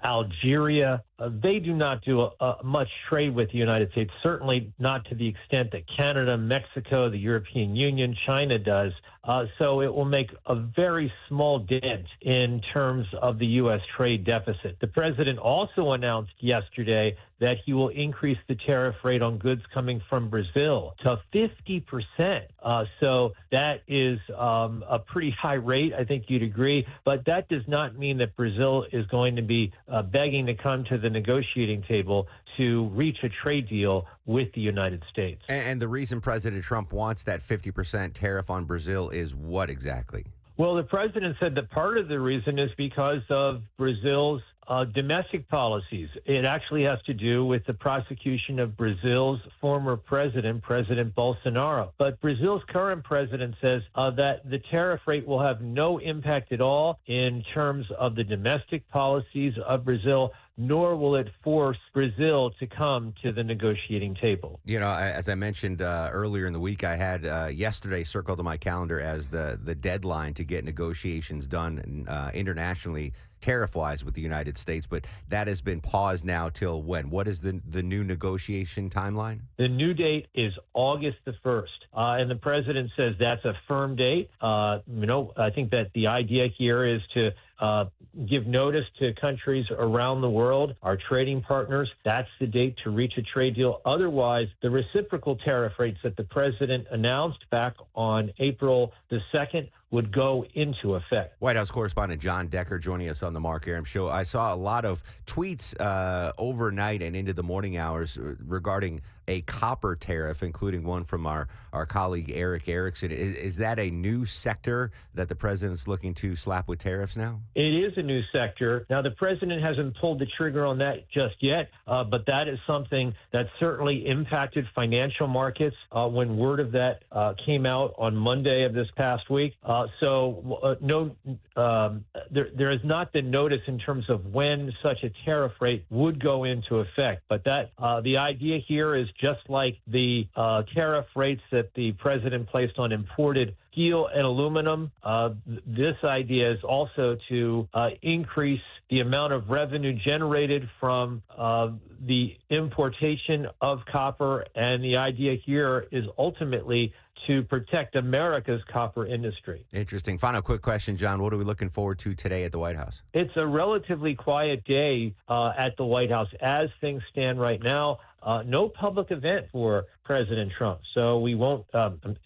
Algeria, they do not do much trade with the United States, certainly not to the extent that Canada, Mexico, the European Union, China does. So it will make a very small dent in terms of the U.S. trade deficit. The president also announced yesterday that he will increase the tariff rate on goods coming from Brazil to 50%. So that is a pretty high rate, I think you'd agree. But that does not mean that Brazil is going to be begging to come to the negotiating table to reach a trade deal with the United States. And the reason President Trump wants that 50% tariff on Brazil is what exactly? Well, the president said that part of the reason is because of Brazil's domestic policies. It actually has to do with the prosecution of Brazil's former president, President Bolsonaro. But Brazil's current president says that the tariff rate will have no impact at all in terms of the domestic policies of Brazil, nor will it force Brazil to come to the negotiating table. You know, as I mentioned earlier in the week, I had yesterday circled on my calendar as the deadline to get negotiations done internationally, tariff-wise, with the United States, but that has been paused now till when? What is the new negotiation timeline? The new date is August the 1st, and the president says that's a firm date. I think that the idea here is to give notice to countries around the world, our trading partners. That's the date to reach a trade deal. Otherwise, the reciprocal tariff rates that the president announced back on April the 2nd would go into effect. White House correspondent John Decker joining us on the Mark Arum Show. I saw a lot of tweets overnight and into the morning hours regarding a copper tariff, including one from our colleague Eric Erickson. Is that a new sector that the president's looking to slap with tariffs now? It is a new sector. Now, the president hasn't pulled the trigger on that just yet, but that is something that certainly impacted financial markets when word of that came out on Monday of this past week. There has not been notice in terms of when such a tariff rate would go into effect. But that the idea here is just like the tariff rates that the president placed on imported steel and aluminum. This idea is also to increase the amount of revenue generated from the importation of copper. And the idea here is ultimately to protect America's copper industry. Interesting. Final quick question, John. What are we looking forward to today at the White House? It's a relatively quiet day at the White House as things stand right now. No public event for President Trump. So we won't,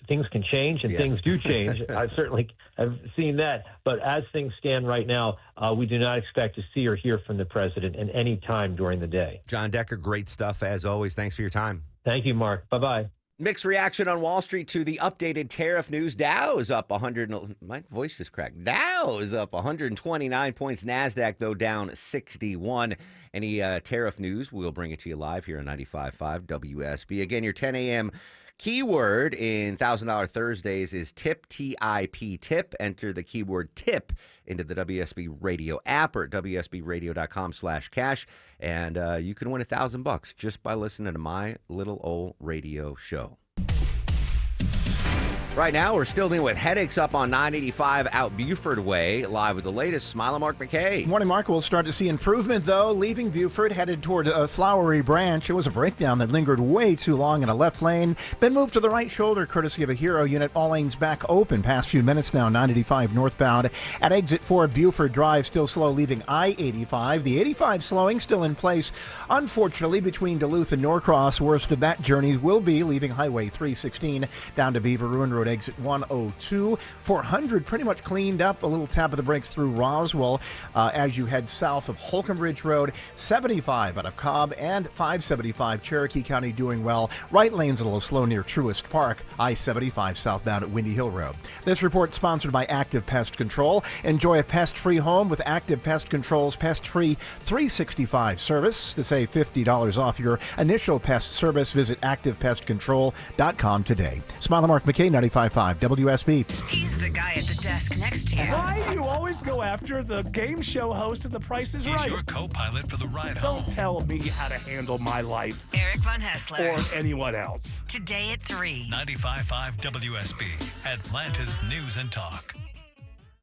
things can change and things do change. I certainly have seen that. But as things stand right now, we do not expect to see or hear from the president at any time during the day. John Decker, great stuff as always. Thanks for your time. Thank you, Mark. Bye-bye. Mixed reaction on Wall Street to the updated tariff news. Dow is up 100. My voice just cracked. Dow is up 129 points. NASDAQ, though, down 61. Any tariff news, we'll bring it to you live here on 95.5 WSB. Again, your 10 a.m. keyword in $1,000 Thursdays is TIP, T-I-P, TIP. Enter the keyword TIP into the WSB Radio app or WSBRadio.com/cash. And you can win $1,000 just by listening to my little old radio show. Right now, we're still dealing with headaches up on 985 out Buford Way. Live with the latest. Smile, Mark McKay. Morning, Mark. We'll start to see improvement, though. Leaving Buford, headed toward a Flowery Branch. It was a breakdown that lingered way too long in a left lane. Been moved to the right shoulder, courtesy of a Hero unit. All lanes back open. Past few minutes now, 985 northbound. At exit 4, Buford Drive, still slow, leaving I-85. The 85 slowing still in place. Unfortunately, between Duluth and Norcross, worst of that journey will be leaving Highway 316 down to Beaver Ruin Road Road, exit 102. 400 pretty much cleaned up. A little tap of the brakes through Roswell as you head south of Holcomb Ridge Road. 75 out of Cobb and 575 Cherokee County doing well. Right lane's a little slow near Truist Park. I-75 southbound at Windy Hill Road. This report sponsored by Active Pest Control. Enjoy a pest-free home with Active Pest Control's pest-free 365 service. To save $50 off your initial pest service, visit ActivePestControl.com today. Smiley Mark McKay, 95.5 WSB. He's the guy at the desk next to you. Why do you always go after the game show host of The Price is Right? He's your co-pilot for the ride home. Don't tell me how to handle my life. Eric Von Hessler. Or anyone else. Today at 3. 95.5 WSB, Atlanta's News and Talk.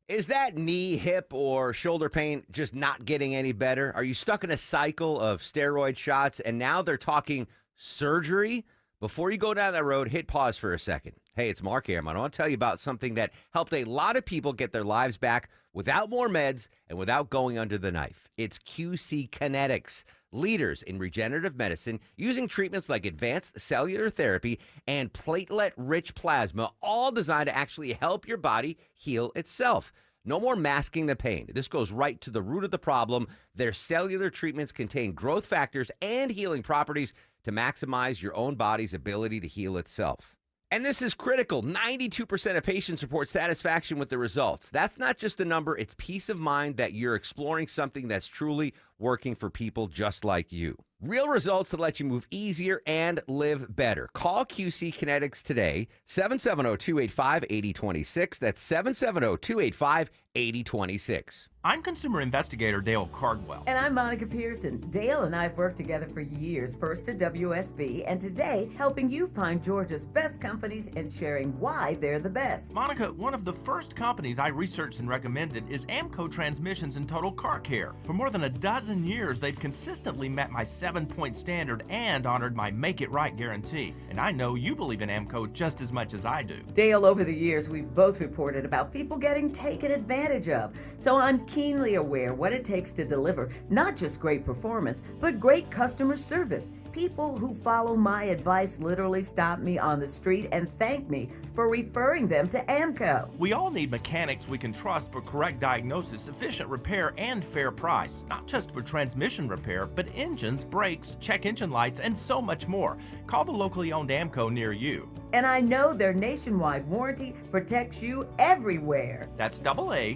Is that knee, hip, or shoulder pain just not getting any better? Are you stuck in a cycle of steroid shots and now they're talking surgery? Before you go down that road, hit pause for a second. Hey, it's Mark Airman. I want to tell you about something that helped a lot of people get their lives back without more meds and without going under the knife. It's QC Kinetics, leaders in regenerative medicine using treatments like advanced cellular therapy and platelet-rich plasma, all designed to actually help your body heal itself. No more masking the pain. This goes right to the root of the problem. Their cellular treatments contain growth factors and healing properties to maximize your own body's ability to heal itself. And this is critical. 92% of patients report satisfaction with the results. That's not just a number. It's peace of mind that you're exploring something that's truly working for people just like you. Real results that let you move easier and live better. Call QC Kinetics today, 770-285-8026. That's 770-285-8026. I'm consumer investigator Dale Cardwell. And I'm Monica Pearson. Dale and I have worked together for years, first at WSB, and today helping you find Georgia's best companies and sharing why they're the best. Monica, one of the first companies I researched and recommended is Amco Transmissions and Total Car Care. For more than a dozen years, they've consistently met my 7-point standard and honored my Make It Right guarantee. And I know you believe in Amco just as much as I do. Dale, over the years, we've both reported about people getting taken advantage of. So I'm keenly aware what it takes to deliver not just great performance, but great customer service. People who follow my advice literally stop me on the street and thank me for referring them to Amco. We all need mechanics we can trust for correct diagnosis, efficient repair, and fair price. Not just for transmission repair, but engines, brakes, check engine lights, and so much more. Call the locally owned Amco near you. And I know their nationwide warranty protects you everywhere. That's AA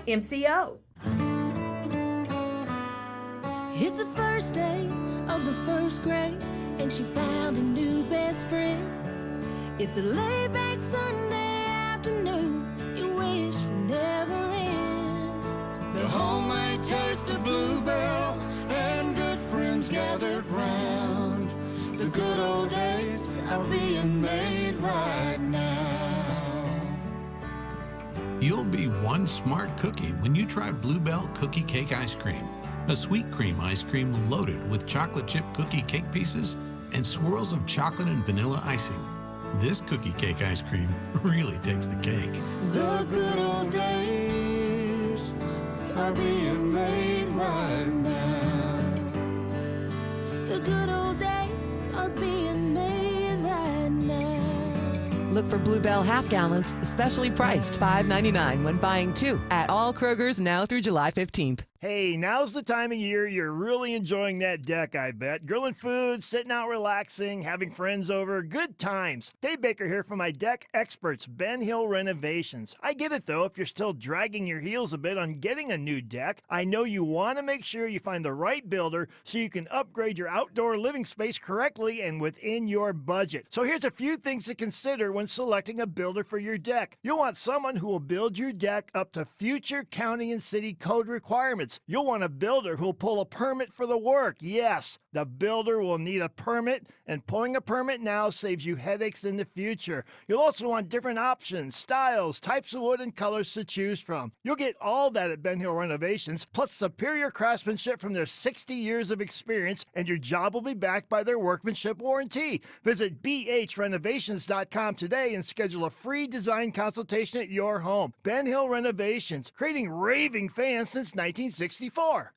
MCO. It's the first day of the first grade, and she found a new best friend. It's a laid-back Sunday afternoon you wish would never end. The homemade taste of Bluebell and good friends gathered round. The good old days are being made right now. You'll be one smart cookie when you try Bluebell Cookie Cake Ice Cream. A sweet cream ice cream loaded with chocolate chip cookie cake pieces and swirls of chocolate and vanilla icing. This cookie cake ice cream really takes the cake. The good old days are being made right now. The good old days are being made right now. Look for Bluebell half gallons, specially priced $5.99 when buying 2 at all Kroger's now through July 15th. Hey, now's the time of year you're really enjoying that deck, I bet. Grilling food, sitting out relaxing, having friends over, good times. Dave Baker here from my deck experts, Ben Hill Renovations. I get it though, if you're still dragging your heels a bit on getting a new deck, I know you want to make sure you find the right builder so you can upgrade your outdoor living space correctly and within your budget. So here's a few things to consider when selecting a builder for your deck. You'll want someone who will build your deck up to future county and city code requirements. You'll want a builder who'll pull a permit for the work. Yes, the builder will need a permit, and pulling a permit now saves you headaches in the future. You'll also want different options, styles, types of wood, and colors to choose from. You'll get all that at Ben Hill Renovations, plus superior craftsmanship from their 60 years of experience, and your job will be backed by their workmanship warranty. Visit bhrenovations.com today and schedule a free design consultation at your home. Ben Hill Renovations, creating raving fans since 1964.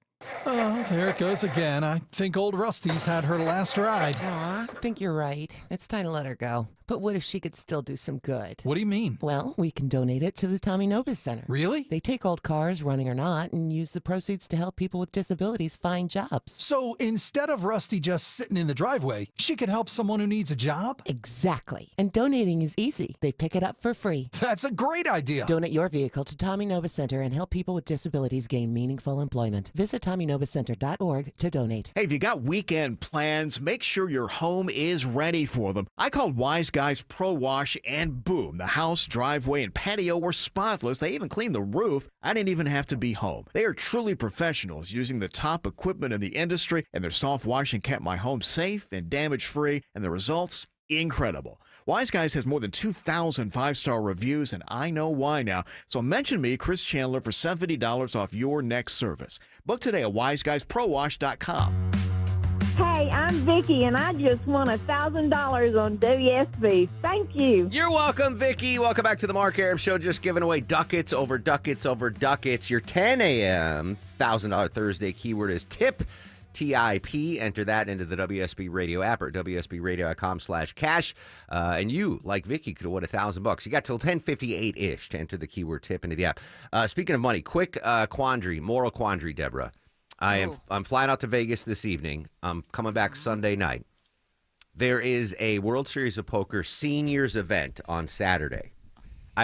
Oh, there it goes again. I think old Rusty's had her last ride. Aw, I think you're right. It's time to let her go. But what if she could still do some good? What do you mean? Well, we can donate it to the Tommy Nobis Center. Really? They take old cars, running or not, and use the proceeds to help people with disabilities find jobs. So instead of Rusty just sitting in the driveway, she could help someone who needs a job? Exactly. And donating is easy. They pick it up for free. That's a great idea. Donate your vehicle to Tommy Nobis Center and help people with disabilities gain meaningful employment. Visit TommyNobisCenter.org to donate. Hey, if you got weekend plans, make sure your home is ready for them. I called Wise Guys Pro Wash and boom, the house, driveway, and patio were spotless. They even cleaned the roof. I didn't even have to be home. They are truly professionals using the top equipment in the industry, and their soft washing kept my home safe and damage-free, and the results, incredible. Wise Guys has more than 2,000 five-star reviews, and I know why now. So mention me, Chris Chandler, for $70 off your next service. Book today at wiseguysprowash.com. Hey, I'm Vicky, and I just won $1,000 on WSB. Thank you. You're welcome, Vicky. Welcome back to the Mark Arum Show. Just giving away ducats over ducats over ducats. Your 10 a.m. $1,000 Thursday keyword is TIP. TIP. Enter that into the WSB Radio app or WSBRadio.com/cash. And you, like Vicky, could have won $1,000. You got till 10:58-ish to enter the keyword TIP into the app. Speaking of money, quick moral quandary, Deborah. I'm flying out to Vegas this evening. I'm coming back Sunday night. There is a World Series of Poker seniors event on Saturday.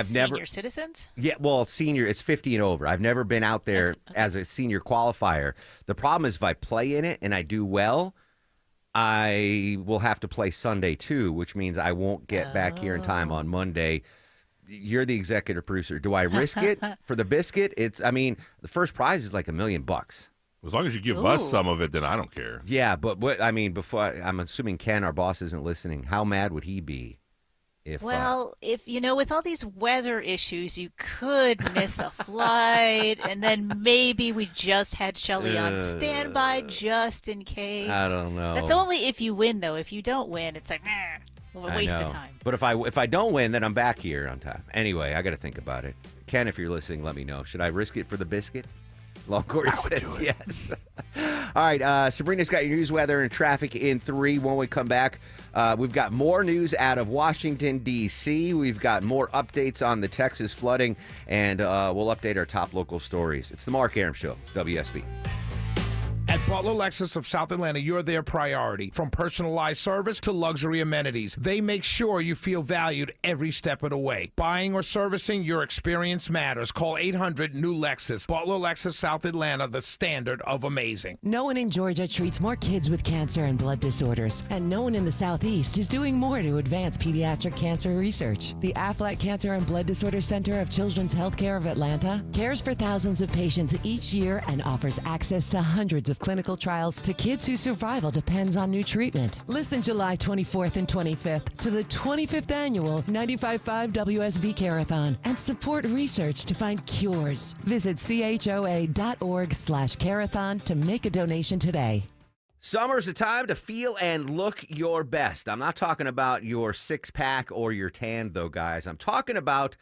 Senior citizens? Yeah, well, senior, it's 50 and over. I've never been out there as a senior qualifier. The problem is if I play in it and I do well, I will have to play Sunday too, which means I won't get back here in time on Monday. You're the executive producer. Do I risk it for the biscuit? The first prize is like $1 million. As long as you give us some of it, then I don't care. Yeah, but I'm assuming Ken, our boss, isn't listening. How mad would he be? If with all these weather issues, you could miss a flight, and then maybe we just had Shelley on standby just in case. I don't know. That's only if you win, though. If you don't win, it's like, a waste of time. But if I don't win, then I'm back here on time. Anyway, I got to think about it. Ken, if you're listening, let me know. Should I risk it for the biscuit? Longoria says yes. All right, Sabrina's got your news, weather, and traffic in 3. When we come back, we've got more news out of Washington, D.C. We've got more updates on the Texas flooding, and we'll update our top local stories. It's the Mark Arum Show, WSB. At Butler Lexus of South Atlanta, you're their priority. From personalized service to luxury amenities, they make sure you feel valued every step of the way. Buying or servicing, your experience matters. Call 800-NEW-LEXUS. Butler Lexus South Atlanta, the standard of amazing. No one in Georgia treats more kids with cancer and blood disorders, and no one in the Southeast is doing more to advance pediatric cancer research. The Aflac Cancer and Blood Disorder Center of Children's Healthcare of Atlanta cares for thousands of patients each year and offers access to hundreds of clinical trials to kids whose survival depends on new treatment. Listen July 24th and 25th to the 25th annual 95.5 WSB Carathon and support research to find cures. Visit choa.org/carathon to make a donation today. Summer's the time to feel and look your best. I'm not talking about your six-pack or your tan, though, guys. I'm talking about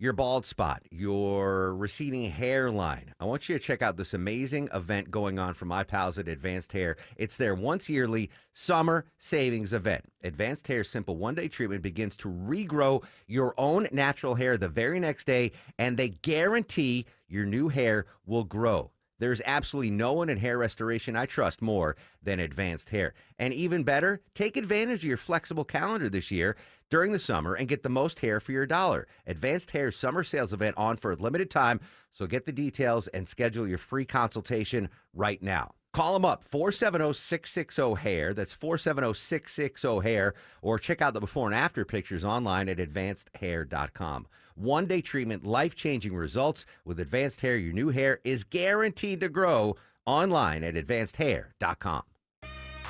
your bald spot, your receding hairline. I want you to check out this amazing event going on from my pals at Advanced Hair. It's their once-yearly summer savings event. Advanced Hair's simple one-day treatment begins to regrow your own natural hair the very next day, and they guarantee your new hair will grow. There's absolutely no one in hair restoration I trust more than Advanced Hair. And even better, take advantage of your flexible calendar this year during the summer and get the most hair for your dollar. Advanced Hair's summer sales event on for a limited time, so get the details and schedule your free consultation right now. Call them up, 470-660-HAIR. That's 470-660-HAIR. Or check out the before and after pictures online at advancedhair.com. One-day treatment, life-changing results. With Advanced Hair, your new hair is guaranteed to grow online at advancedhair.com.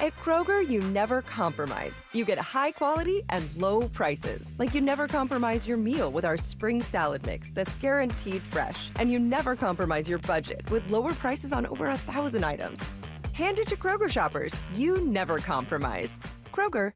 At Kroger, you never compromise. You get high quality and low prices. Like you never compromise your meal with our spring salad mix that's guaranteed fresh. And you never compromise your budget with lower prices on over 1,000 items. Hand it to Kroger shoppers. You never compromise. Kroger.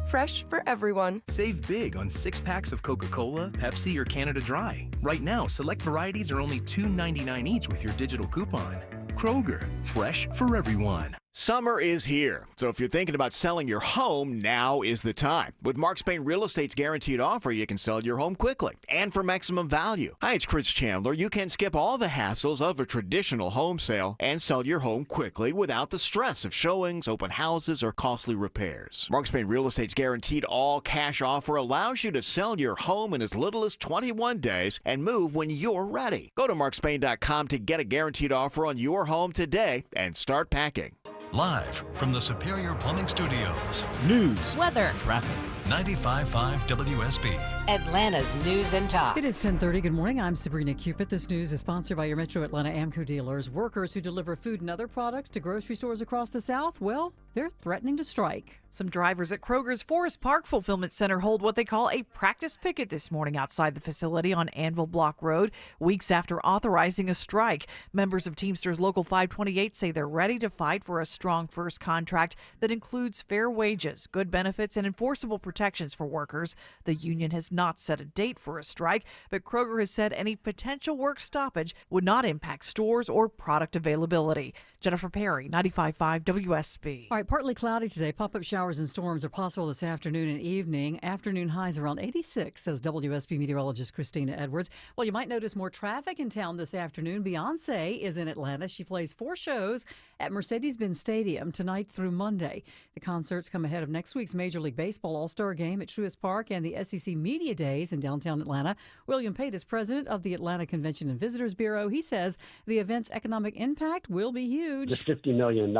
Fresh for everyone. Save big on 6-packs of Coca-Cola, Pepsi, or Canada Dry. Right now, select varieties are only $2.99 each with your digital coupon. Kroger, fresh for everyone. Summer is here, so if you're thinking about selling your home, now is the time. With Mark Spain Real Estate's guaranteed offer, you can sell your home quickly and for maximum value. Hi, it's Chris Chandler. You can skip all the hassles of a traditional home sale and sell your home quickly without the stress of showings, open houses, or costly repairs. Mark Spain Real Estate's guaranteed all-cash offer allows you to sell your home in as little as 21 days and move when you're ready. Go to markspain.com to get a guaranteed offer on your home today and start packing. Live from the Superior Plumbing Studios. News, weather, traffic. 95.5 WSB. Atlanta's news and talk. It is 10:30. Good morning. I'm Sabrina Cupid. This news is sponsored by your Metro Atlanta AMCO dealers. Workers who deliver food and other products to grocery stores across the South, well, they're threatening to strike. Some drivers at Kroger's Forest Park Fulfillment Center hold what they call a practice picket this morning outside the facility on Anvil Block Road, weeks after authorizing a strike. Members of Teamsters Local 528 say they're ready to fight for a strong first contract that includes fair wages, good benefits, and enforceable protections for workers. The union has not set a date for a strike, but Kroger has said any potential work stoppage would not impact stores or product availability. Jennifer Perry, 95.5 WSB. All right, partly cloudy today. Pop-up showers and storms are possible this afternoon and evening. Afternoon highs around 86, says WSB meteorologist Christina Edwards. Well, you might notice more traffic in town this afternoon. Beyonce is in Atlanta. She plays 4 shows at Mercedes-Benz Stadium tonight through Monday. The concerts come ahead of next week's Major League Baseball All-Star Game at Truist Park and the SEC Media Days in downtown Atlanta. William Pate is president of the Atlanta Convention and Visitors Bureau. He says the event's economic impact will be huge. The $50 million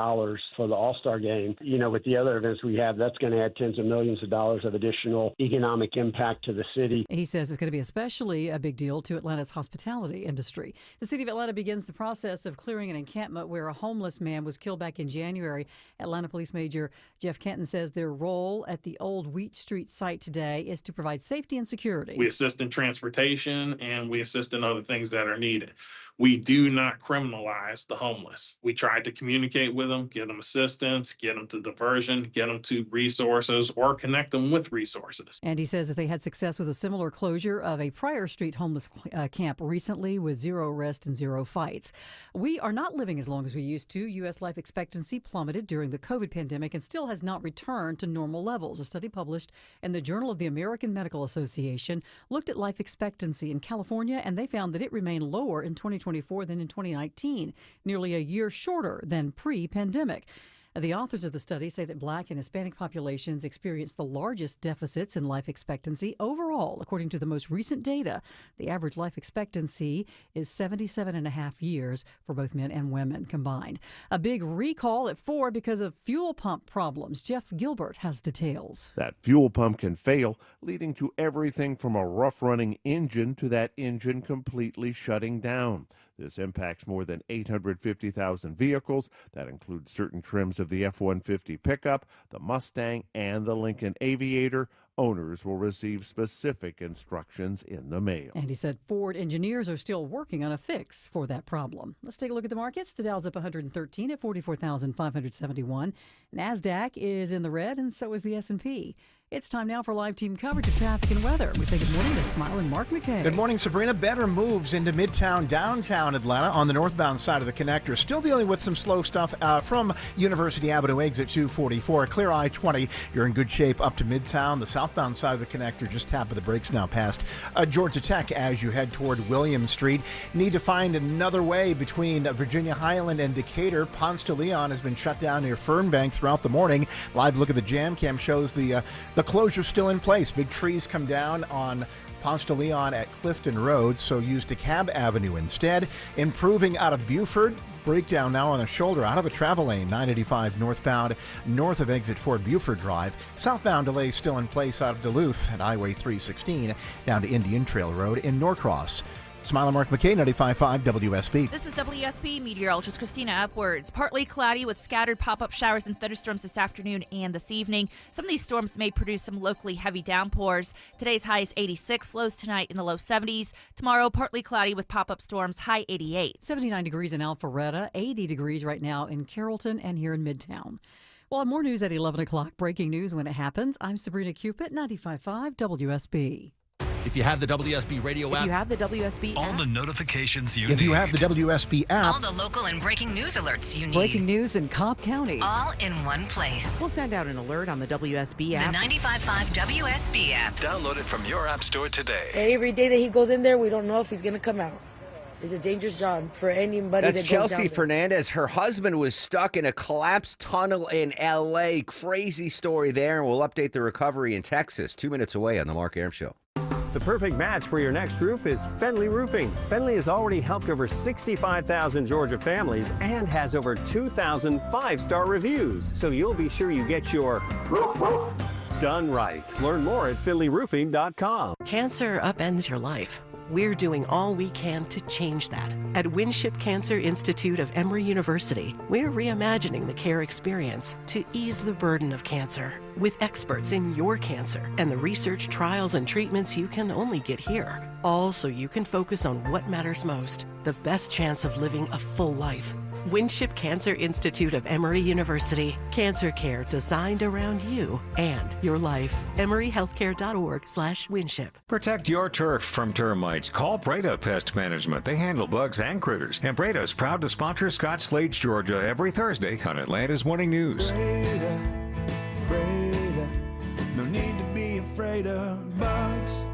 for the All-Star Game, with the other events we have, that's going to add tens of millions of dollars of additional economic impact to the city. He says it's going to be especially a big deal to Atlanta's hospitality industry. The city of Atlanta begins the process of clearing an encampment where a homeless man was killed back in January. Atlanta Police Major Jeff Kenton says their role at the old Wheat Street site today is to provide safety and security. We assist in transportation and we assist in other things that are needed. We do not criminalize the homeless. We try to communicate with them, get them assistance, get them to diversion, get them to resources, or connect them with resources. And he says that they had success with a similar closure of a Pryor Street homeless camp recently with 0 arrests and 0 fights. We are not living as long as we used to. U.S. life expectancy plummeted during the COVID pandemic and still has not returned to normal levels. A study published in the Journal of the American Medical Association looked at life expectancy in California, and they found that it remained lower in 2024 than in 2019, nearly a year shorter than pre-pandemic. The authors of the study say that Black and Hispanic populations experience the largest deficits in life expectancy overall. According to the most recent data, the average life expectancy is 77.5 years for both men and women combined. A big recall at Ford because of fuel pump problems. Jeff Gilbert has details. That fuel pump can fail, leading to everything from a rough-running engine to that engine completely shutting down. This impacts more than 850,000 vehicles. That includes certain trims of the F-150 pickup, the Mustang, and the Lincoln Aviator. Owners will receive specific instructions in the mail. And he said Ford engineers are still working on a fix for that problem. Let's take a look at the markets. The Dow's up 113 at 44,571. NASDAQ is in the red, and so is the S&P. It's time now for live team coverage of traffic and weather. We say good morning to Smiling Mark McKay. Good morning, Sabrina. Better moves into Midtown, downtown Atlanta on the northbound side of the connector. Still dealing with some slow stuff from University Avenue exit 244. Clear I-20. You're in good shape up to Midtown. The southbound side of the connector just tapping the brakes now past Georgia Tech as you head toward William Street. Need to find another way between Virginia Highland and Decatur. Ponce de Leon has been shut down near Fernbank throughout the morning. Live look at the jam cam shows the closure still in place. Big trees come down on Ponce de Leon at Clifton Road, so use DeKalb Avenue instead. Improving out of Buford. Breakdown now on the shoulder out of a travel lane, 985 northbound, north of exit Fort Buford Drive. Southbound delays still in place out of Duluth at Highway 316 down to Indian Trail Road in Norcross. Smiling Mark McKay, 95.5 WSB. This is WSB meteorologist Christina Edwards. Partly cloudy with scattered pop-up showers and thunderstorms this afternoon and this evening. Some of these storms may produce some locally heavy downpours. Today's high is 86, lows tonight in the low 70s. Tomorrow, partly cloudy with pop-up storms, high 88. 79 degrees in Alpharetta, 80 degrees right now in Carrollton and here in Midtown. Well, more news at 11 o'clock. Breaking news when it happens. I'm Sabrina Cupid, 95.5 WSB. If you have the WSB radio app. If you have the WSB All the notifications you If need. you have the WSB app. All the local and breaking news alerts you need. Breaking news in Cobb County. All in one place. We'll send out an alert on the WSB app. The 95.5 WSB app. Download it from your app store today. Every day that he goes in there, we don't know if he's going to come out. It's a dangerous job for anybody That's that goes Chelsea down there. Fernandez. Her husband was stuck in a collapsed tunnel in L.A. Crazy story there, and we'll update the recovery in Texas 2 minutes away on The Mark Arum Show. The perfect match for your next roof is Fenley Roofing. Fenley has already helped over 65,000 Georgia families and has over 2,000 five-star reviews. So you'll be sure you get your roof done right. Learn more at FenleyRoofing.com. Cancer upends your life. We're doing all we can to change that. At Winship Cancer Institute of Emory University, we're reimagining the care experience to ease the burden of cancer. With experts in your cancer and the research, trials, and treatments you can only get here. All so you can focus on what matters most, the best chance of living a full life. Winship Cancer Institute of Emory University. Cancer care designed around you and your life. EmoryHealthcare.org/Winship. Protect your turf from termites. Call Breda Pest Management. They handle bugs and critters. And Breda is proud to sponsor Scott Slade's Georgia every Thursday on Atlanta's Morning News. Breda, no need to be afraid of bugs.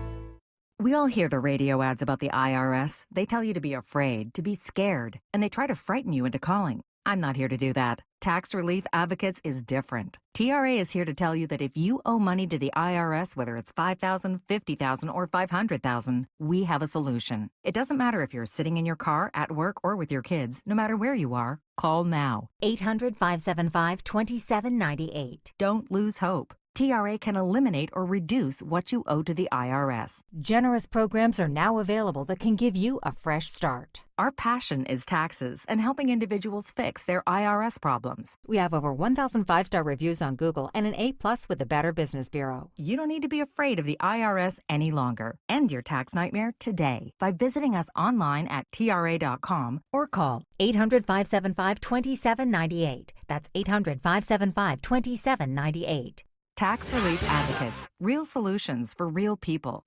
We all hear the radio ads about the IRS. They tell you to be afraid, to be scared, and they try to frighten you into calling. I'm not here to do that. Tax Relief Advocates is different. TRA is here to tell you that if you owe money to the IRS, whether it's $5,000, $50,000, or $500,000, we have a solution. It doesn't matter if you're sitting in your car, at work, or with your kids. No matter where you are, call now. 800-575-2798. Don't lose hope. TRA can eliminate or reduce what you owe to the IRS. Generous programs are now available that can give you a fresh start. Our passion is taxes and helping individuals fix their IRS problems. We have over 1,000 five-star reviews on Google and an A+ with the Better Business Bureau. You don't need to be afraid of the IRS any longer. End your tax nightmare today by visiting us online at TRA.com or call 800-575-2798. That's 800-575-2798. Tax Relief Advocates. Real solutions for real people.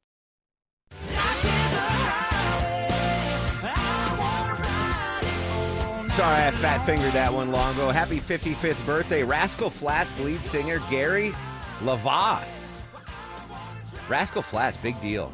Sorry, I fat-fingered that one long ago. Happy 55th birthday, Rascal Flatts lead singer Gary LaValle. Rascal Flatts, big deal.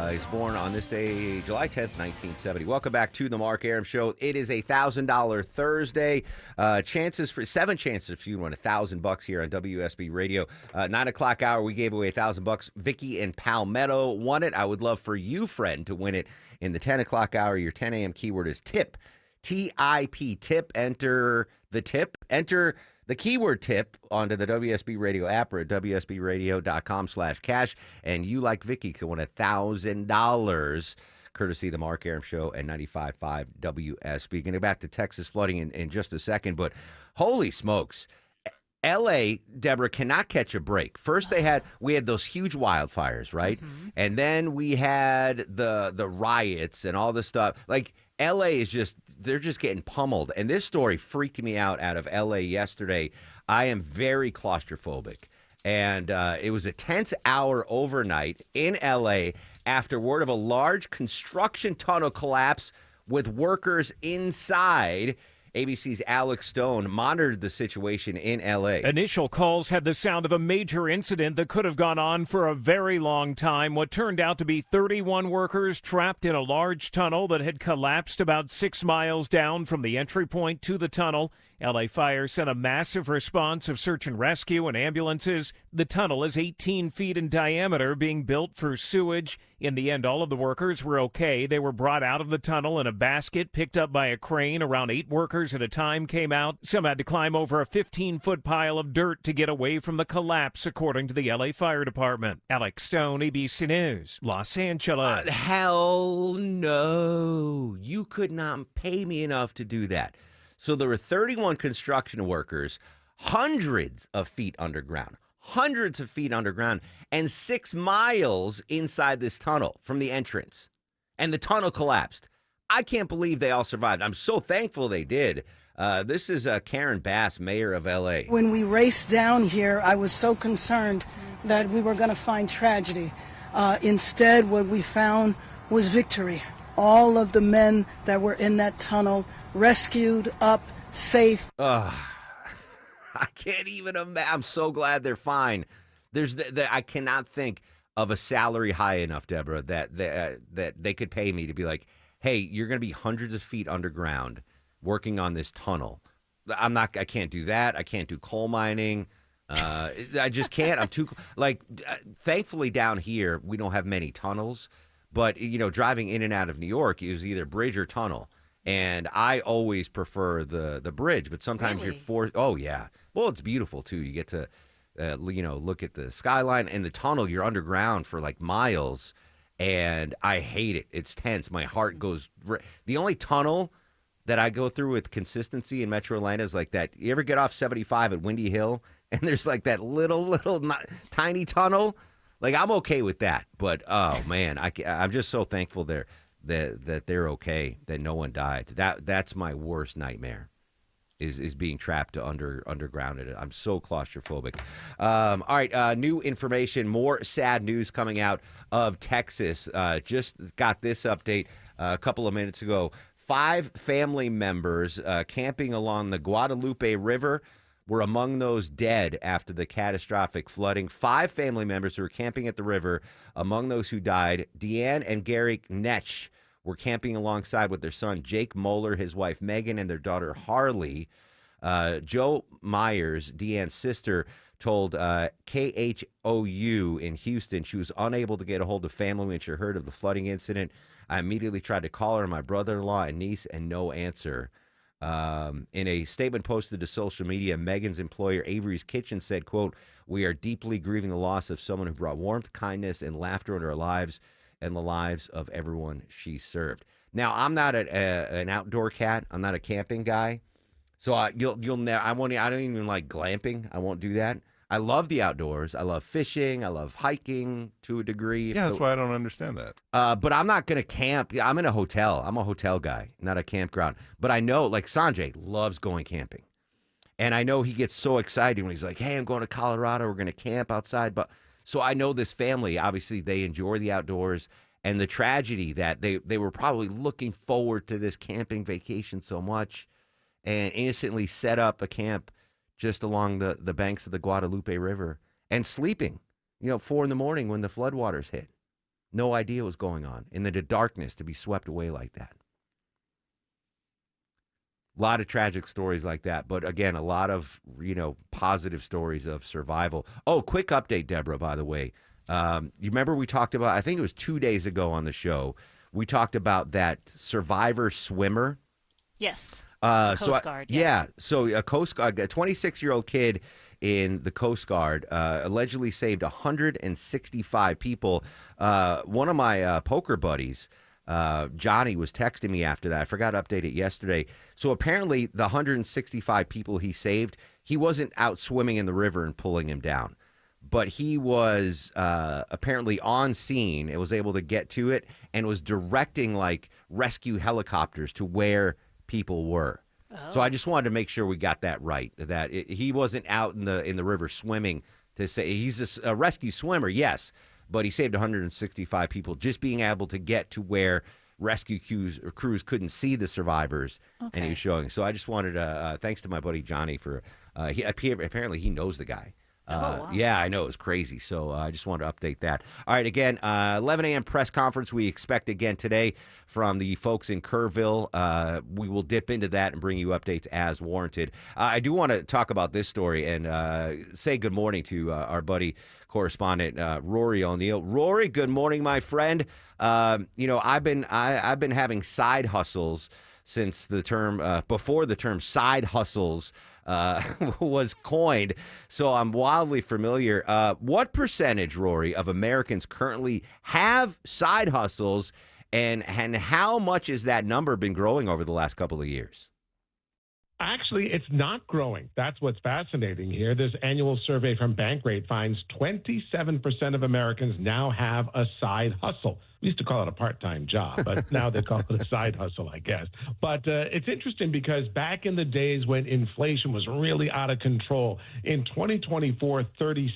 He's born on this day, July 10th, 1970. Welcome back to the Mark Arum Show. It is a $1,000 Thursday. Seven chances for you to win $1,000 here on WSB Radio. 9 o'clock hour, we gave away $1,000. Vicky and Palmetto won it. I would love for you, friend, to win it in the 10 o'clock hour. Your 10 a.m. keyword is tip. TIP, tip. Enter the tip. Enter the keyword tip onto the WSB Radio app or at WSBRadio.com/cash. And you, like Vicky, could win $1,000 courtesy of the Mark Arum Show and 95.5 WSB. Going back to Texas flooding in just a second, but holy smokes. L.A., Deborah, cannot catch a break. First, we had those huge wildfires, right? Mm-hmm. And then we had the riots and all this stuff. Like, L.A. is they're just getting pummeled. And this story freaked me out of L.A. yesterday. I am very claustrophobic. And it was a tense hour overnight in L.A. after word of a large construction tunnel collapse with workers inside. ABC's Alex Stone monitored the situation in L.A. Initial calls had the sound of a major incident that could have gone on for a very long time. What turned out to be 31 workers trapped in a large tunnel that had collapsed about 6 miles down from the entry point to the tunnel. L.A. Fire sent a massive response of search and rescue and ambulances. The tunnel is 18 feet in diameter, being built for sewage. In the end, all of the workers were okay. They were brought out of the tunnel in a basket, picked up by a crane. Around 8 workers at a time came out. Some had to climb over a 15-foot pile of dirt to get away from the collapse, according to the L.A. Fire Department. Alex Stone, ABC News, Los Angeles. Hell no. You could not pay me enough to do that. So there were 31 construction workers, hundreds of feet underground, and 6 miles inside this tunnel from the entrance. And the tunnel collapsed. I can't believe they all survived. I'm so thankful they did. This is Karen Bass, mayor of L.A. When we raced down here, I was so concerned that we were going to find tragedy. Instead, what we found was victory. All of the men that were in that tunnel rescued up safe. I can't even imagine. I'm so glad they're fine. I cannot think of a salary high enough, Deborah, that they could pay me to be like, hey, you're going to be hundreds of feet underground working on this tunnel. I can't do that. I can't do coal mining. I just can't. I'm too, thankfully down here, we don't have many tunnels, but, driving in and out of New York, it was either bridge or tunnel. And I always prefer the bridge, but sometimes you're forced. Oh, yeah. Well, it's beautiful, too. You get to, look at the skyline, and the tunnel, you're underground for miles, and I hate it. It's tense. My heart goes. The only tunnel that I go through with consistency in Metro Atlanta is like that. You ever get off 75 at Windy Hill, and there's that little tiny tunnel? I'm okay with that. But, oh, man, I'm just so thankful that they're okay, that no one died. That's my worst nightmare. Is being trapped underground. I'm so claustrophobic. All right, new information, more sad news coming out of Texas. Just got this update a couple of minutes ago. 5 family members camping along the Guadalupe River were among those dead after the catastrophic flooding. 5 family members who were camping at the river. Among those who died, Deanne and Gary Netsch were camping alongside with their son, Jake Moeller, his wife, Megan, and their daughter, Harley. Joe Myers, Deanne's sister, told KHOU in Houston she was unable to get a hold of family when she heard of the flooding incident. I immediately tried to call her, my brother-in-law and niece, and no answer. In a statement posted to social media, Megan's employer, Avery's Kitchen, said, quote, "We are deeply grieving the loss of someone who brought warmth, kindness, and laughter into our lives and the lives of everyone she served." Now, I'm not an outdoor cat. I'm not a camping guy. So I don't even like glamping. I won't do that. I love the outdoors. I love fishing. I love hiking to a degree. Yeah, that's why I don't understand that. But I'm not going to camp. I'm in a hotel. I'm a hotel guy, not a campground. But I know, Sanjay loves going camping. And I know he gets so excited when he's like, hey, I'm going to Colorado. We're going to camp outside. So I know this family, obviously, they enjoy the outdoors. And the tragedy that they were probably looking forward to this camping vacation so much and innocently set up a camp just along the banks of the Guadalupe River and sleeping, 4 a.m. when the floodwaters hit. No idea what was going on. In the darkness to be swept away like that. A lot of tragic stories like that. But again, a lot of, positive stories of survival. Oh, quick update, Deborah, by the way. You remember we talked about, I think it was 2 days ago on the show, we talked about that survivor swimmer. Yes. Coast Guard. Yeah. So a Coast Guard, a 26-year-old kid in the Coast Guard allegedly saved 165 people. One of my poker buddies, Johnny, was texting me after that. I forgot to update it yesterday. So apparently the 165 people he saved, he wasn't out swimming in the river and pulling him down. But he was apparently on scene and was able to get to it and was directing rescue helicopters to where people were. So I just wanted to make sure we got that right, that he wasn't out in the river swimming to say he's a rescue swimmer, yes, but he saved 165 people just being able to get to where rescue crews couldn't see the survivors, and he was showing. So I just wanted to, thanks to my buddy Johnny for, apparently he knows the guy. Wow. Yeah, I know. It was crazy. So I just wanted to update that. All right, again, 11 a.m. press conference we expect again today from the folks in Kerrville. We will dip into that and bring you updates as warranted. I do want to talk about this story and say good morning to our buddy correspondent Rory O'Neill. Rory, good morning, my friend. I've been having side hustles since the term before the term side hustles was coined, so I'm wildly familiar. What percentage, Rory, of Americans currently have side hustles, and how much has that number been growing over the last couple of years? Actually, it's not growing. That's what's fascinating here. This annual survey from Bankrate finds 27% of Americans now have a side hustle. We used to call it a part-time job, but now they call it a side hustle, I guess. But it's interesting because back in the days when inflation was really out of control, in 2024, 36%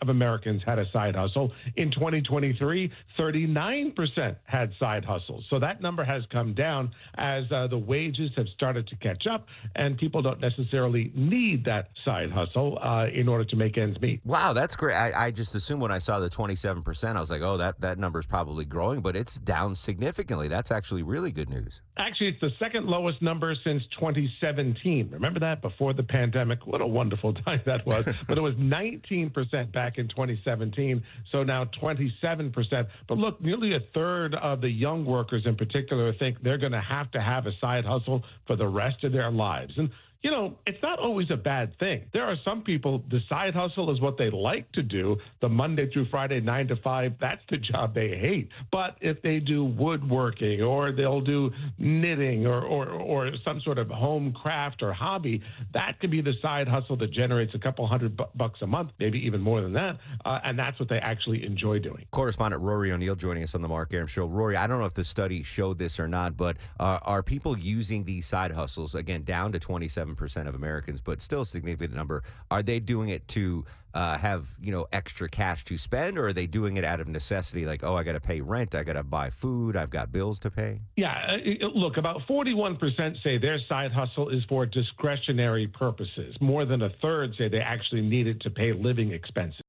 of Americans had a side hustle. In 2023, 39% had side hustles. So that number has come down as the wages have started to catch up, and people don't necessarily need that side hustle in order to make ends meet. Wow, that's great. I just assumed when I saw the 27%, I was like, oh, that number is probably growing, but it's down significantly. That's actually really good news. Actually, it's the second lowest number since 2017. Remember that? Before the pandemic. What a wonderful time that was. But it was 19% back in 2017, so now 27%. But look, nearly a third of the young workers in particular think they're going to have a side hustle for the rest of their lives. And you know, it's not always a bad thing. There are some people, the side hustle is what they like to do, the Monday through Friday, 9 to 5, that's the job they hate. But if they do woodworking or they'll do knitting or some sort of home craft or hobby, that could be the side hustle that generates a couple $100 a month, maybe even more than that. And that's what they actually enjoy doing. Correspondent Rory O'Neill joining us on the Mark Arum Show. Rory, I don't know if the study showed this or not, but are people using these side hustles, again, down to 27% of Americans, but still a significant number? Are they doing it to have, extra cash to spend, or are they doing it out of necessity? Like, oh, I got to pay rent, I got to buy food, I've got bills to pay. Yeah, look, about 41% say their side hustle is for discretionary purposes. More than a third say they actually need it to pay living expenses.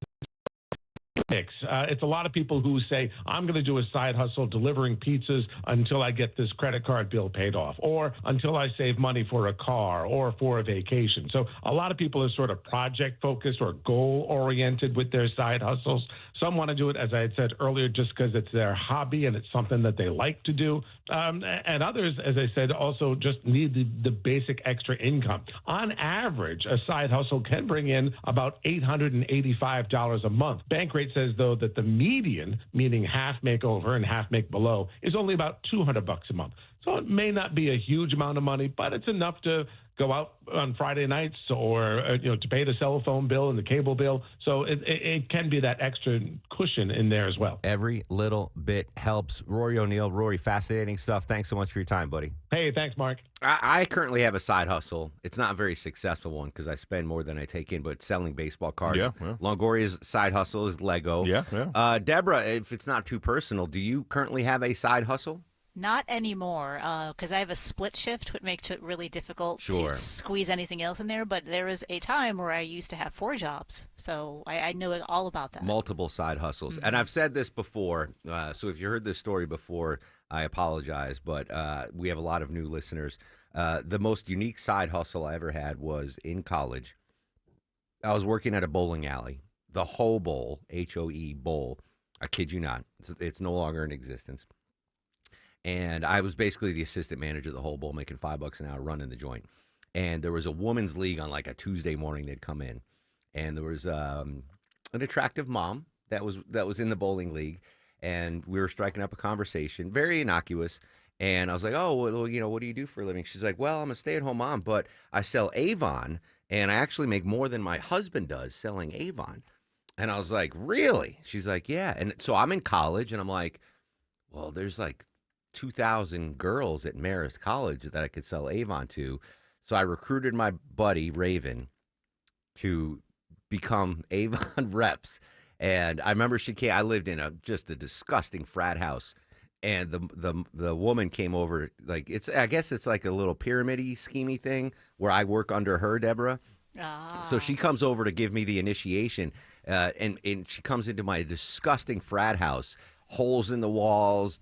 It's a lot of people who say, I'm going to do a side hustle delivering pizzas until I get this credit card bill paid off, or until I save money for a car or for a vacation. So a lot of people are sort of project focused or goal oriented with their side hustles. Some want to do it, as I had said earlier, just because it's their hobby and it's something that they like to do. And others, as I said, also just need the basic extra income. On average, a side hustle can bring in about $885 a month. Bankrate says, though, that the median, meaning half make over and half make below, is only about $200 a month. So it may not be a huge amount of money, but it's enough to go out on Friday nights or to pay the cell phone bill and the cable bill. So it can be that extra cushion in there as well. Every little bit helps. Rory O'Neill. Rory, fascinating stuff. Thanks so much for your time, buddy. Hey, thanks, Mark. I currently have a side hustle. It's not a very successful one because I spend more than I take in, but selling baseball cards. Yeah. Longoria's side hustle is Lego. Yeah. Deborah, if it's not too personal, do you currently have a side hustle? Not anymore, because I have a split shift, which makes it really difficult to squeeze anything else in there. But there was a time where I used to have 4 jobs, so I know all about that. Multiple side hustles. And I've said this before, so if you heard this story before, I apologize, but we have a lot of new listeners. The most unique side hustle I ever had was in college. I was working at a bowling alley, the Hoe Bowl, H-O-E Bowl. I kid you not. It's no longer in existence. And I was basically the assistant manager of the Hoe Bowl, making $5 an hour running the joint. And there was a women's league on like a Tuesday morning. They'd come in, and there was an attractive mom that was in the bowling league, and we were striking up a conversation, very innocuous. And I was like, oh, well, what do you do for a living? She's like, well, I'm a stay-at-home mom, but I sell Avon, and I actually make more than my husband does selling Avon. And I was like, really? She's like, yeah. And so I'm in college, and I'm like, well, there's like 2,000 girls at Marist College that I could sell Avon to. So I recruited my buddy Raven to become Avon reps. And I remember she came. I lived in just a disgusting frat house, and the woman came over. Like I guess it's like a little pyramid-y, schemey thing where I work under her, Deborah. So she comes over to give me the initiation, and she comes into my disgusting frat house. Holes in the walls,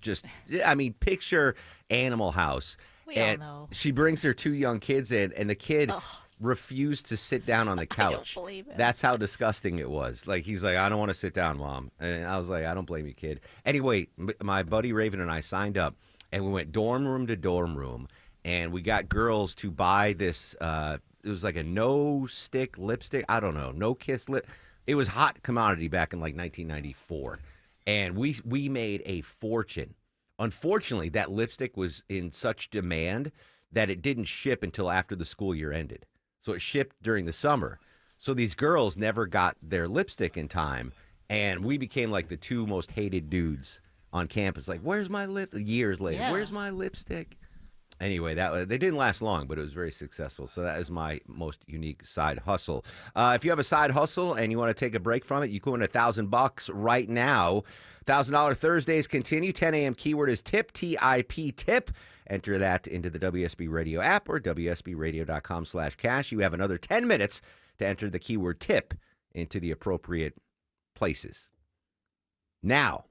picture Animal House. We all know. She brings her 2 young kids in, and the kid refused to sit down on the couch. I don't believe it. That's how disgusting it was. Like, he's like, I don't want to sit down, Mom. And I was like, I don't blame you, kid. Anyway, my buddy Raven and I signed up, and we went dorm room to dorm room, and we got girls to buy this, it was like a no-stick lipstick. I don't know, no-kiss lip. It was hot commodity back in like 1994. And we made a fortune. Unfortunately, that lipstick was in such demand that it didn't ship until after the school year ended. So it shipped during the summer. So these girls never got their lipstick in time, and we became like the two most hated dudes on campus. Like, where's my years later, where's my lipstick? Anyway, they didn't last long, but it was very successful. So that is my most unique side hustle. If you have a side hustle and you want to take a break from it, you can win $1,000 right now. $1,000 Thursdays continue. 10 a.m. keyword is tip, T-I-P, tip. Enter that into the WSB Radio app or WSBradio.com/cash. You have another 10 minutes to enter the keyword tip into the appropriate places. Now,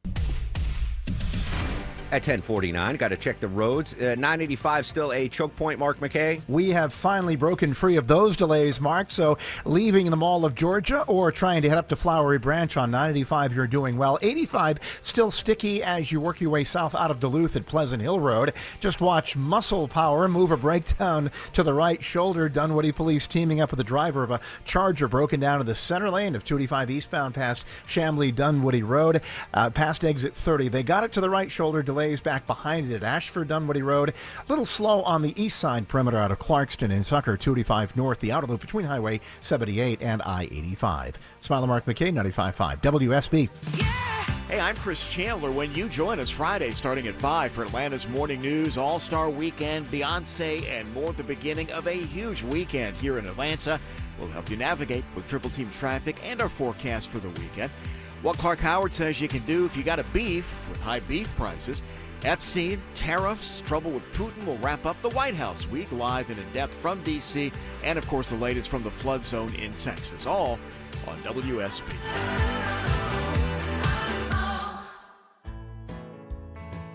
at 10:49, got to check the roads. 985 still a choke point, Mark McKay. We have finally broken free of those delays, Mark. So leaving the Mall of Georgia or trying to head up to Flowery Branch on 985, you're doing well. 85 still sticky as you work your way south out of Duluth at Pleasant Hill Road. Just watch Muscle Power move a breakdown to the right shoulder. Dunwoody police teaming up with the driver of a Charger broken down to the center lane of 285 eastbound past Chamblee Dunwoody Road, past exit 30. They got it to the right shoulder. Delays back behind it at Ashford Dunwoody Road. A little slow on the east side perimeter out of Clarkston and Sucker 285 north, the outer loop between Highway 78 and I-85. Smiley Mark McKay, 95.5 WSB. Hey, I'm Chris Chandler. When you join us Friday starting at 5 for Atlanta's Morning News, All-Star Weekend, Beyonce, and more, the beginning of a huge weekend here in Atlanta. We'll help you navigate with Triple Team traffic and our forecast for the weekend. What Clark Howard says you can do if you got a beef with high beef prices. Epstein, tariffs, trouble with Putin will wrap up the White House week live and in depth from D.C. and, of course, the latest from the flood zone in Texas, all on WSB.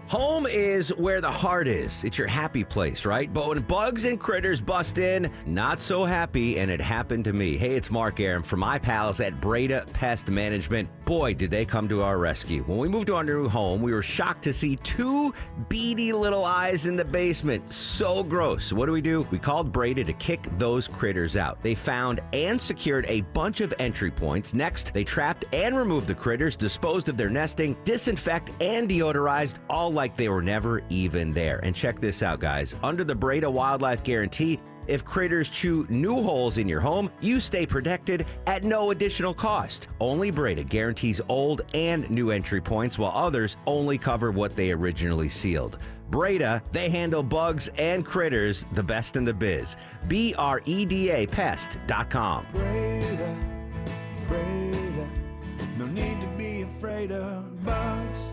Home is where the heart is. It's your happy place, right? But when bugs and critters bust in, not so happy, and it happened to me. Hey, it's Mark Aram from my pals at Breda Pest Management. Boy, did they come to our rescue. When we moved to our new home, we were shocked to see two beady little eyes in the basement. So gross. What do? We called Breda to kick those critters out. They found and secured a bunch of entry points. Next, they trapped and removed the critters, disposed of their nesting, disinfect and deodorized, all like they were never even there. And check this out, guys. Under the Breda Wildlife Guarantee, if critters chew new holes in your home, you stay protected at no additional cost. Only Breda guarantees old and new entry points, while others only cover what they originally sealed. Breda, they handle bugs and critters the best in the biz. BREDA Pest.com. Breda, no need to be afraid of bugs.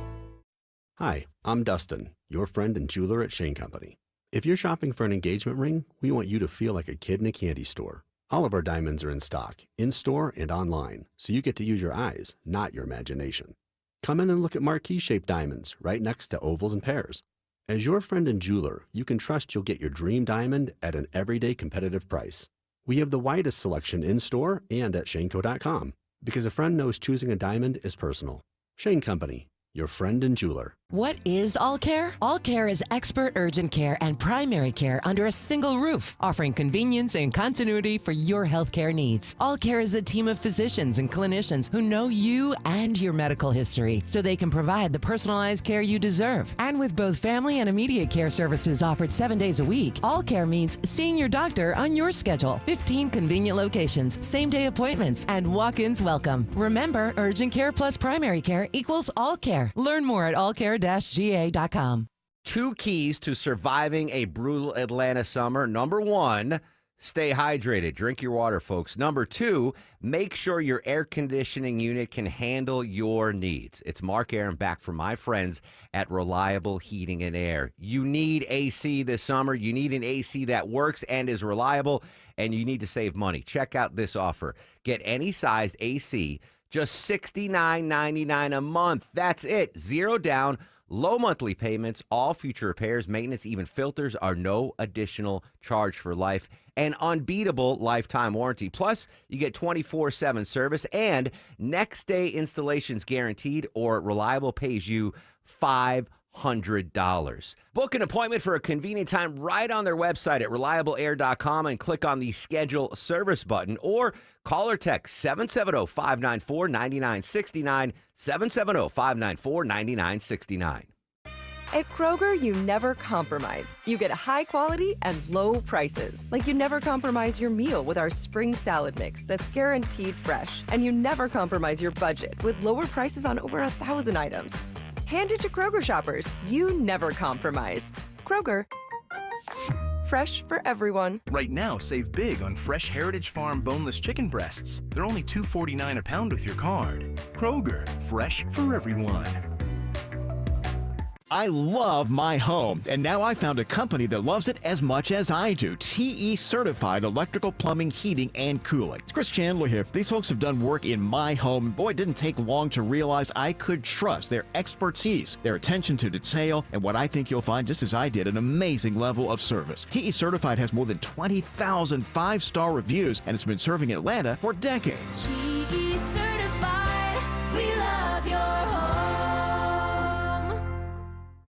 Hi, I'm Dustin, your friend and jeweler at Shane Company. If you're shopping for an engagement ring, we want you to feel like a kid in a candy store. All of our diamonds are in stock, in-store and online, so you get to use your eyes, not your imagination. Come in and look at marquee-shaped diamonds right next to ovals and pears. As your friend and jeweler, you can trust you'll get your dream diamond at an everyday competitive price. We have the widest selection in-store and at shaneco.com, because a friend knows choosing a diamond is personal. Shane Company, your friend and jeweler. What is All Care? All Care is expert urgent care and primary care under a single roof, offering convenience and continuity for your healthcare needs. All Care is a team of physicians and clinicians who know you and your medical history, so they can provide the personalized care you deserve. And with both family and immediate care services offered 7 days a week, All Care means seeing your doctor on your schedule. 15 convenient locations, same-day appointments, and walk-ins welcome. Remember, urgent care plus primary care equals All Care. Learn more at allcare-ga.com. Two keys to surviving a brutal Atlanta summer. Number one, stay hydrated. Drink your water, folks. Number two, make sure your air conditioning unit can handle your needs. It's Mark Aram back from my friends at Reliable Heating and Air. You need AC this summer. You need an AC that works and is reliable, and you need to save money. Check out this offer. Get any sized AC, just $69.99 a month. That's it. Zero down, low monthly payments, all future repairs, maintenance, even filters are no additional charge for life. An unbeatable lifetime warranty. Plus, you get 24/7 service and next day installations guaranteed, or Reliable pays you $500. Book an appointment for a convenient time right on their website at reliableair.com and click on the schedule service button, or call or text 770-594-9969, 770-594-9969. At Kroger, you never compromise. You get high quality and low prices. Like you never compromise your meal with our spring salad mix that's guaranteed fresh. And you never compromise your budget with lower prices on over 1,000 items. Hand it to Kroger shoppers. You never compromise. Kroger. Fresh for everyone. Right now, save big on fresh Heritage Farm boneless chicken breasts. They're only $2.49 a pound with your card. Kroger, fresh for everyone. I love my home, and now I found a company that loves it as much as I do. TE Certified Electrical Plumbing, Heating, and Cooling. It's Chris Chandler here. These folks have done work in my home. Boy, it didn't take long to realize I could trust their expertise, their attention to detail, and what I think you'll find, just as I did, an amazing level of service. TE Certified has more than 20,000 five-star reviews, and it's been serving Atlanta for decades. TE Certified, we love your home.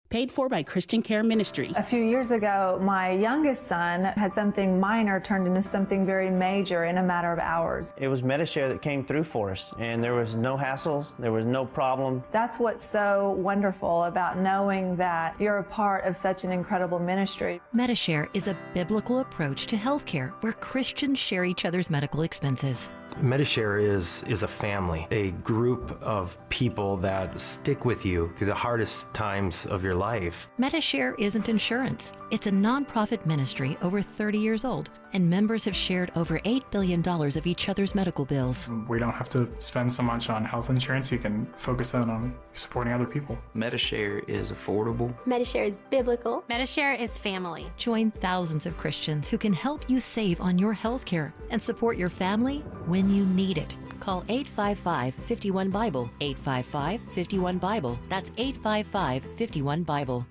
Paid for by Christian Care Ministry. A few years ago, my youngest son had something minor turned into something very major in a matter of hours. It was Medi-Share that came through for us, and there was no hassles, there was no problem. That's what's so wonderful about knowing that you're a part of such an incredible ministry. Medi-Share is a biblical approach to healthcare where Christians share each other's medical expenses. Medi-Share is a family, a group of people that stick with you through the hardest times of your life. Medi-Share isn't insurance. It's a nonprofit ministry over 30 years old, and members have shared over $8 billion of each other's medical bills. We don't have to spend so much on health insurance. You can focus on supporting other people. Medi-Share is affordable. Medi-Share is biblical. Medi-Share is family. Join thousands of Christians who can help you save on your health care and support your family when you need it. Call 855-51-BIBLE, 855-51-BIBLE. That's 855-51-BIBLE.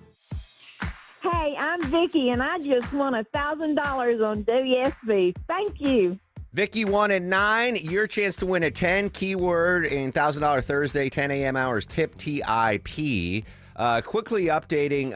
Hey, I'm Vicki, and I just won $1,000 on WSB. Thank you. Vicky won at 9. Your chance to win at 10. Keyword in $1,000 Thursday, 10 a.m. hours, tip TIP. Quickly updating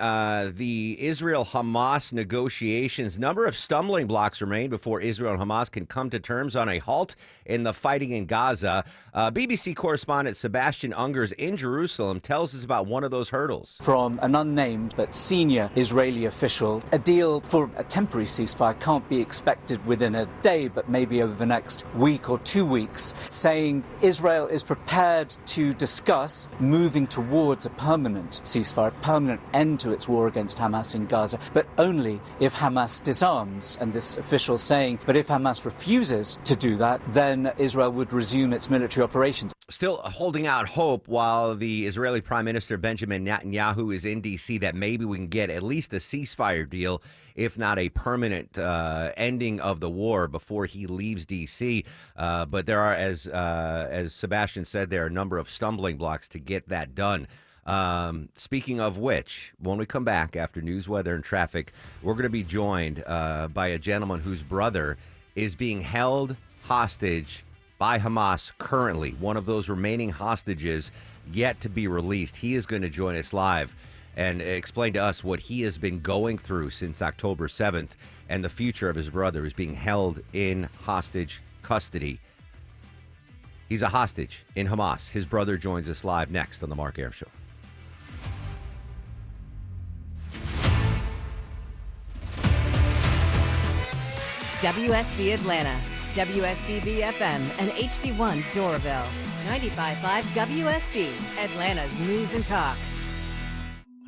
the Israel-Hamas negotiations. Number of stumbling blocks remain before Israel and Hamas can come to terms on a halt in the fighting in Gaza. BBC correspondent Sebastian Ungers in Jerusalem tells us about one of those hurdles. From an unnamed but senior Israeli official, a deal for a temporary ceasefire can't be expected within a day, but maybe over the next week or 2 weeks, saying Israel is prepared to discuss moving towards a permanent ceasefire, a permanent end to its war against Hamas in Gaza, but only if Hamas disarms. And this official saying, but if Hamas refuses to do that, then Israel would resume its military operations. Still holding out hope while the Israeli Prime Minister Benjamin Netanyahu is in D.C. that maybe we can get at least a ceasefire deal, if not a permanent ending of the war before he leaves D.C. But there are, as Sebastian said, there are a number of stumbling blocks to get that done. Speaking of which, when we come back after news, weather, and traffic, we're going to be joined by a gentleman whose brother is being held hostage by Hamas currently, one of those remaining hostages yet to be released. He is going to join us live and explain to us what he has been going through since October 7th and the future of his brother who's being held in hostage custody. He's a hostage in Hamas. His brother joins us live next on The Mark Air Show. WSB Atlanta, WSBB FM, and HD1 Doraville. 95.5 WSB, Atlanta's News and Talk.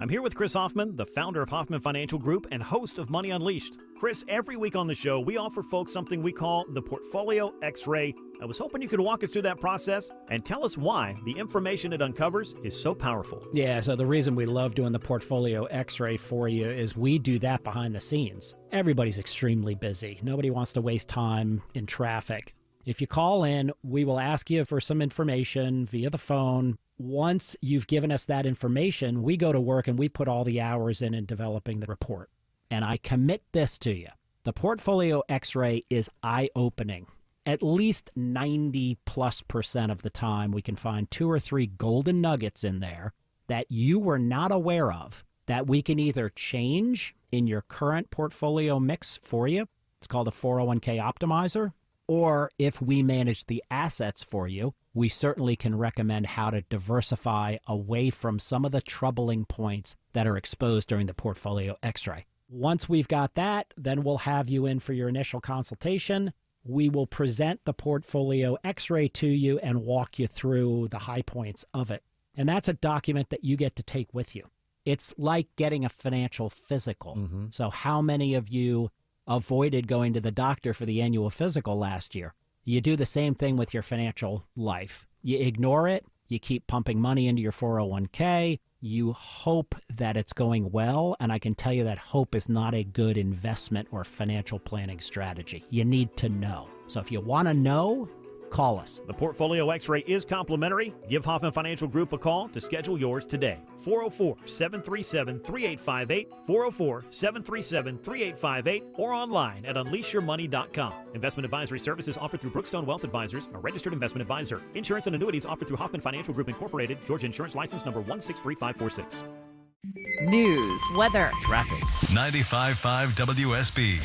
I'm here with Chris Hoffman, the founder of Hoffman Financial Group and host of Money Unleashed. Chris, every week on the show, we offer folks something we call the Portfolio X-Ray. I was hoping you could walk us through that process and tell us why the information it uncovers is so powerful. Yeah, so the reason we love doing the Portfolio X-Ray for you is we do that behind the scenes. Everybody's extremely busy. Nobody wants to waste time in traffic. If you call in, we will ask you for some information via the phone. Once you've given us that information, we go to work and we put all the hours in developing the report. And I commit this to you. The Portfolio X-Ray is eye-opening. At least 90+% of the time, we can find 2 or 3 golden nuggets in there that you were not aware of that we can either change in your current portfolio mix for you. It's called a 401k optimizer. Or if we manage the assets for you, we certainly can recommend how to diversify away from some of the troubling points that are exposed during the portfolio x-ray. Once we've got that, then we'll have you in for your initial consultation. We will present the portfolio x-ray to you and walk you through the high points of it. And that's a document that you get to take with you. It's like getting a financial physical. So how many of you avoided going to the doctor for the annual physical last year? You do the same thing with your financial life. You ignore it. You keep pumping money into your 401k. You hope that it's going well, and I can tell you that hope is not a good investment or financial planning strategy. You need to know. So if you want to know, call us. The Portfolio X-ray is complimentary. Give Hoffman Financial Group a call to schedule yours today. 404-737-3858, 404-737-3858, or online at unleashyourmoney.com. Investment advisory services offered through Brookstone Wealth Advisors, a registered investment advisor. Insurance and annuities offered through Hoffman Financial Group Incorporated, Georgia Insurance License number 163546. News, weather, traffic. 95.5 WSB,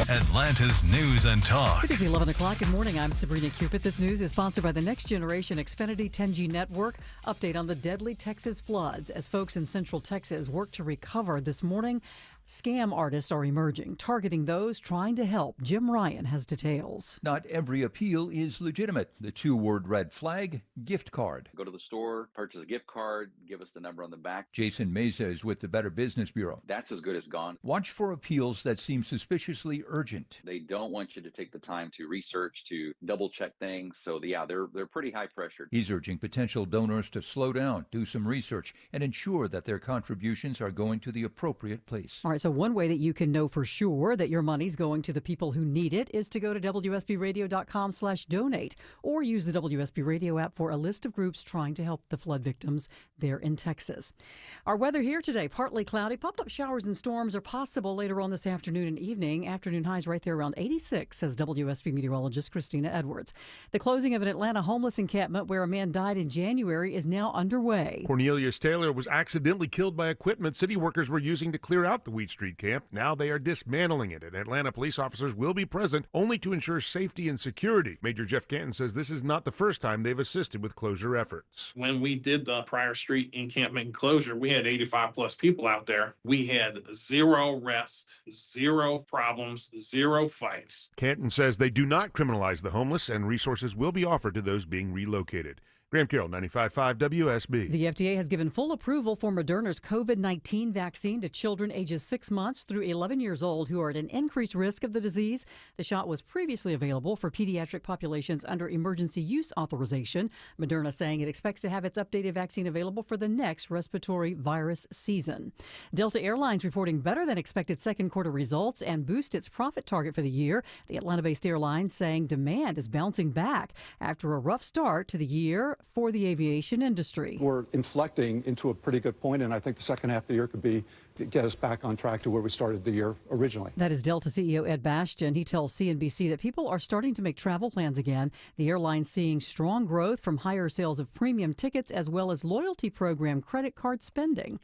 Atlanta's News and Talk. It is 11 o'clock. Good morning. I'm Sabrina Cupid. This news is sponsored by the Next Generation Xfinity 10G network. Update on the deadly Texas floods as folks in Central Texas work to recover this morning. Scam artists are emerging, targeting those trying to help. Jim Ryan has details. Not every appeal is legitimate. The two-word red flag, gift card. Go to the store, purchase a gift card, give us the number on the back. Jason Meza is with the Better Business Bureau. That's as good as gone. Watch for appeals that seem suspiciously urgent. They don't want you to take the time to research, to double-check things. So, yeah, they're pretty high pressured. He's urging potential donors to slow down, do some research, and ensure that their contributions are going to the appropriate place. All right, so one way that you can know for sure that your money's going to the people who need it is to go to WSBradio.com/donate or use the WSB Radio app for a list of groups trying to help the flood victims there in Texas. Our weather here today, partly cloudy. Pop-up showers and storms are possible later on this afternoon and evening. Afternoon highs right there around 86, says WSB meteorologist Christina Edwards. The closing of an Atlanta homeless encampment where a man died in January is now underway. Cornelius Taylor was accidentally killed by equipment city workers were using to clear out the Wheat Street camp. Now they are dismantling it, and Atlanta police officers will be present only to ensure safety and security. Major Jeff Canton says this is not the first time they've assisted with closure efforts. When we did the Prior Street encampment closure, we had 85 plus people out there. We had zero rest, zero problems, zero fights. Canton says they do not criminalize the homeless, and resources will be offered to those being relocated. Graham Carroll, 95.5 WSB. The FDA has given full approval for Moderna's COVID-19 vaccine to children ages 6 months through 11 years old who are at an increased risk of the disease. The shot was previously available for pediatric populations under emergency use authorization. Moderna saying it expects to have its updated vaccine available for the next respiratory virus season. Delta Airlines reporting better than expected second quarter results and boost its profit target for the year. The Atlanta-based airline saying demand is bouncing back after a rough start to the year for the aviation industry. We're inflecting into a pretty good point, and I think the second half of the year could get us back on track to where we started the year originally. That is Delta CEO Ed Bastian. He tells CNBC that people are starting to make travel plans again. The airline's seeing strong growth from higher sales of premium tickets as well as loyalty program credit card spending.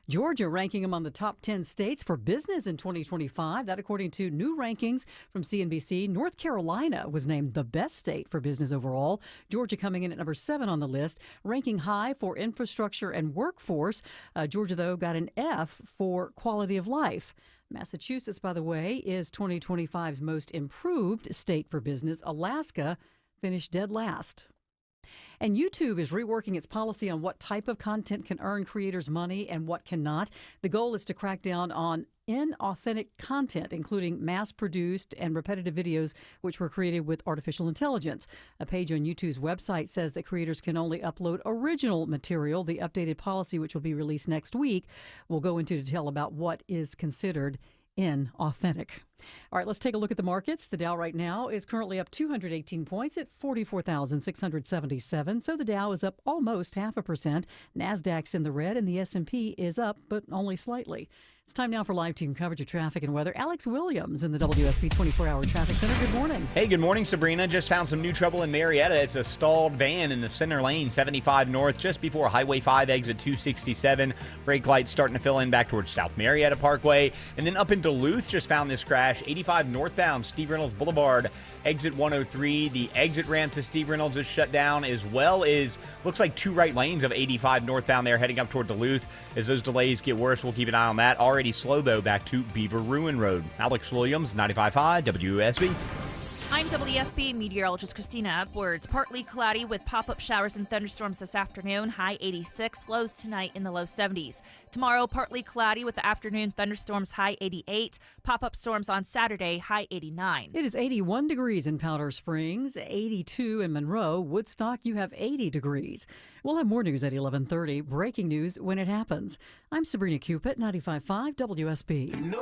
Georgia ranking among the top 10 states for business in 2025. That according to new rankings from CNBC. North Carolina was named the best state for business overall. Georgia coming in at number 7 on the list, ranking high for infrastructure and workforce. Georgia, though, got an F for quality of life. Massachusetts, by the way, is 2025's most improved state for business. Alaska finished dead last. And YouTube is reworking its policy on what type of content can earn creators money and what cannot. The goal is to crack down on inauthentic content, including mass-produced and repetitive videos which were created with artificial intelligence. A page on YouTube's website says that creators can only upload original material. The updated policy, which will be released next week, will go into detail about what is considered inauthentic. All right, let's take a look at the markets. The Dow right now is currently up 218 points at 44,677. So the Dow is up almost 0.5%. NASDAQ's in the red and the S&P is up, but only slightly. It's time now for live team coverage of traffic and weather. Alex Williams in the WSB 24-hour traffic center. Good morning. Hey, good morning, Sabrina. Just found some new trouble in Marietta. It's a stalled van in the center lane, 75 north, just before Highway 5 exit 267. Brake lights starting to fill in back towards South Marietta Parkway. And then up in Duluth, just found this crash crash. 85 northbound, Steve Reynolds Boulevard, exit 103. The exit ramp to Steve Reynolds is shut down, as well as looks like 2 right lanes of 85 northbound there heading up toward Duluth. As those delays get worse, we'll keep an eye on that. Already slow, though, back to Beaver Ruin Road. Alex Williams, 95.5 WSB. I'm WSB meteorologist Christina Edwards. Partly cloudy with pop-up showers and thunderstorms this afternoon. High 86. Lows tonight in the low 70s. Tomorrow, partly cloudy with the afternoon thunderstorms. High 88. Pop-up storms on Saturday. High 89. It is 81 degrees in Powder Springs, 82 in Monroe. Woodstock, you have 80 degrees. We'll have more news at 11:30. Breaking news when it happens. I'm Sabrina Cupid, 95.5 WSB.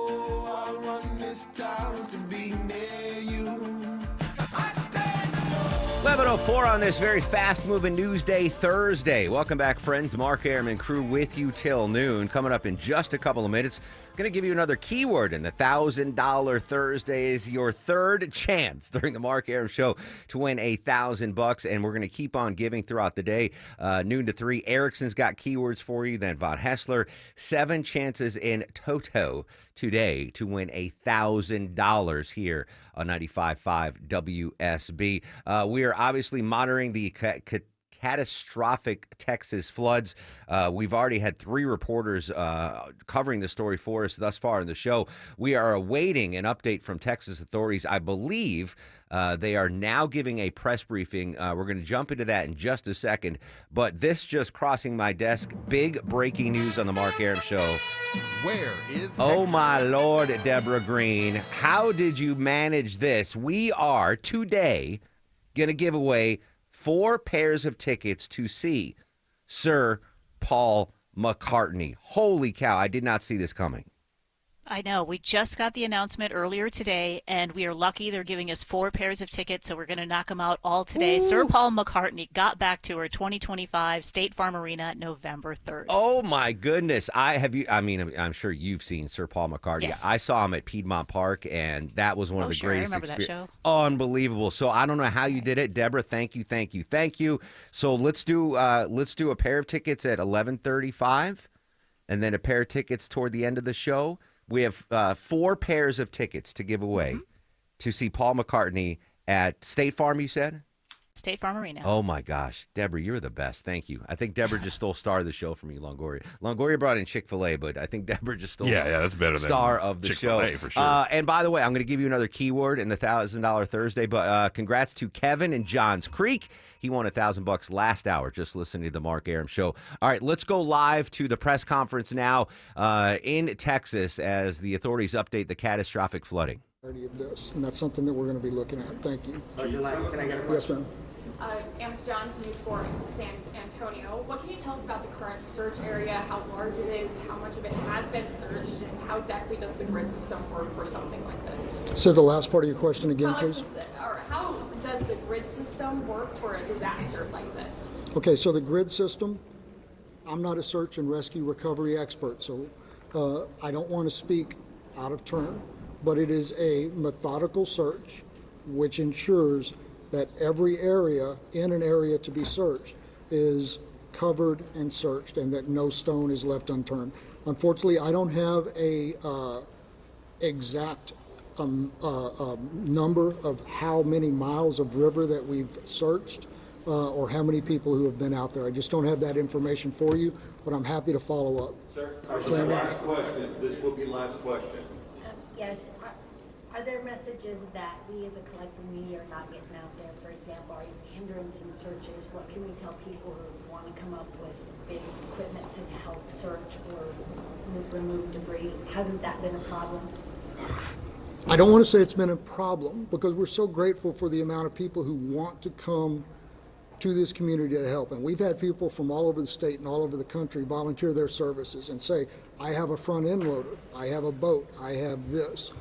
I'll run this town to be near you. 11:04 on this very fast-moving news day, Thursday. Welcome back, friends. The Mark Airman crew with you till noon. Coming up in just a couple of minutes, going to give you another keyword in the $1,000 Thursdays. Your third chance during the Mark Aram Show to win $1,000, and we're going to keep on giving throughout the day, noon to 3. Erickson's got keywords for you. Then Von Hessler, 7 chances in toto today to win $1,000 here on 95.5 WSB. We are obviously monitoring the catastrophic Texas floods. We've already had 3 reporters covering the story for us thus far in the show. We are awaiting an update from Texas authorities. I believe they are now giving a press briefing. We're going to jump into that in just a second. But this just crossing my desk, big breaking news on the Mark Aram Show. Where is Oh, my Lord, Deborah Green. How did you manage this? We are today going to give away 4 pairs of tickets to see Sir Paul McCartney. Holy cow, I did not see this coming. I know. We just got the announcement earlier today, and we are lucky they're giving us 4 pairs of tickets, so we're going to knock them out all today. Ooh. Sir Paul McCartney got back to her 2025 State Farm Arena November 3rd. Oh, my goodness. I'm sure you've seen Sir Paul McCartney. Yes. I saw him at Piedmont Park, and that was one of the greatest I remember that show. Unbelievable. So I don't know how you did it. Deborah, thank you. So let's do a pair of tickets at 11:35, and then a pair of tickets toward the end of the show. We have 4 pairs of tickets to give away to see Paul McCartney at State Farm, you said? State Farm Arena. Oh, my gosh. Deborah, you're the best. Thank you. I think Deborah just stole star of the show from you, Longoria. Longoria brought in Chick-fil-A, but I think Deborah just stole that's better than star of the Chick-fil-A show. for sure. And by the way, I'm going to give you another keyword in the $1,000 Thursday, but congrats to Kevin in Johns Creek. He won $1,000 last hour just listening to the Mark Aram Show. All right, let's go live to the press conference now in Texas as the authorities update the catastrophic flooding. Of this, and that's something that we're going to be looking at. Thank you. Can I get a question? Yes, ma'am. Amber Johns, News 4 in San Antonio. What can you tell us about the current search area, how large it is, how much of it has been searched, and how exactly does the grid system work for something like this? So the last part of your question again, please. How does the grid system work for a disaster like this? Okay, so the grid system, I'm not a search and rescue recovery expert, so I don't want to speak out of turn, but it is a methodical search which ensures that every area in an area to be searched is covered and searched and that no stone is left unturned. Unfortunately, I don't have a exact number of how many miles of river that we've searched or how many people who have been out there. I just don't have that information for you, but I'm happy to follow up. Sir, last question. This will be last question. Yes. Are there messages that we as a collective media are not getting out there? For example, are you hindering some searches? What can we tell people who want to come up with big equipment to help search or remove debris? Hasn't that been a problem? I don't want to say it's been a problem because we're so grateful for the amount of people who want to come to this community to help. And we've had people from all over the state and all over the country volunteer their services and say, I have a front end loader, I have a boat, I have this.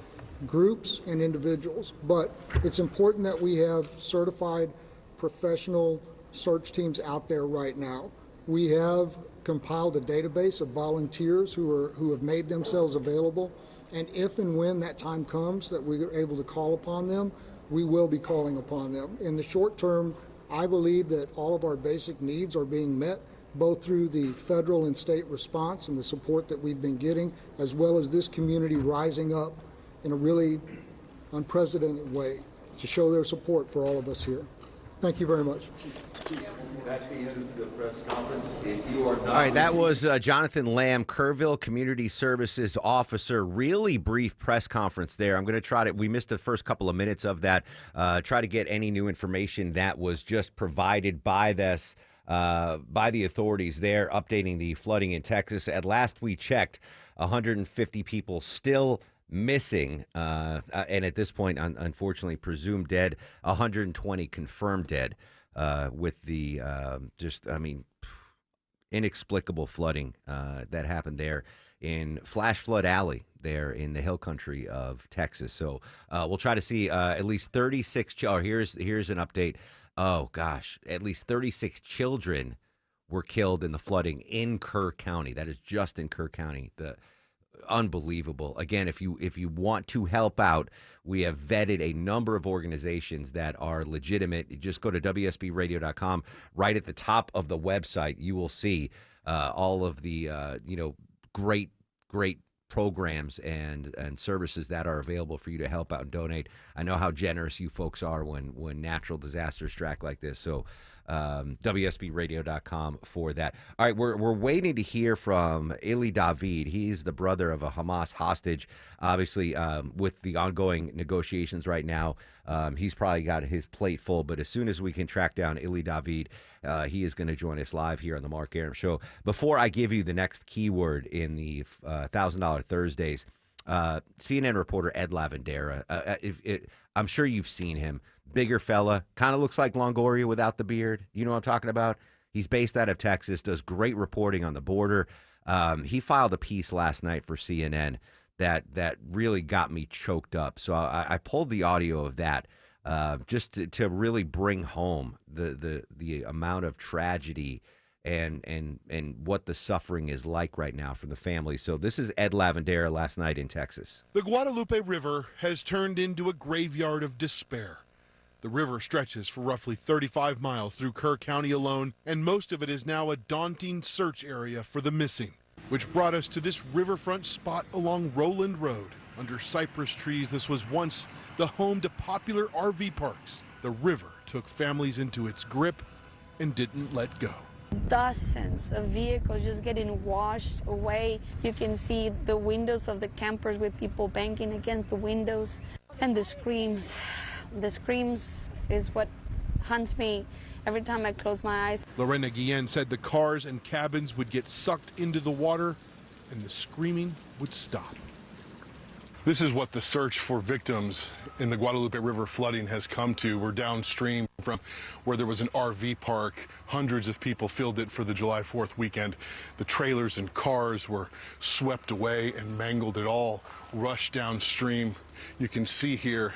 Groups and individuals, but it's important that we have certified professional search teams out there right now. We have compiled a database of volunteers who have made themselves available, and if and when that time comes that we are able to call upon them, we will be calling upon them. In the short term, I believe that all of our basic needs are being met, both through the federal and state response and the support that we've been getting, as well as this community rising up in a really unprecedented way to show their support for all of us here. Thank you very much. That's the end of the press conference. If you are not All right, that was Jonathan Lamb, Kerrville Community Services Officer. Really brief press conference there. I'm going to we missed the first couple of minutes of that. Try to get any new information that was just provided by the authorities there, updating the flooding in Texas. At last we checked, 150 people still missing, and at this point, unfortunately, presumed dead. 120 confirmed dead, with the inexplicable flooding that happened there in Flash Flood Alley there in the hill country of Texas. So we'll try to see at least 36. Here's an update. Oh gosh, at least 36 children were killed in the flooding in Kerr County. That is just in Kerr County. Unbelievable. Again, if you want to help out, we have vetted a number of organizations that are legitimate. You just go to WSBradio.com. Right at the top of the website, you will see all of the great programs and services that are available for you to help out and donate. I know how generous you folks are when natural disasters strike like this. So WSBradio.com for that. All right, we're waiting to hear from Eli David. He's the brother of a Hamas hostage. Obviously, with the ongoing negotiations right now, he's probably got his plate full. But as soon as we can track down Eli David, he is going to join us live here on the Mark Arum Show. Before I give you the next keyword in the $1,000 Thursdays, CNN reporter Ed Lavandera, I'm sure you've seen him. Bigger fella, kind of looks like Longoria without the beard. You know what I'm talking about? He's based out of Texas, does great reporting on the border. He filed a piece last night for CNN that really got me choked up. So I pulled the audio of that just to really bring home the amount of tragedy and what the suffering is like right now for the family. So this is Ed Lavandera last night in Texas. The Guadalupe River has turned into a graveyard of despair. The river stretches for roughly 35 miles through Kerr County alone, and most of it is now a daunting search area for the missing, which brought us to this riverfront spot along Roland Road. Under cypress trees, this was once the home to popular RV parks. The river took families into its grip and didn't let go. Dozens of vehicles just getting washed away. You can see the windows of the campers with people banging against the windows, and the screams. The screams is what haunts me every time I close my eyes. Lorena Guillen said the cars and cabins would get sucked into the water and the screaming would stop. This is what the search for victims in the Guadalupe River flooding has come to. We're downstream from where there was an RV park. Hundreds of people filled it for the July 4th weekend. The trailers and cars were swept away and mangled. It all rushed downstream. You can see here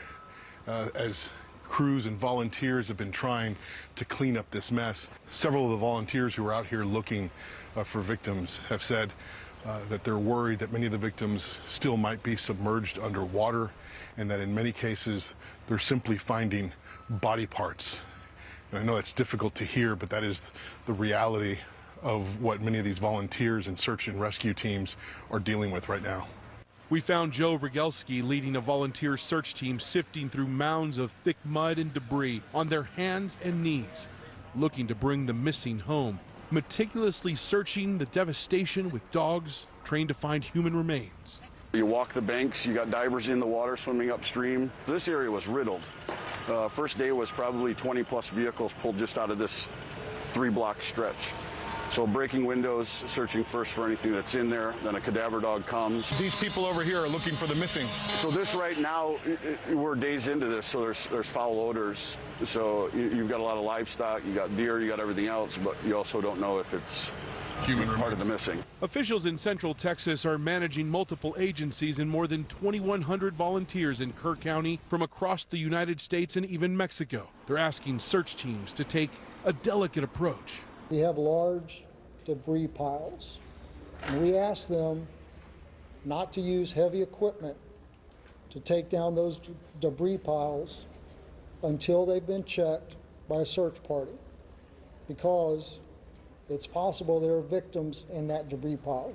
as crews and volunteers have been trying to clean up this mess. Several of the volunteers who are out here looking for victims have said that they're worried that many of the victims still might be submerged underwater, and that in many cases they're simply finding body parts. And I know it's difficult to hear, but that is the reality of what many of these volunteers and search and rescue teams are dealing with right now. We found Joe Rogelski leading a volunteer search team sifting through mounds of thick mud and debris on their hands and knees, looking to bring the missing home, meticulously searching the devastation with dogs trained to find human remains. You walk the banks, you got divers in the water swimming upstream. This area was riddled. First day was probably 20 plus vehicles pulled just out of this 3-block stretch. So breaking windows, searching first for anything that's in there, then a cadaver dog comes. These people over here are looking for the missing. So this right now, we're days into this, so there's foul odors. So you've got a lot of livestock, you got deer, you got everything else, but you also don't know if it's human part of the missing. Officials in Central Texas are managing multiple agencies and more than 2,100 volunteers in Kerr County from across the United States and even Mexico. They're asking search teams to take a delicate approach. We have large debris piles, and we ask them not to use heavy equipment to take down those debris piles until they've been checked by a search party, because it's possible there are victims in that debris pile.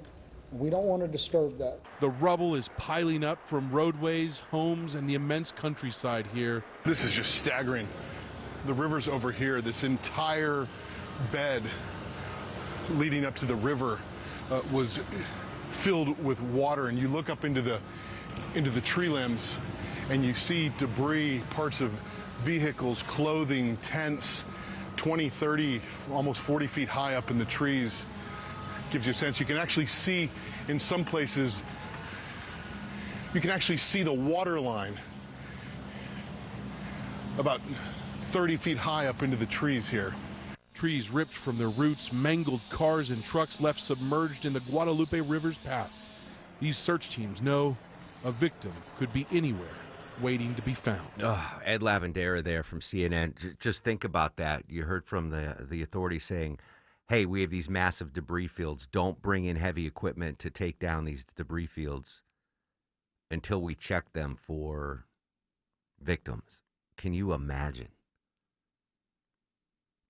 We don't want to disturb that. The rubble is piling up from roadways, homes, and the immense countryside here. This is just staggering. The river's over here. This entire bed leading up to the river was filled with water, and you look up into the tree limbs and you see debris, parts of vehicles, clothing, tents, 20, 30, almost 40 feet high up in the trees. Gives you a sense. You can actually see in some places, you can actually see the water line about 30 feet high up into the trees here. Trees ripped from their roots, mangled cars and trucks left submerged in the Guadalupe River's path. These search teams know a victim could be anywhere waiting to be found. Ed Lavandera there from CNN. Just think about that. You heard from the authorities saying, hey, we have these massive debris fields. Don't bring in heavy equipment to take down these debris fields until we check them for victims. Can you imagine?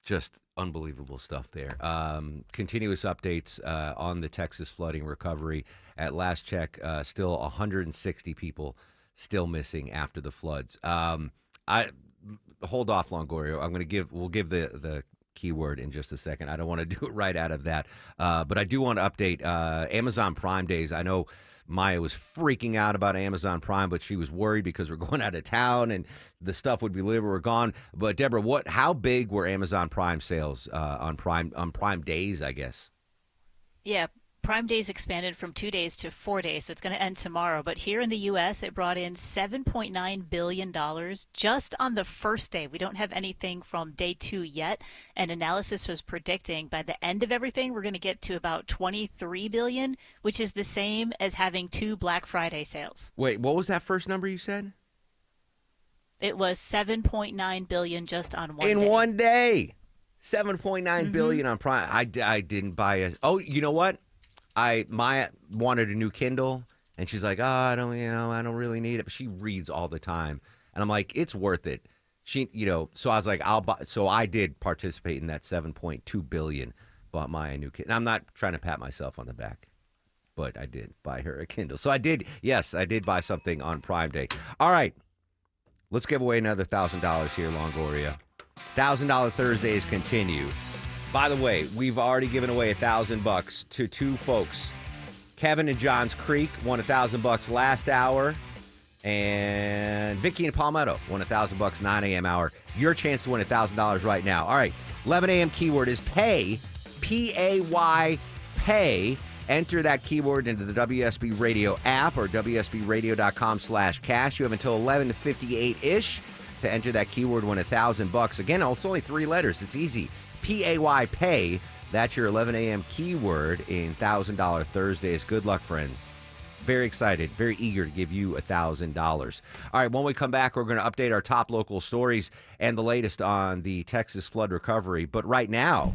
Just unbelievable stuff there. Continuous updates on the Texas flooding recovery. At last check, still 160 people still missing after the floods. I hold off, Longoria. We'll give the keyword in just a second. I don't want to do it right out of that, but I do want to update Amazon Prime days. I know Maya was freaking out about Amazon Prime, but she was worried because we're going out of town and the stuff would be delivered or gone. But Deborah, how big were Amazon Prime sales on Prime days, I guess? Yeah, Prime Days expanded from 2 days to 4 days, so it's going to end tomorrow. But here in the U.S., it brought in $7.9 billion just on the first day. We don't have anything from day 2 yet, and analysis was predicting by the end of everything, we're going to get to about $23 billion, which is the same as having 2 Black Friday sales. Wait, what was that first number you said? It was $7.9 billion just on one day. In 1 day. $7.9 billion on Prime. I didn't buy a... Oh, you know what? Maya wanted a new Kindle, and she's like, I don't really need it. But she reads all the time, and I'm like, it's worth it. So I was like, I'll buy. So I did participate in that $7.2 billion. Bought Maya a new Kindle. I'm not trying to pat myself on the back, but I did buy her a Kindle. So I did buy something on Prime Day. All right, let's give away another $1,000 here, Longoria. $1,000 Thursdays continue. By the way, we've already given away $1,000 to 2 folks. Kevin in Johns Creek won $1,000 last hour, and Vicky in Palmetto won $1,000 9 a.m. hour. Your chance to win $1,000 right now. All right, 11 a.m. keyword is pay, P-A-Y, pay. Enter that keyword into the WSB Radio app or WSBRadio.com/cash. You have until 11:58-ish to enter that keyword, win $1,000. Again, it's only 3 letters. It's easy. P-A-Y, pay. That's your 11 a.m. keyword in $1,000 Thursdays. Good luck, friends. Very excited, very eager to give you $1,000. All right, when we come back, we're going to update our top local stories and the latest on the Texas flood recovery. But right now,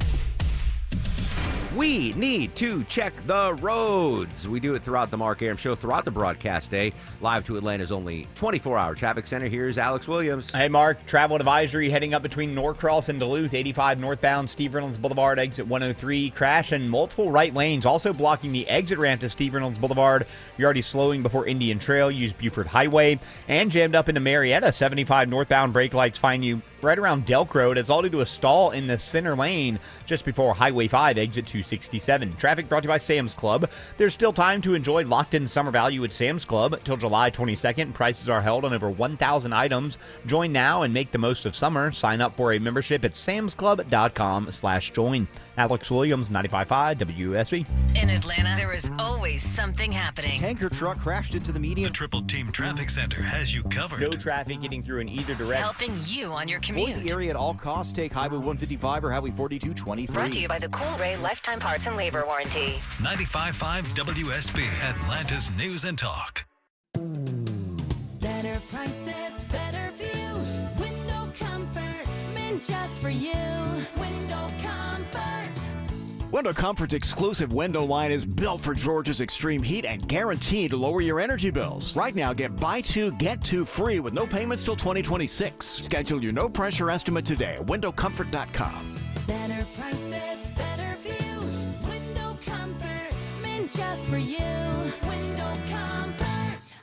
we need to check the roads. We do it throughout the Mark Arum Show, throughout the broadcast day, live to Atlanta's only 24-hour traffic center. Here's Alex Williams. Hey, Mark. Travel advisory heading up between Norcross and Duluth, 85 northbound, Steve Reynolds Boulevard, exit 103. Crash and multiple right lanes, also blocking the exit ramp to Steve Reynolds Boulevard. You're already slowing before Indian Trail. Use Buford Highway. And jammed up into Marietta, 75 northbound. Brake lights find you right around Delk Road. It's all due to a stall in the center lane just before Highway 5, exit 267. Traffic brought to you by Sam's Club. There's still time to enjoy locked-in summer value at Sam's Club till July 22nd. Prices are held on over 1,000 items. Join now and make the most of summer. Sign up for a membership at samsclub.com/join. Alex Williams, 95.5 WSB. In Atlanta, there is always something happening. Tanker truck crashed into the median. The Triple Team Traffic Center has you covered. No traffic getting through in either direction. Helping you on your commute. Avoid the area at all costs. Take Highway 155 or Highway 4223. Brought to you by the Cool Ray Lifetime Parts and Labor Warranty. 95.5 WSB, Atlanta's News and Talk. Better prices, better views. Window comfort, meant just for you. Window comfort. Window Comfort's exclusive window line is built for Georgia's extreme heat and guaranteed to lower your energy bills. Right now, get buy 2, get 2 free with no payments till 2026. Schedule your no-pressure estimate today at windowcomfort.com. Better prices, better views. Window comfort, meant just for you. Window Comfort.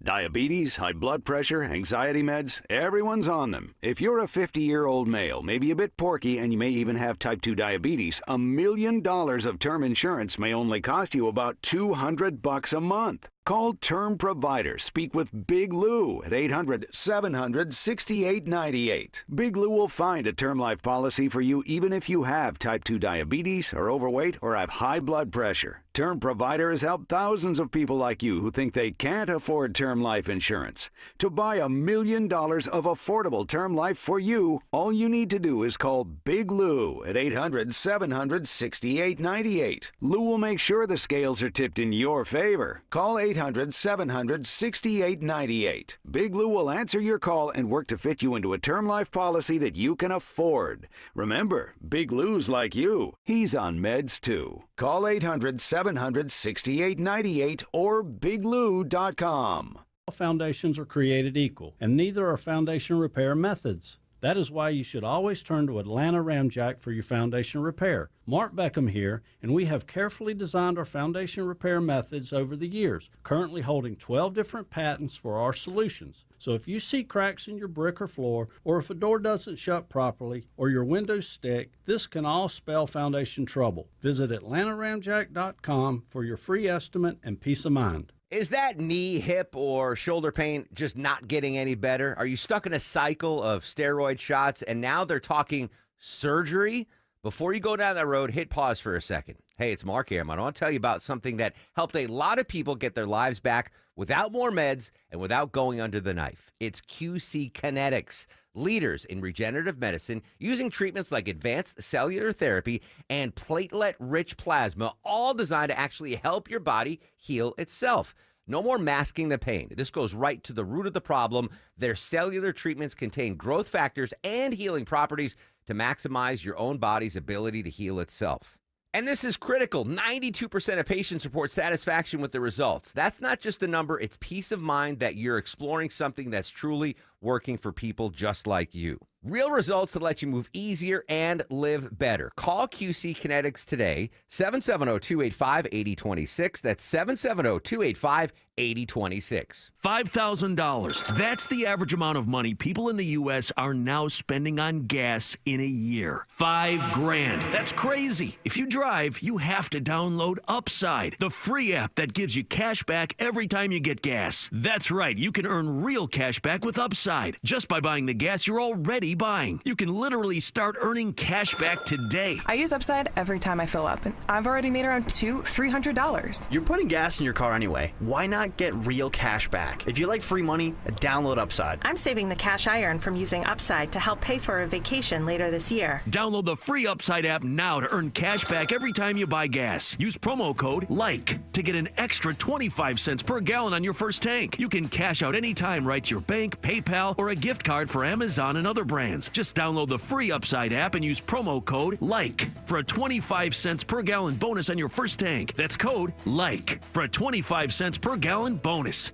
Diabetes, high blood pressure, anxiety meds, everyone's on them. If you're a 50-year-old male, maybe a bit porky, and you may even have type 2 diabetes, $1 million of term insurance may only cost you about $200 a month. Call Term Provider. Speak with Big Lou at 800-700-6898. Big Lou will find a term life policy for you even if you have type 2 diabetes, are overweight, or have high blood pressure. Term Provider has helped thousands of people like you who think they can't afford term life insurance. To buy $1 million of affordable term life for you, all you need to do is call Big Lou at 800-700-6898. Lou will make sure the scales are tipped in your favor. Call 800-700-6898. Big Lou will answer your call and work to fit you into a term life policy that you can afford. Remember, Big Lou's like you. He's on meds too. Call 800-700-6898 or biglou.com. All foundations are created equal, and neither are foundation repair methods. That is why you should always turn to Atlanta Ramjack for your foundation repair. Mark Beckham here, and we have carefully designed our foundation repair methods over the years, currently holding 12 different patents for our solutions. So if you see cracks in your brick or floor, or if a door doesn't shut properly, or your windows stick, this can all spell foundation trouble. Visit atlantaramjack.com for your free estimate and peace of mind. Is that knee, hip, or shoulder pain just not getting any better? Are you stuck in a cycle of steroid shots and now they're talking surgery? Before you go down that road, hit pause for a second. Hey, it's Mark here. I want to tell you about something that helped a lot of people get their lives back without more meds and without going under the knife. It's QC Kinetics, leaders in regenerative medicine using treatments like advanced cellular therapy and platelet-rich plasma, all designed to actually help your body heal itself. No more masking the pain. This goes right to the root of the problem. Their cellular treatments contain growth factors and healing properties to maximize your own body's ability to heal itself. And this is critical. 92% of patients report satisfaction with the results. That's not just a number. It's peace of mind that you're exploring something that's truly working for people just like you. Real results that let you move easier and live better. Call QC Kinetics today, 770-285-8026. That's 770-285-8026. $5,000. That's the average amount of money people in the U.S. are now spending on gas in a year. $5,000. That's crazy. If you drive, you have to download Upside, the free app that gives you cash back every time you get gas. That's right. You can earn real cash back with Upside just by buying the gas you're already buying. You can literally start earning cash back today. I use Upside every time I fill up, and I've already made around $300. You're putting gas in your car anyway. Why not get real cash back? If you like free money, download Upside. I'm saving the cash I earn from using Upside to help pay for a vacation later this year. Download the free Upside app now to earn cash back every time you buy gas. Use promo code LIKE to get an extra 25 cents per gallon on your first tank. You can cash out anytime right to your bank, PayPal, or a gift card for Amazon and other brands. Just download the free Upside app and use promo code LIKE for a 25 cents per gallon bonus on your first tank. That's code LIKE for a 25 cents per gallon bonus.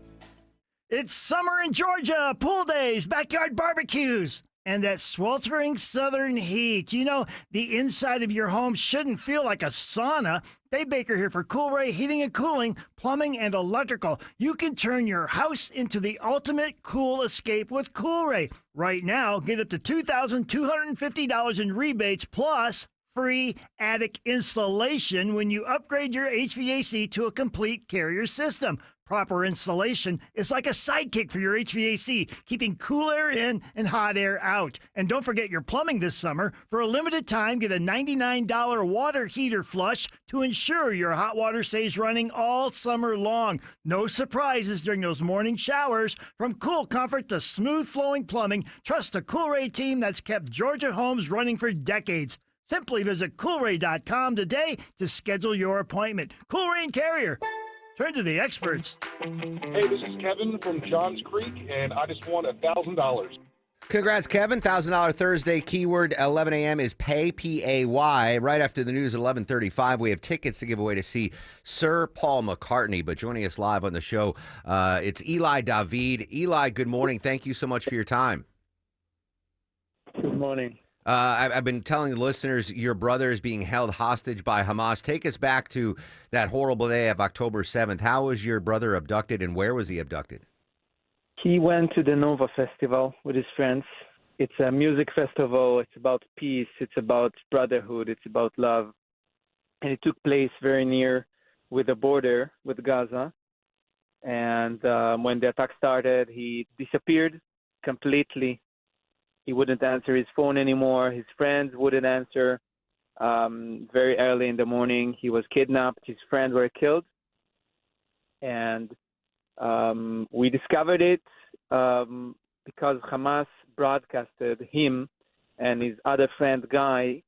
It's summer in Georgia, pool days, backyard barbecues, and that sweltering southern heat. You know, the inside of your home shouldn't feel like a sauna. Dave Baker here for Coolray Heating and Cooling, Plumbing and Electrical. You can turn your house into the ultimate cool escape with Coolray. Right now, get up to $2,250 in rebates plus free attic installation when you upgrade your HVAC to a complete Carrier system. Proper installation is like a sidekick for your HVAC, keeping cool air in and hot air out. And don't forget your plumbing this summer. For a limited time, get a $99 water heater flush to ensure your hot water stays running all summer long. No surprises during those morning showers. From cool comfort to smooth flowing plumbing, trust the Coolray team that's kept Georgia homes running for decades. Simply visit Coolray.com today to schedule your appointment. Coolray and Carrier. Turn to the experts. Hey, this is Kevin from Johns Creek, and I just won $1,000. Congrats, Kevin. $1,000 Thursday. Keyword 11 a.m. is pay, P-A-Y. Right after the news at 11:35, we have tickets to give away to see Sir Paul McCartney. But joining us live on the show, it's Eli David. Eli, good morning. Thank you so much for your time. Good morning. I've been telling the listeners your brother is being held hostage by Hamas. Take us back to that horrible day of October 7th. How was your brother abducted, and where was he abducted? He went to the Nova Festival with his friends. It's a music festival. It's about peace. It's about brotherhood. It's about love. And it took place very near with the border with Gaza. And when the attack started, he disappeared completely. He wouldn't answer his phone anymore. His friends wouldn't answer. Very early in the morning, he was kidnapped. His friends were killed. And we discovered it because Hamas broadcasted him and his other friend, Guy,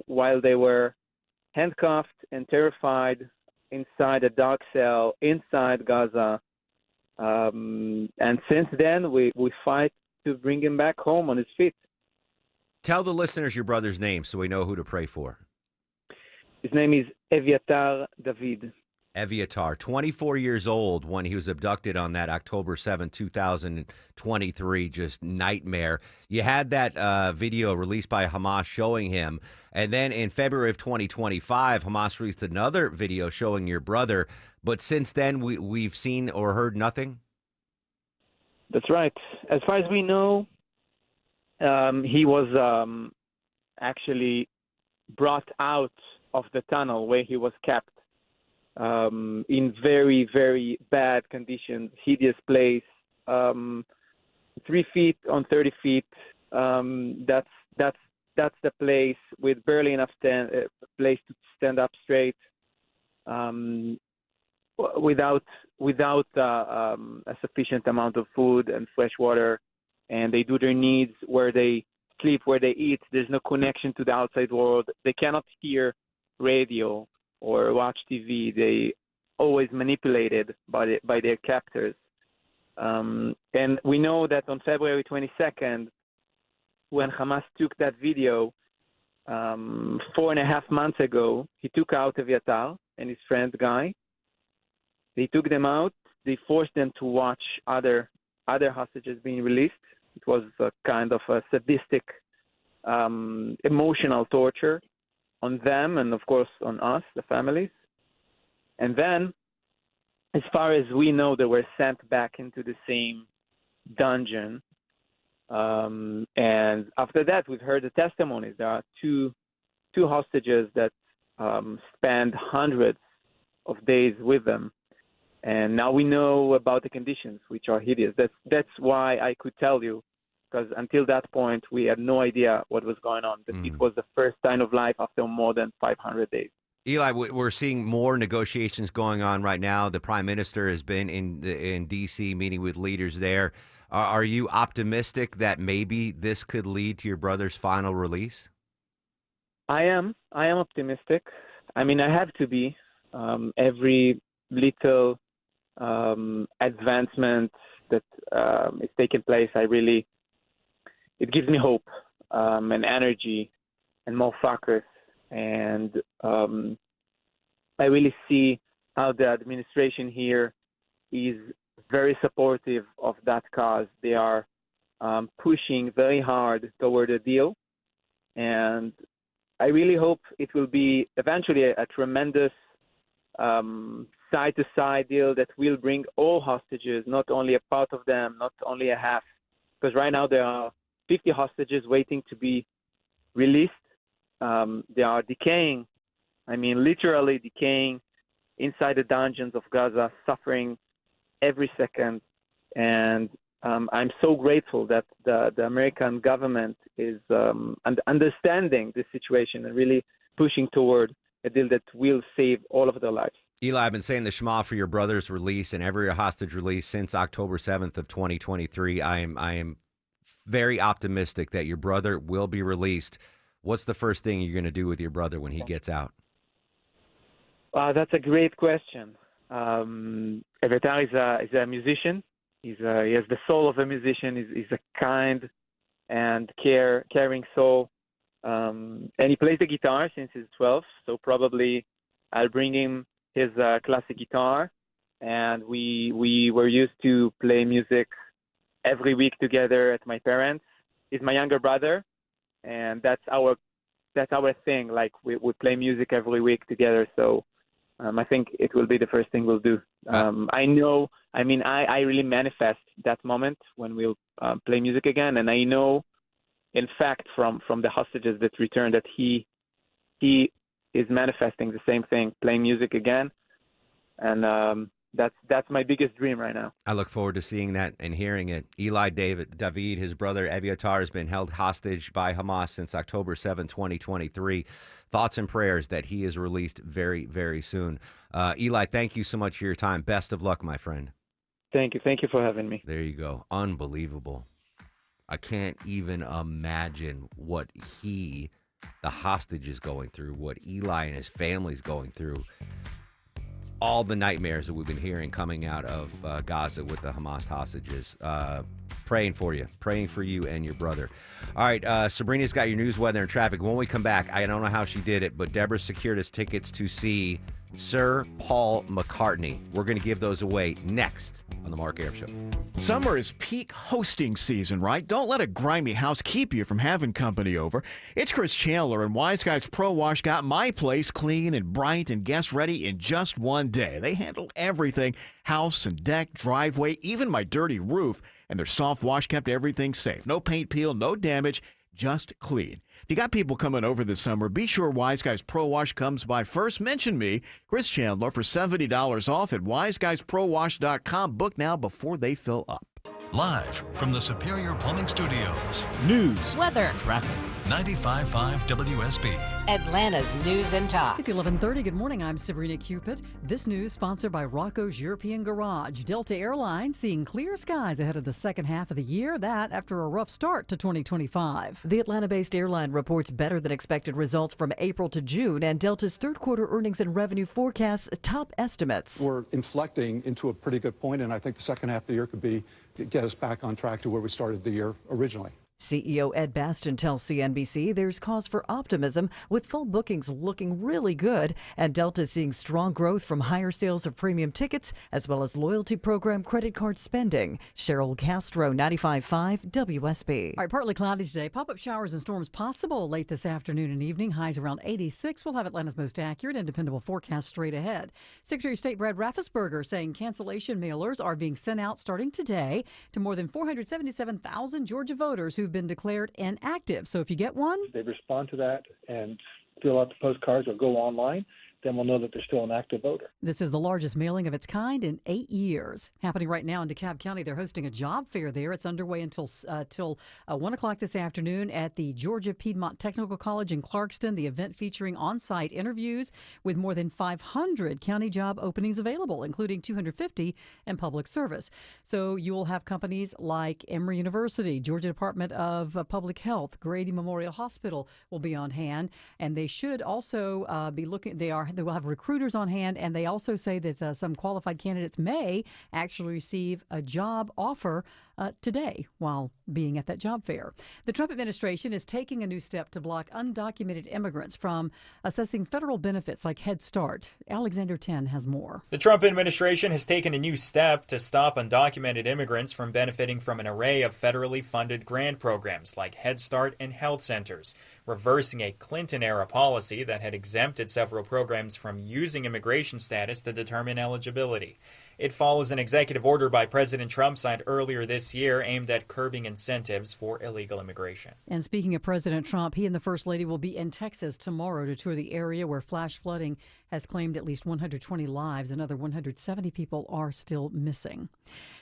while they were handcuffed and terrified inside a dark cell inside Gaza. And since then, we fight to bring him back home on his feet. Tell the listeners your brother's name so we know who to pray for. His name is Eviatar David. Eviatar, 24 years old when he was abducted on that October 7, 2023, just nightmare. You had that video released by Hamas showing him. And then in February of 2025, Hamas released another video showing your brother. But since then, we've seen or heard nothing? That's right. As far as we know, he was actually brought out of the tunnel where he was kept in very, very bad conditions, hideous place, 3 feet on 30 feet. That's the place with barely enough place to stand up straight. Without a sufficient amount of food and fresh water, and they do their needs where they sleep, where they eat. There's no connection to the outside world. They cannot hear radio or watch TV. They always manipulated by their captors. And we know that on February 22nd, when Hamas took that video 4.5 months ago, he took out Eviatar and his friend Guy. They took them out. They forced them to watch other hostages being released. It was a kind of a sadistic, emotional torture on them and, of course, on us, the families. And then, as far as we know, they were sent back into the same dungeon. And after that, we've heard the testimonies. There are two hostages that spent hundreds of days with them. And now we know about the conditions, which are hideous. That's why I could tell you, because until that point, we had no idea what was going on. But it was the first sign of life after more than 500 days. Eli, we're seeing more negotiations going on right now. The prime minister has been in D.C. meeting with leaders there. Are you optimistic that maybe this could lead to your brother's final release? I am optimistic. I mean, I have to be. Every little advancement that is taking place, it gives me hope and energy and more focus. And I really see how the administration here is very supportive of that cause. They are pushing very hard toward a deal. And I really hope it will be eventually a tremendous side-to-side deal that will bring all hostages, not only a part of them, not only a half. Because right now there are 50 hostages waiting to be released. They are decaying, literally decaying inside the dungeons of Gaza, suffering every second. And I'm so grateful that the American government is understanding this situation and really pushing toward a deal that will save all of their lives. Eli, I've been saying the Shema for your brother's release and every hostage release since October 7th of 2023. I am very optimistic that your brother will be released. What's the first thing you're going to do with your brother when he gets out? That's a great question. Eviatar is a musician. He has the soul of a musician. He's a kind and caring soul. And he plays the guitar since he's 12. So probably I'll bring him his classic guitar. And we were used to play music every week together at my parents'. He's my younger brother. and that's our thing. Like we play music every week together, so I think it will be the first thing we'll do. I really manifest that moment when we'll play music again, and I know, in fact, from the hostages that returned, that he is manifesting the same thing, playing music again, and that's my biggest dream right now. I look forward to seeing that and hearing it. Eli David, his brother Eviatar, has been held hostage by Hamas since October 7, 2023. Thoughts and prayers that he is released very, very soon. Eli, thank you so much for your time. Best of luck, my friend. Thank you. Thank you for having me. There you go. Unbelievable. I can't even imagine what the hostage is going through, what Eli and his family's going through. All the nightmares that we've been hearing coming out of Gaza with the Hamas hostages. Praying for you and your brother. All right, Sabrina's got your news, weather, and traffic. When we come back, I don't know how she did it, but Deborah secured us tickets to see Sir Paul McCartney. We're going to give those away next on the Mark Arum Show. Summer is peak hosting season, right? Don't let a grimy house keep you from having company over. It's Chris Chandler, and Wise Guys Pro Wash got my place clean and bright and guest ready in just one day. They handled everything, house and deck, driveway, even my dirty roof, and their soft wash kept everything safe. No paint peel, no damage, just clean. If you got people coming over this summer, be sure Wise Guys Pro Wash comes by first. Mention me, Chris Chandler, for $70 off at wiseguysprowash.com. Book now before they fill up. Live from the Superior Plumbing Studios. News, weather, traffic. 95.5 WSB. Atlanta's News and Talk. It's 11:30. Good morning. I'm Sabrina Cupid. This news sponsored by Rocco's European Garage. Delta Airlines seeing clear skies ahead of the second half of the year. That after a rough start to 2025. The Atlanta-based airline reports better than expected results from April to June, and Delta's third quarter earnings and revenue forecasts top estimates. We're inflecting into a pretty good point, and I think the second half of the year could get us back on track to where we started the year originally. CEO Ed Bastian tells CNBC there's cause for optimism, with full bookings looking really good, and Delta seeing strong growth from higher sales of premium tickets as well as loyalty program credit card spending. Cheryl Castro, 95.5 WSB. All right, partly cloudy today. Pop-up showers and storms possible late this afternoon and evening. Highs around 86. We'll have Atlanta's most accurate and dependable forecast straight ahead. Secretary of State Brad Raffensperger saying cancellation mailers are being sent out starting today to more than 477,000 Georgia voters who've been declared inactive. So if you get one, They respond to that and fill out the postcards or go online, then we'll know that they're still an active voter. this is the largest mailing of its kind in 8 years. Happening right now in DeKalb County. They're hosting a job fair there. It's underway until 1 o'clock this afternoon at the Georgia Piedmont Technical College in Clarkston. The event featuring on-site interviews with more than 500 county job openings available, including 250 in public service. So you will have companies like Emory University, Georgia Department of Public Health, Grady Memorial Hospital will be on hand, and they should also be looking. They will have recruiters on hand, and they also say that some qualified candidates may actually receive a job offer today while being at that job fair. The Trump administration is taking a new step to block undocumented immigrants from assessing federal benefits like Head Start. Alexander Ten has more. The Trump administration has taken a new step to stop undocumented immigrants from benefiting from an array of federally funded grant programs like Head Start and health centers, reversing a Clinton-era policy that had exempted several programs from using immigration status to determine eligibility. It follows an executive order by President Trump signed earlier this year aimed at curbing incentives for illegal immigration. And speaking of President Trump, he and the First Lady will be in Texas tomorrow to tour the area where flash flooding has claimed at least 120 lives. Another 170 people are still missing.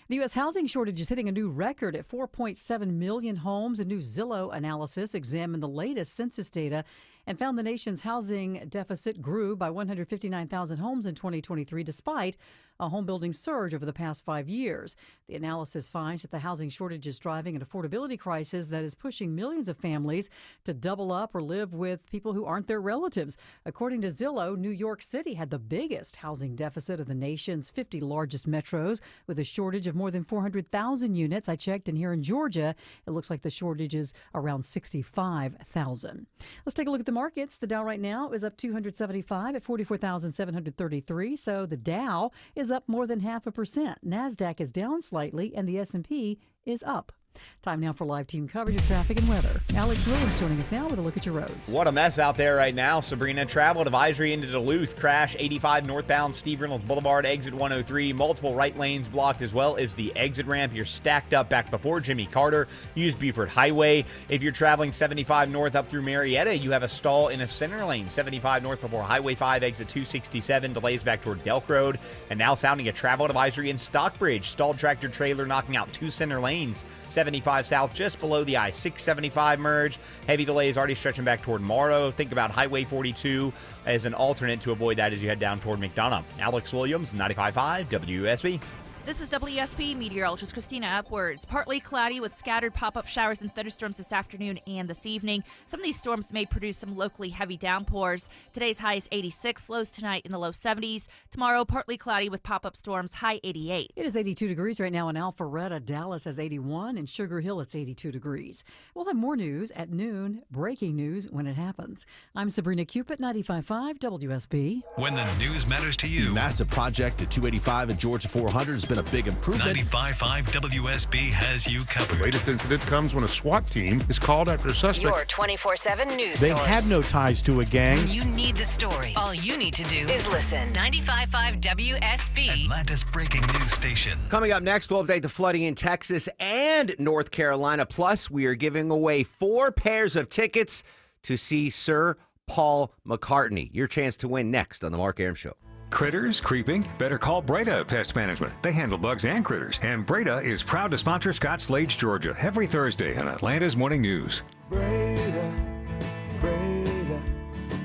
The U.S. housing shortage is hitting a new record at 4.7 million homes. A new Zillow analysis examined the latest census data and found the nation's housing deficit grew by 159,000 homes in 2023, despite a home building surge over the past 5 years. The analysis finds that the housing shortage is driving an affordability crisis that is pushing millions of families to double up or live with people who aren't their relatives. According to Zillow, New York City had the biggest housing deficit of the nation's 50 largest metros, with a shortage of more than 400,000 units. I checked, and here in Georgia, it looks like the shortage is around 65,000. Let's take a look at the markets. The Dow right now is up 275 at 44,733. So the Dow is up more than 0.5%. NASDAQ is down slightly, and the S&P is up. Time now for live team coverage of traffic and weather. Alex Williams joining us now with a look at your roads. What a mess out there right now, Sabrina. Travel advisory into Duluth. Crash 85 northbound Steve Reynolds Boulevard, exit 103. Multiple right lanes blocked, as well as the exit ramp. You're stacked up back before Jimmy Carter. Use Buford Highway. If you're traveling 75 north up through Marietta, you have a stall in a center lane. 75 north before Highway 5, exit 267. Delays back toward Delk Road. And now sounding a travel advisory in Stockbridge. Stalled tractor trailer knocking out 2 center lanes. 75 south just below the I-675 merge. Heavy delays already stretching back toward Morrow. Think about Highway 42 as an alternate to avoid that as you head down toward McDonough. Alex Williams, 95.5 WSB. This is WSB meteorologist Christina Upwards. Partly cloudy with scattered pop-up showers and thunderstorms this afternoon and this evening. Some of these storms may produce some locally heavy downpours. Today's high is 86, lows tonight in the low 70s. Tomorrow, partly cloudy with pop-up storms, high 88. It is 82 degrees right now in Alpharetta. Dallas has 81, and Sugar Hill it's 82 degrees. We'll have more news at noon, breaking news when it happens. I'm Sabrina Cupid, 95.5 WSB. When the news matters to you. The massive project at 285 and Georgia 400 has been a big improvement. 95.5 WSB has you covered. The latest incident comes when a SWAT team is called after a suspect. Your 24/7 news They source. had no ties to a gang. When you need the story, all you need to do is listen. 95.5 WSB. Atlanta's breaking news station. Coming up next, we'll update the flooding in Texas and North Carolina. Plus, we are giving away 4 pairs of tickets to see Sir Paul McCartney. Your chance to win next on The Mark Arum Show. Critters creeping? Better call Breda Pest Management. They handle bugs and critters. And Breda is proud to sponsor Scott Slade, Georgia, every Thursday on Atlanta's Morning News. Breda,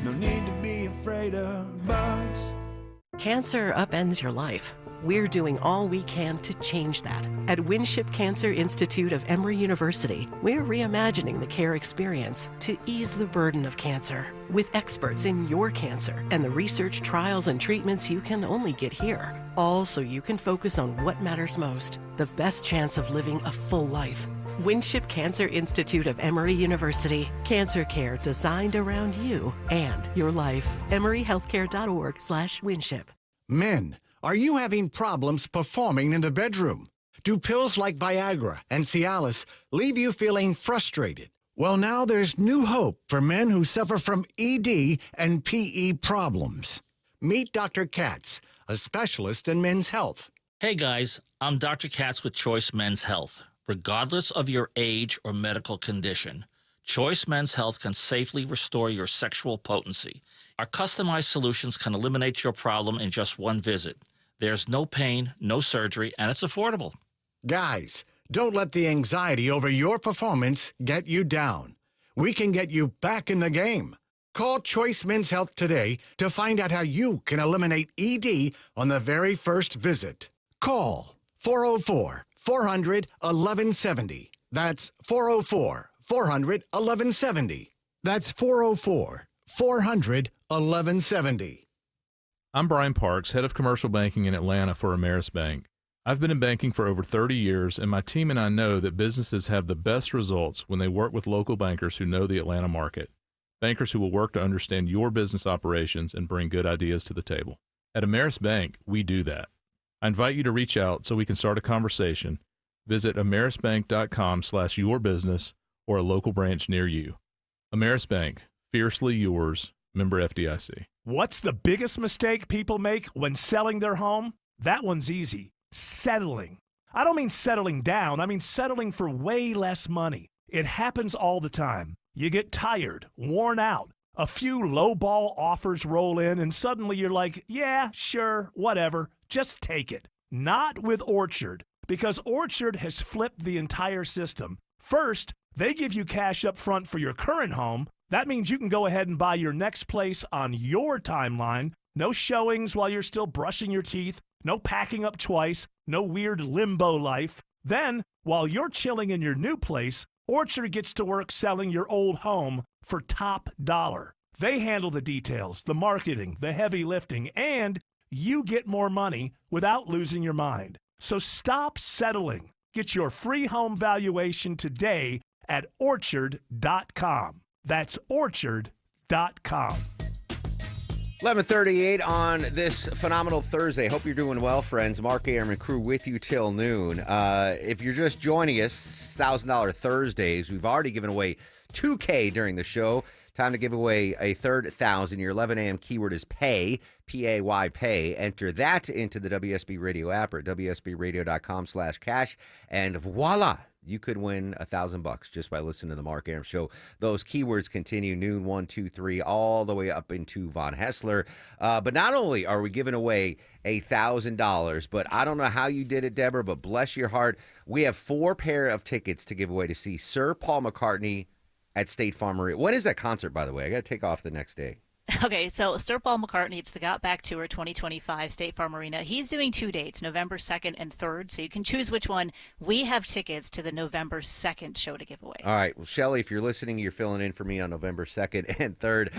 no need to be afraid of bugs. Cancer upends your life. We're doing all we can to change that. At Winship Cancer Institute of Emory University, we're reimagining the care experience to ease the burden of cancer. With experts in your cancer and the research, trials, and treatments you can only get here. All so you can focus on what matters most, the best chance of living a full life. Winship Cancer Institute of Emory University. Cancer care designed around you and your life. EmoryHealthcare.org/Winship. Men, are you having problems performing in the bedroom? Do pills like Viagra and Cialis leave you feeling frustrated? Well, now there's new hope for men who suffer from ED and PE problems. Meet Dr. Katz, a specialist in men's health. Hey guys, I'm Dr. Katz with Choice Men's Health. Regardless of your age or medical condition, Choice Men's Health can safely restore your sexual potency. Our customized solutions can eliminate your problem in just one visit. There's no pain, no surgery, and it's affordable. Guys, don't let the anxiety over your performance get you down. We can get you back in the game. Call Choice Men's Health today to find out how you can eliminate ED on the very first visit. Call 404-400-1170. That's 404-400-1170. That's 404-400-1170. I'm Brian Parks, head of commercial banking in Atlanta for Ameris Bank. I've been in banking for over 30 years, and my team and I know that businesses have the best results when they work with local bankers who know the Atlanta market. Bankers who will work to understand your business operations and bring good ideas to the table. At Ameris Bank, we do that. I invite you to reach out so we can start a conversation. Visit amerisbank.com/yourbusiness or a local branch near you. Ameris Bank, fiercely yours, member FDIC. What's the biggest mistake people make when selling their home? That one's easy. Settling. I don't mean settling down. I mean settling for way less money. It happens all the time. You get tired, worn out. A few lowball offers roll in, and suddenly you're like, yeah, sure, whatever. Just take it. Not with Orchard, because Orchard has flipped the entire system. First, they give you cash up front for your current home. That means you can go ahead and buy your next place on your timeline. No showings while you're still brushing your teeth. No packing up twice. No weird limbo life. Then, while you're chilling in your new place, Orchard gets to work selling your old home for top dollar. They handle the details, the marketing, the heavy lifting, and you get more money without losing your mind. So stop settling. Get your free home valuation today at Orchard.com. That's Orchard.com. 11:38 on this phenomenal Thursday. Hope you're doing well, friends. Mark Arum and crew with you till noon. If you're just joining us, $1,000 Thursdays. We've already given away $2K during the show. Time to give away a third 1,000. Your 11 a.m. keyword is pay, P-A-Y, pay. Enter that into the WSB Radio app or at WSBradio.com/cash, and voila, you could win $1,000 just by listening to the Mark Arum Show. Those keywords continue noon, 1, 2, 3, all the way up into Von Hessler. But not only are we giving away $1,000, but I don't know how you did it, Deborah, but bless your heart, we have 4 pair of tickets to give away to see Sir Paul McCartney at State Farm Arena. When is that concert, by the way? I got to take off the next day. Okay, so Sir Paul McCartney, it's the Got Back Tour 2025, State Farm Arena. He's doing 2 dates, November 2nd and 3rd, so you can choose which one. We have tickets to the November 2nd show to give away. All right. Well, Shelly, if you're listening, you're filling in for me on November 2nd and 3rd.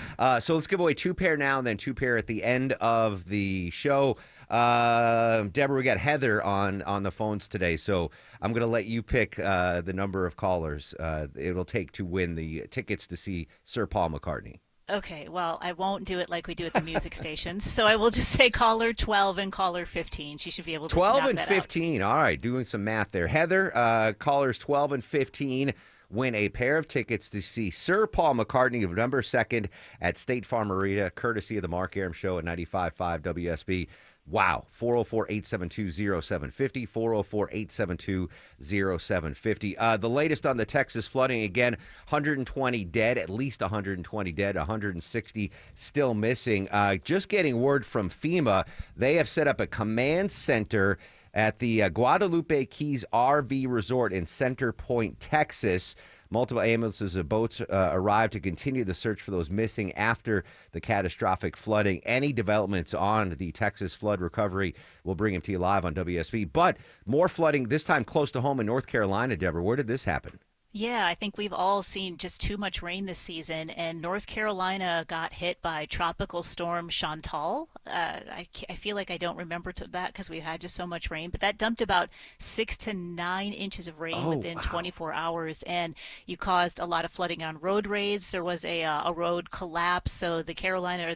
So let's give away 2 pair now and then 2 pair at the end of the show. Deborah, we got Heather on the phones today, so I'm going to let you pick the number of callers it'll take to win the tickets to see Sir Paul McCartney. Okay, well, I won't do it like we do at the music stations, so I will just say caller 12 and caller 15. She should be able to 12 knock and that 15. All right, doing some math there. Heather, callers 12 and 15 win a pair of tickets to see Sir Paul McCartney November 2nd at State Farm Arena, courtesy of the Mark Arum Show at 95.5 WSB. Wow. 404-872-0750, 404-872-0750. The latest on the Texas flooding, again, 120 dead, at least 120 dead, 160 still missing. Just getting word from FEMA, they have set up a command center at the Guadalupe Keys RV Resort in Center Point, Texas. Multiple ambulances and boats arrived to continue the search for those missing after the catastrophic flooding. Any developments on the Texas flood recovery, we'll bring them to you live on WSB. But more flooding, this time close to home in North Carolina, Deborah. Where did this happen? Yeah, I think we've all seen just too much rain this season, and North Carolina got hit by Tropical Storm Chantal. I feel like I don't remember that because we had just so much rain, but that dumped about 6 to 9 inches of rain within 24 hours, and you caused a lot of flooding on road raids. There was a road collapse, so the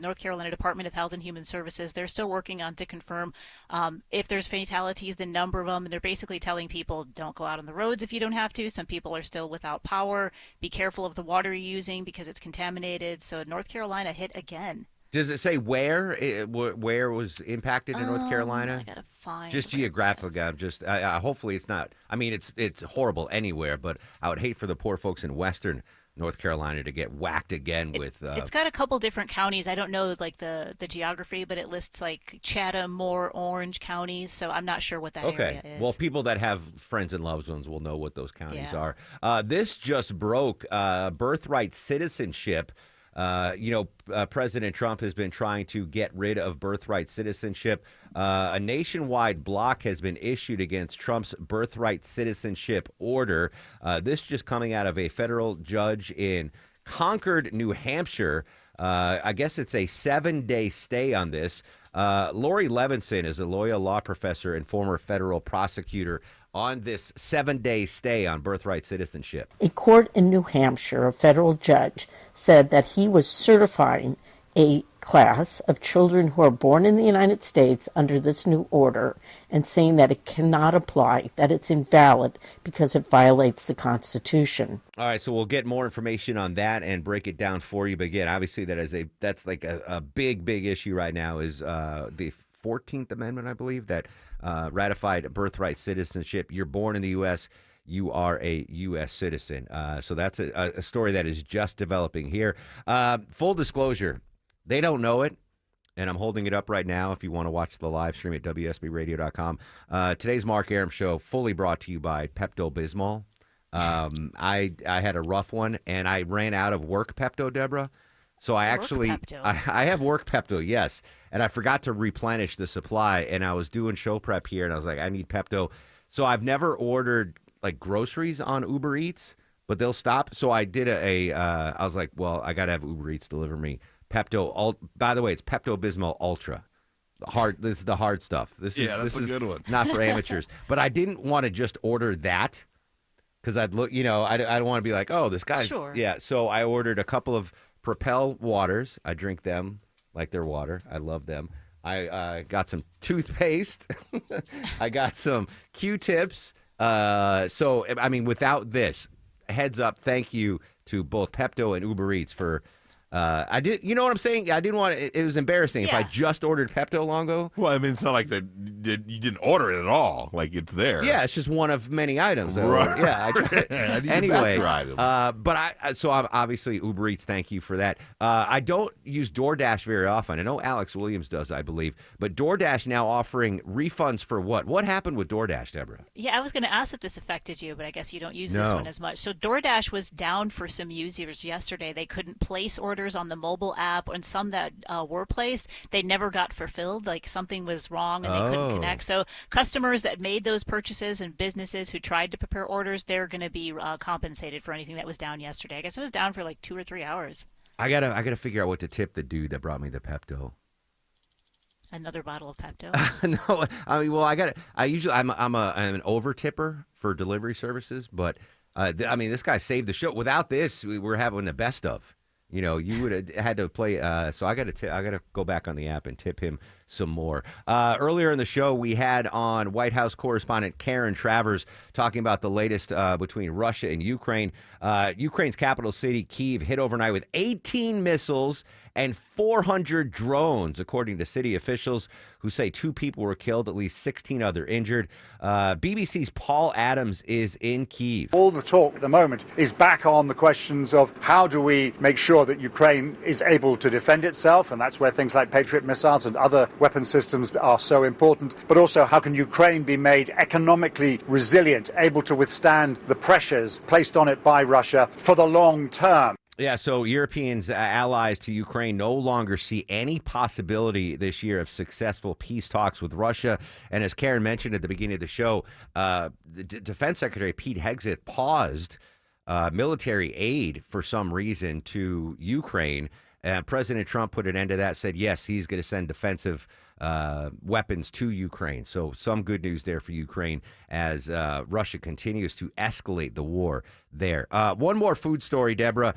North Carolina Department of Health and Human Services, they're still working on to confirm if there's fatalities, the number of them, and they're basically telling people don't go out on the roads if you don't have to. Some people are still without power. Be careful of the water you're using because it's contaminated. So North Carolina hit again. Does it say where was impacted in North Carolina? I gotta find. Just geographically. I'm just. Hopefully, it's not. I mean, it's horrible anywhere, but I would hate for the poor folks in Western North Carolina to get whacked again with. It's got a couple different counties. I don't know like the geography, but it lists like Chatham, Moore, Orange counties. So I'm not sure what that area is. Well, people that have friends and loved ones will know what those counties are. This just broke birthright citizenship. President Trump has been trying to get rid of birthright citizenship. A nationwide block has been issued against Trump's birthright citizenship order. This just coming out of a federal judge in Concord, New Hampshire. I guess it's a 7-day stay on this. Lori Levinson is a Loyola law professor and former federal prosecutor on this 7-day stay on birthright citizenship. A court in New Hampshire, a federal judge, said that he was certifying a class of children who are born in the United States under this new order and saying that it cannot apply, that it's invalid because it violates the Constitution. All right, so we'll get more information on that and break it down for you. But again, obviously that's like a big issue right now is the 14th Amendment, I believe, that ratified birthright citizenship. You're born in the U.S., you are a U.S. citizen. So that's a story that is just developing here. Full disclosure, they don't know it, and I'm holding it up right now if you want to watch the live stream at WSBradio.com. Today's Mark Arum Show fully brought to you by Pepto-Bismol. I had a rough one, and I ran out of work Pepto, Deborah. So I have work Pepto, yes. And I forgot to replenish the supply, and I was doing show prep here, and I was like, I need Pepto. So I've never ordered like groceries on Uber Eats, but they'll stop. So I did I was like, well, I got to have Uber Eats deliver me Pepto. By the way, it's Pepto-Bismol Ultra. This is the hard stuff. This is a good one. Not for amateurs. But I didn't want to just order that because I'd look, I don't want to be like, oh, this guy's. Sure. Yeah. So I ordered a couple of Propel waters. I drink them like their water. I love them. I got some toothpaste. I got some Q-tips. So, I mean, without this, heads up, thank you to both Pepto and Uber Eats for... you know what I'm saying? I didn't want it was embarrassing if I just ordered Pepto Longo. Well, I mean, it's not like that you didn't order it at all. Like, it's there. Yeah, it's just one of many items. Right. Yeah. Anyway, so obviously Uber Eats, thank you for that. I don't use DoorDash very often. I know Alex Williams does, I believe. But DoorDash now offering refunds for what? What happened with DoorDash, Deborah? Yeah, I was going to ask if this affected you, but I guess you don't use this one as much. So DoorDash was down for some users yesterday. They couldn't place orders on the mobile app, and some that were placed, they never got fulfilled. Like something was wrong and they couldn't connect. So customers that made those purchases and businesses who tried to prepare orders, they're going to be compensated for anything that was down yesterday. I guess it was down for like 2 or 3 hours. I gotta figure out what to tip the dude that brought me the Pepto. Another bottle of Pepto? No, I mean, well, I'm an over tipper for delivery services, but I mean, this guy saved the show. Without this, we're having the best of. You know, you would have had to play. So I got to go back on the app and tip him some more. Earlier in the show, we had on White House correspondent Karen Travers talking about the latest between Russia and Ukraine. Ukraine's capital city, Kyiv, hit overnight with 18 missiles and 400 drones, according to city officials, who say 2 people were killed, at least 16 other injured. BBC's Paul Adams is in Kyiv. All the talk at the moment is back on the questions of how do we make sure that Ukraine is able to defend itself, and that's where things like Patriot missiles and other weapon systems are so important, but also how can Ukraine be made economically resilient, able to withstand the pressures placed on it by Russia for the long term. Yeah, so Europeans, allies to Ukraine, no longer see any possibility this year of successful peace talks with Russia. And as Karen mentioned at the beginning of the show, the Defense Secretary Pete Hegseth paused military aid for some reason to Ukraine. And President Trump put an end to that, said, yes, he's going to send defensive weapons to Ukraine. So some good news there for Ukraine as Russia continues to escalate the war there. One more food story, Deborah.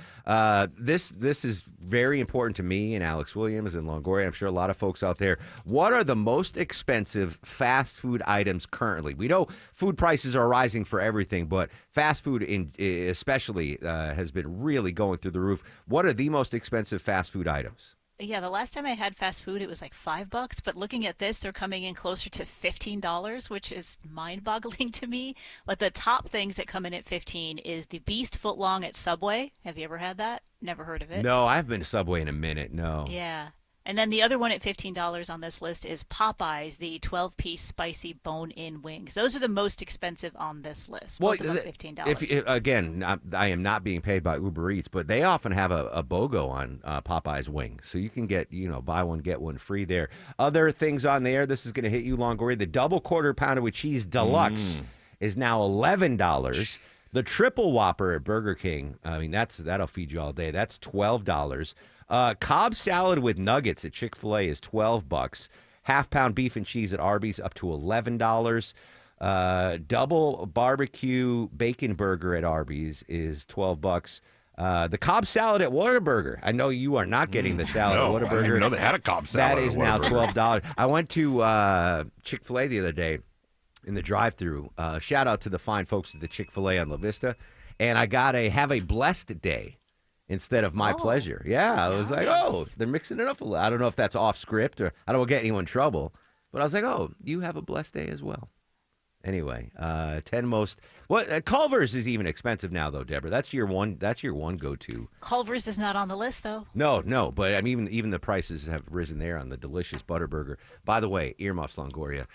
This is very important to me and Alex Williams and Longoria. I'm sure a lot of folks out there. What are the most expensive fast food items currently? We know food prices are rising for everything, but fast food especially has been really going through the roof. What are the most expensive fast food items? Yeah, the last time I had fast food, it was like $5. But looking at this, they're coming in closer to $15, which is mind-boggling to me. But the top things that come in at $15 is the Beast footlong at Subway. Have you ever had that? Never heard of it. No, I haven't been to Subway in a minute. No. Yeah. And then the other one at $15 on this list is Popeyes, the 12-piece spicy bone-in wings. Those are the most expensive on this list. Well, both of them $15. Again, I am not being paid by Uber Eats, but they often have a BOGO on Popeyes wings. So you can get, buy one, get one free there. Other things on there, this is going to hit you, Longoria. The double quarter pounder with cheese deluxe is now $11. The triple Whopper at Burger King, I mean, that'll feed you all day. That's $12. Cobb salad with nuggets at Chick-fil-A is $12. Half-pound beef and cheese at Arby's up to $11. Double barbecue bacon burger at Arby's is $12. The Cobb salad at Whataburger. I know you are not getting the salad at Whataburger. I didn't even know they had a Cobb salad. That is now $12. I went to Chick-fil-A the other day in the drive-thru. Shout out to the fine folks at the Chick-fil-A on La Vista. And I got have a blessed day instead of my pleasure. Yeah, I was like, they're mixing it up a little. I don't know if that's off script or I don't want to get anyone in trouble. But I was like, you have a blessed day as well. Anyway, 10 most. Culver's is even expensive now, though, Deborah. That's your one go-to. Culver's is not on the list, though. No. But I mean, even the prices have risen there on the delicious Butterburger. By the way, earmuffs, Longoria.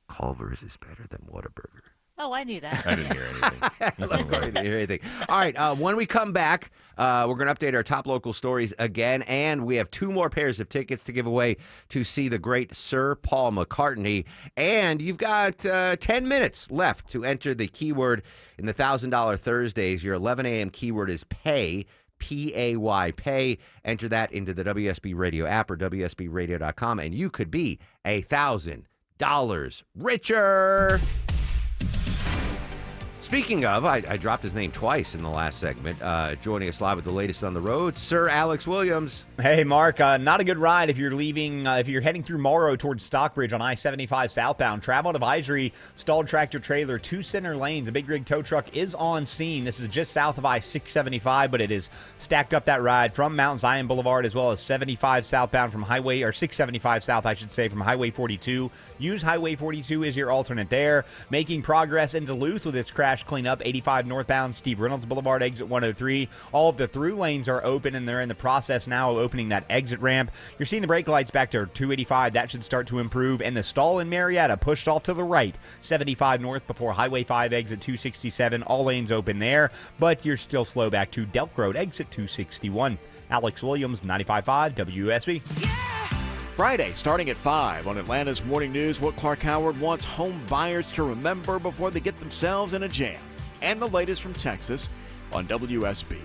Culver's is better than Whataburger. Oh, I knew that. I didn't hear anything. I didn't hear anything. All right, when we come back, we're going to update our top local stories again, and we have 2 more pairs of tickets to give away to see the great Sir Paul McCartney. And you've got 10 minutes left to enter the keyword in the $1,000 Thursdays. Your 11 a.m. keyword is pay. P-A-Y, pay. Enter that into the WSB Radio app or WSBRadio.com, and you could be $1,000 richer. Speaking of, I dropped his name twice in the last segment. Joining us live with the latest on the road, Sir Alex Williams. Hey, Mark. Not a good ride if you're leaving. If you're heading through Morrow towards Stockbridge on I-75 southbound. Travel advisory. Stalled tractor trailer. 2 center lanes. A big rig tow truck is on scene. This is just south of I-675, but it is stacked up that ride from Mount Zion Boulevard as well as 75 southbound from Highway, or 675 south, I should say, from Highway 42. Use Highway 42 as your alternate there. Making progress in Duluth with this crash cleanup. 85 northbound, Steve Reynolds Boulevard, exit 103. All of the through lanes are open, and they're in the process now of opening that exit ramp. You're seeing the brake lights back to 285. That should start to improve. And the stall in Marietta pushed off to the right. 75 north before Highway 5, exit 267. All lanes open there, but you're still slow back to Delk Road, exit 261. Alex Williams, 95.5 WSB. Friday, starting at 5 on Atlanta's Morning News, what Clark Howard wants home buyers to remember before they get themselves in a jam. And the latest from Texas on WSB.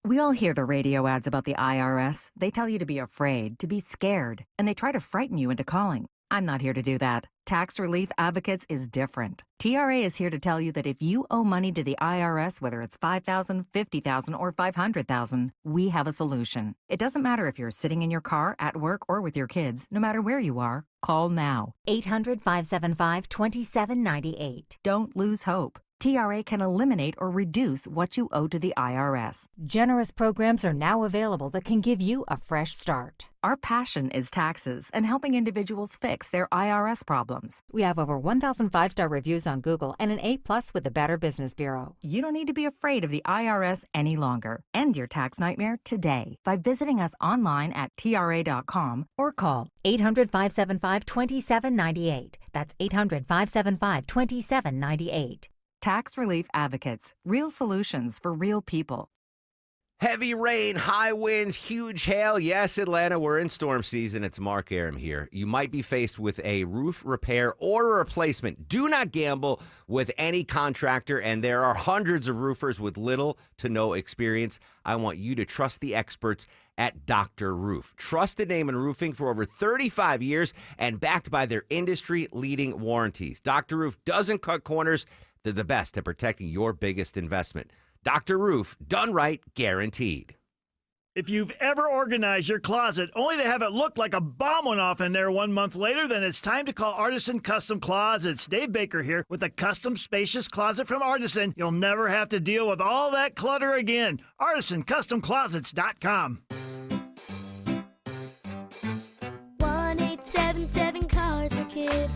We all hear the radio ads about the IRS. They tell you to be afraid, to be scared, and they try to frighten you into calling. I'm not here to do that. Tax Relief Advocates is different. TRA is here to tell you that if you owe money to the IRS, whether it's $5,000, $50,000, or $500,000, we have a solution. It doesn't matter if you're sitting in your car, at work, or with your kids. No matter where you are, call now. 800-575-2798. Don't lose hope. TRA can eliminate or reduce what you owe to the IRS. Generous programs are now available that can give you a fresh start. Our passion is taxes and helping individuals fix their IRS problems. We have over 1,000 5-star reviews on Google and an A+ with the Better Business Bureau. You don't need to be afraid of the IRS any longer. End your tax nightmare today by visiting us online at TRA.com or call 800-575-2798. That's 800-575-2798. Tax Relief Advocates. Real solutions for real people. Heavy rain, high winds, huge hail. Yes, Atlanta, we're in storm season. It's Mark Aram here. You might be faced with a roof repair or a replacement. Do not gamble with any contractor, and there are hundreds of roofers with little to no experience. I want you to trust the experts at Dr. Roof. Trusted name in roofing for over 35 years and backed by their industry-leading warranties. Dr. Roof doesn't cut corners. They're the best at protecting your biggest investment. Dr. Roof, done right, guaranteed. If you've ever organized your closet only to have it look like a bomb went off in there 1 month later, then it's time to call Artisan Custom Closets. Dave Baker here with a custom spacious closet from Artisan. You'll never have to deal with all that clutter again. ArtisanCustomClosets.com. 1877 Cars for Kids.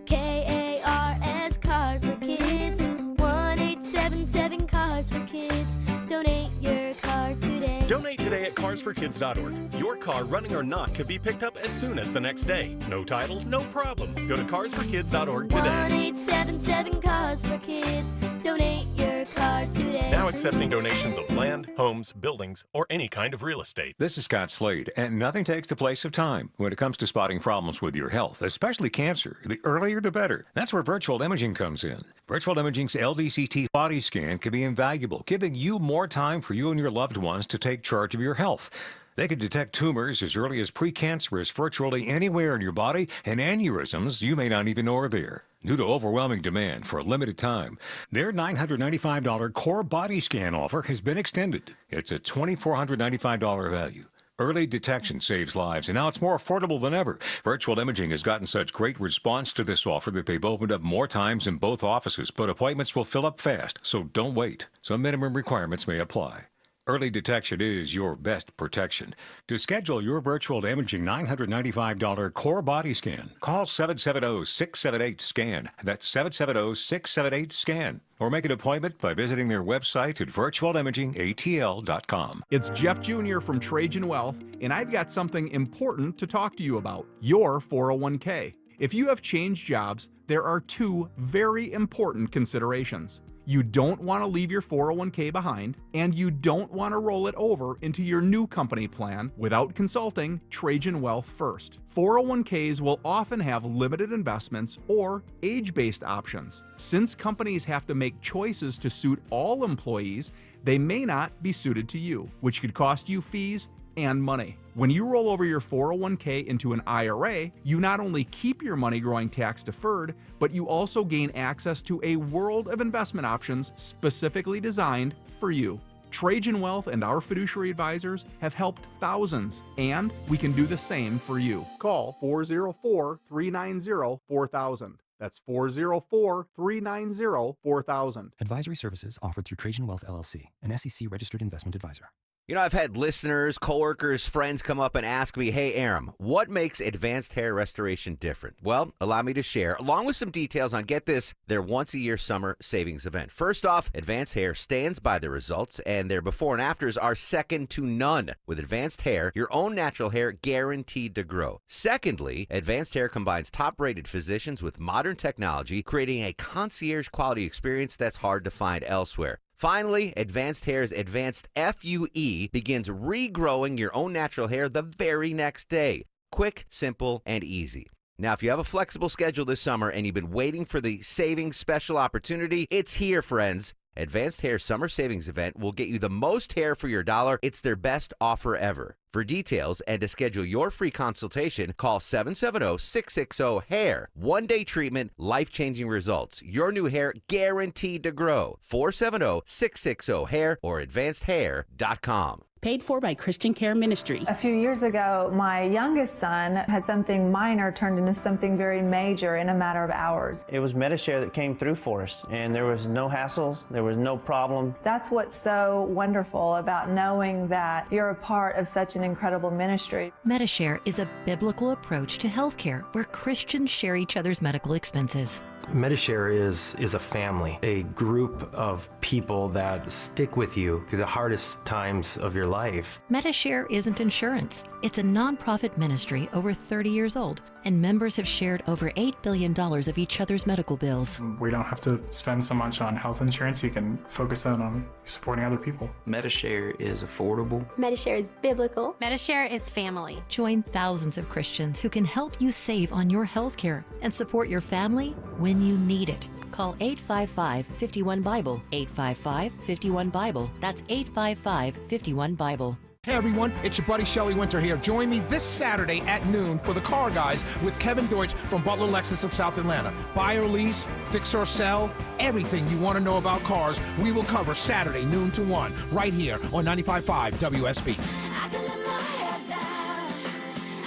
KARS Cars for Kids. 1877 Cars for Kids. Donate your car today. Donate today at carsforkids.org. Your car, running or not, could be picked up as soon as the next day. No title, no problem. Go to carsforkids.org today. 1877 Cars for Kids. Donate your car today. Now accepting donations of land, homes, buildings, or any kind of real estate. This is Scott Slade, and nothing takes the place of time when it comes to spotting problems with your health, especially cancer. The earlier the better. That's where virtual imaging comes in. Virtual imaging's LDCT body scan can be invaluable, giving you more time for you and your loved ones to take charge of your health. They can detect tumors as early as precancerous virtually anywhere in your body, and aneurysms you may not even know are there. Due to overwhelming demand for a limited time, their $995 core body scan offer has been extended. It's a $2,495 value. Early detection saves lives, and now it's more affordable than ever. Virtual Imaging has gotten such great response to this offer that they've opened up more times in both offices, but appointments will fill up fast, so don't wait. Some minimum requirements may apply. Early detection is your best protection. To schedule your virtual imaging $995 core body scan, call 770-678-SCAN. That's 770-678-SCAN. Or make an appointment by visiting their website at virtualimagingatl.com. It's Jeff Jr. from Trajan Wealth, and I've got something important to talk to you about, your 401k. If you have changed jobs, there are two very important considerations. You don't want to leave your 401k behind, and you don't want to roll it over into your new company plan without consulting Trajan Wealth first. 401ks will often have limited investments or age-based options. Since companies have to make choices to suit all employees, they may not be suited to you, which could cost you fees and money. When you roll over your 401k into an IRA, you not only keep your money growing tax deferred, but you also gain access to a world of investment options specifically designed for you. Trajan Wealth and our fiduciary advisors have helped thousands, and we can do the same for you. Call 404-390-4000. That's 404-390-4000. Advisory services offered through Trajan Wealth LLC, an SEC registered investment advisor. You know, I've had listeners, coworkers, friends come up and ask me, hey, Aram, what makes advanced hair restoration different? Well, allow me to share, along with some details on, get this, their once-a-year summer savings event. First off, Advanced Hair stands by their results, and their before and afters are second to none. With Advanced Hair, your own natural hair guaranteed to grow. Secondly, Advanced Hair combines top-rated physicians with modern technology, creating a concierge-quality experience that's hard to find elsewhere. Finally, Advanced Hair's Advanced FUE begins regrowing your own natural hair the very next day. Quick, simple, and easy. Now, if you have a flexible schedule this summer and you've been waiting for the savings special opportunity, it's here, friends. Advanced Hair Summer Savings Event will get you the most hair for your dollar. It's their best offer ever. For details and to schedule your free consultation, call 770-660-HAIR. One-day treatment, life-changing results. Your new hair guaranteed to grow. 470-660-HAIR or advancedhair.com. Paid for by Christian Care Ministry. A few years ago, my youngest son had something minor turned into something very major in a matter of hours. It was Medi-Share that came through for us, and there was no hassles, there was no problem. That's what's so wonderful about knowing that you're a part of such an incredible ministry. Medi-Share is a biblical approach to healthcare where Christians share each other's medical expenses. Medi-Share is a family, a group of people that stick with you through the hardest times of your life. Medi-Share isn't insurance. It's a nonprofit ministry over 30 years old, and members have shared over $8 billion of each other's medical bills. We don't have to spend so much on health insurance. You can focus that on supporting other people. Medi-Share is affordable. Medi-Share is biblical. Medi-Share is family. Join thousands of Christians who can help you save on your health care and support your family when you need it. Call 855-51-BIBLE, 855-51-BIBLE. That's 855-51-BIBLE. Hey everyone, it's your buddy Shelly Winter here. Join me this Saturday at noon for The Car Guys with Kevin Deutsch from Butler Lexus of South Atlanta. Buy or lease, fix or sell, everything you want to know about cars, we will cover Saturday, noon to 1, right here on 95.5 WSB.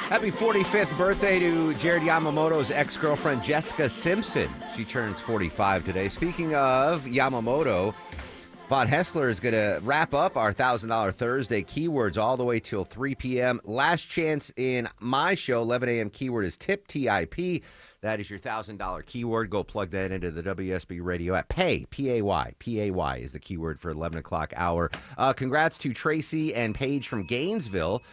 Happy 45th birthday to Jared Yamamoto's ex-girlfriend Jessica Simpson. She turns 45 today. Speaking of Yamamoto, Von Hessler is going to wrap up our $1,000 Thursday keywords all the way till 3 p.m. Last chance in my show, 11 a.m. keyword is TIP, T-I-P. That is your $1,000 keyword. Go plug that into the WSB radio app. Pay, P-A-Y. P-A-Y is the keyword for 11 o'clock hour. Congrats to Tracy and Paige from Gainesville.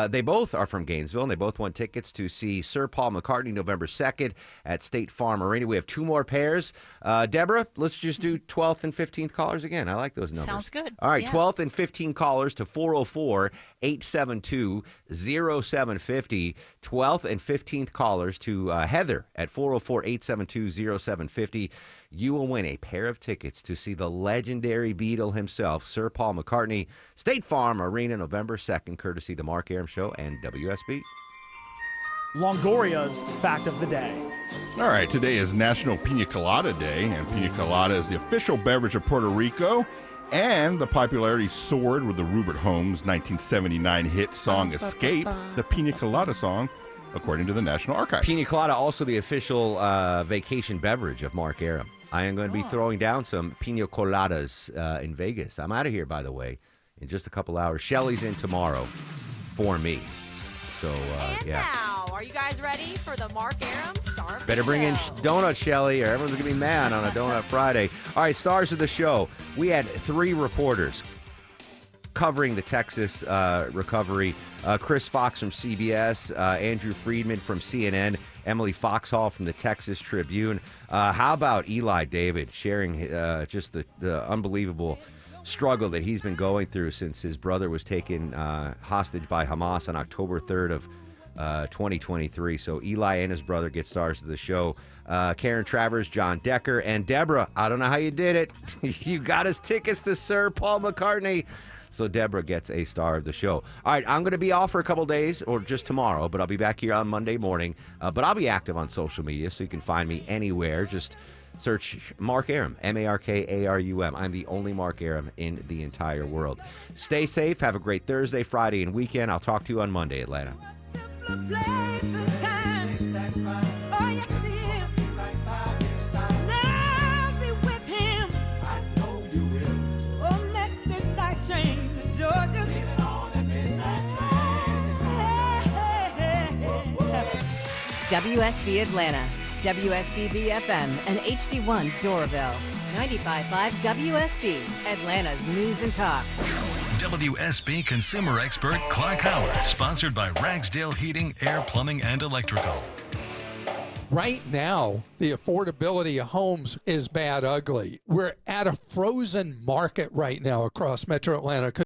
They both are from Gainesville, and they both won tickets to see Sir Paul McCartney November 2nd at State Farm Arena. We have 2 more pairs. Deborah, let's just do 12th and 15th callers again. I like those numbers. Sounds good. All right, Yeah. 12th and 15th callers to 404-872-0750. 12th and 15th callers to Heather at 404-872-0750. You will win a pair of tickets to see the legendary Beatle himself, Sir Paul McCartney, State Farm Arena, November 2nd, courtesy the Mark Aram Show and WSB. Longoria's Fact of the Day. All right, today is National Pina Colada Day, and Pina Colada is the official beverage of Puerto Rico, and the popularity soared with the Rupert Holmes 1979 hit song Escape, the Pina Colada song, according to the National Archives. Pina Colada, also the official vacation beverage of Mark Aram. I am going to be throwing down some Pina Coladas in Vegas. I'm out of here, by the way, in just a couple hours. Shelly's in tomorrow for me. So, yeah. Now, are you guys ready for the Mark Aram Star of the Better bring in Show? donut, Shelly, or everyone's going to be mad on a Donut Friday. All right, stars of the show. We had 3 reporters covering the Texas recovery. Chris Fox from CBS, Andrew Friedman from CNN, Emily Foxhall from the Texas Tribune. How about Eli David sharing just the unbelievable struggle that he's been going through since his brother was taken hostage by Hamas on October 3rd of 2023. So Eli and his brother get stars of the show. Karen Travers, John Decker, and Deborah, I don't know how you did it. You got us tickets to Sir Paul McCartney. So Deborah gets a star of the show. All right, I'm going to be off for a couple days, or just tomorrow, but I'll be back here on Monday morning. But I'll be active on social media, so you can find me anywhere. Just search Mark Arum, Markarum. I'm the only Mark Arum in the entire world. Stay safe. Have a great Thursday, Friday, and weekend. I'll talk to you on Monday, Atlanta. WSB Atlanta, WSBB FM, and HD1 Doraville. 95.5 WSB, Atlanta's news and talk. WSB consumer expert Clark Howard, sponsored by Ragsdale Heating, Air, Plumbing, and Electrical. Right now, the affordability of homes is bad ugly. We're at a frozen market right now across Metro Atlanta.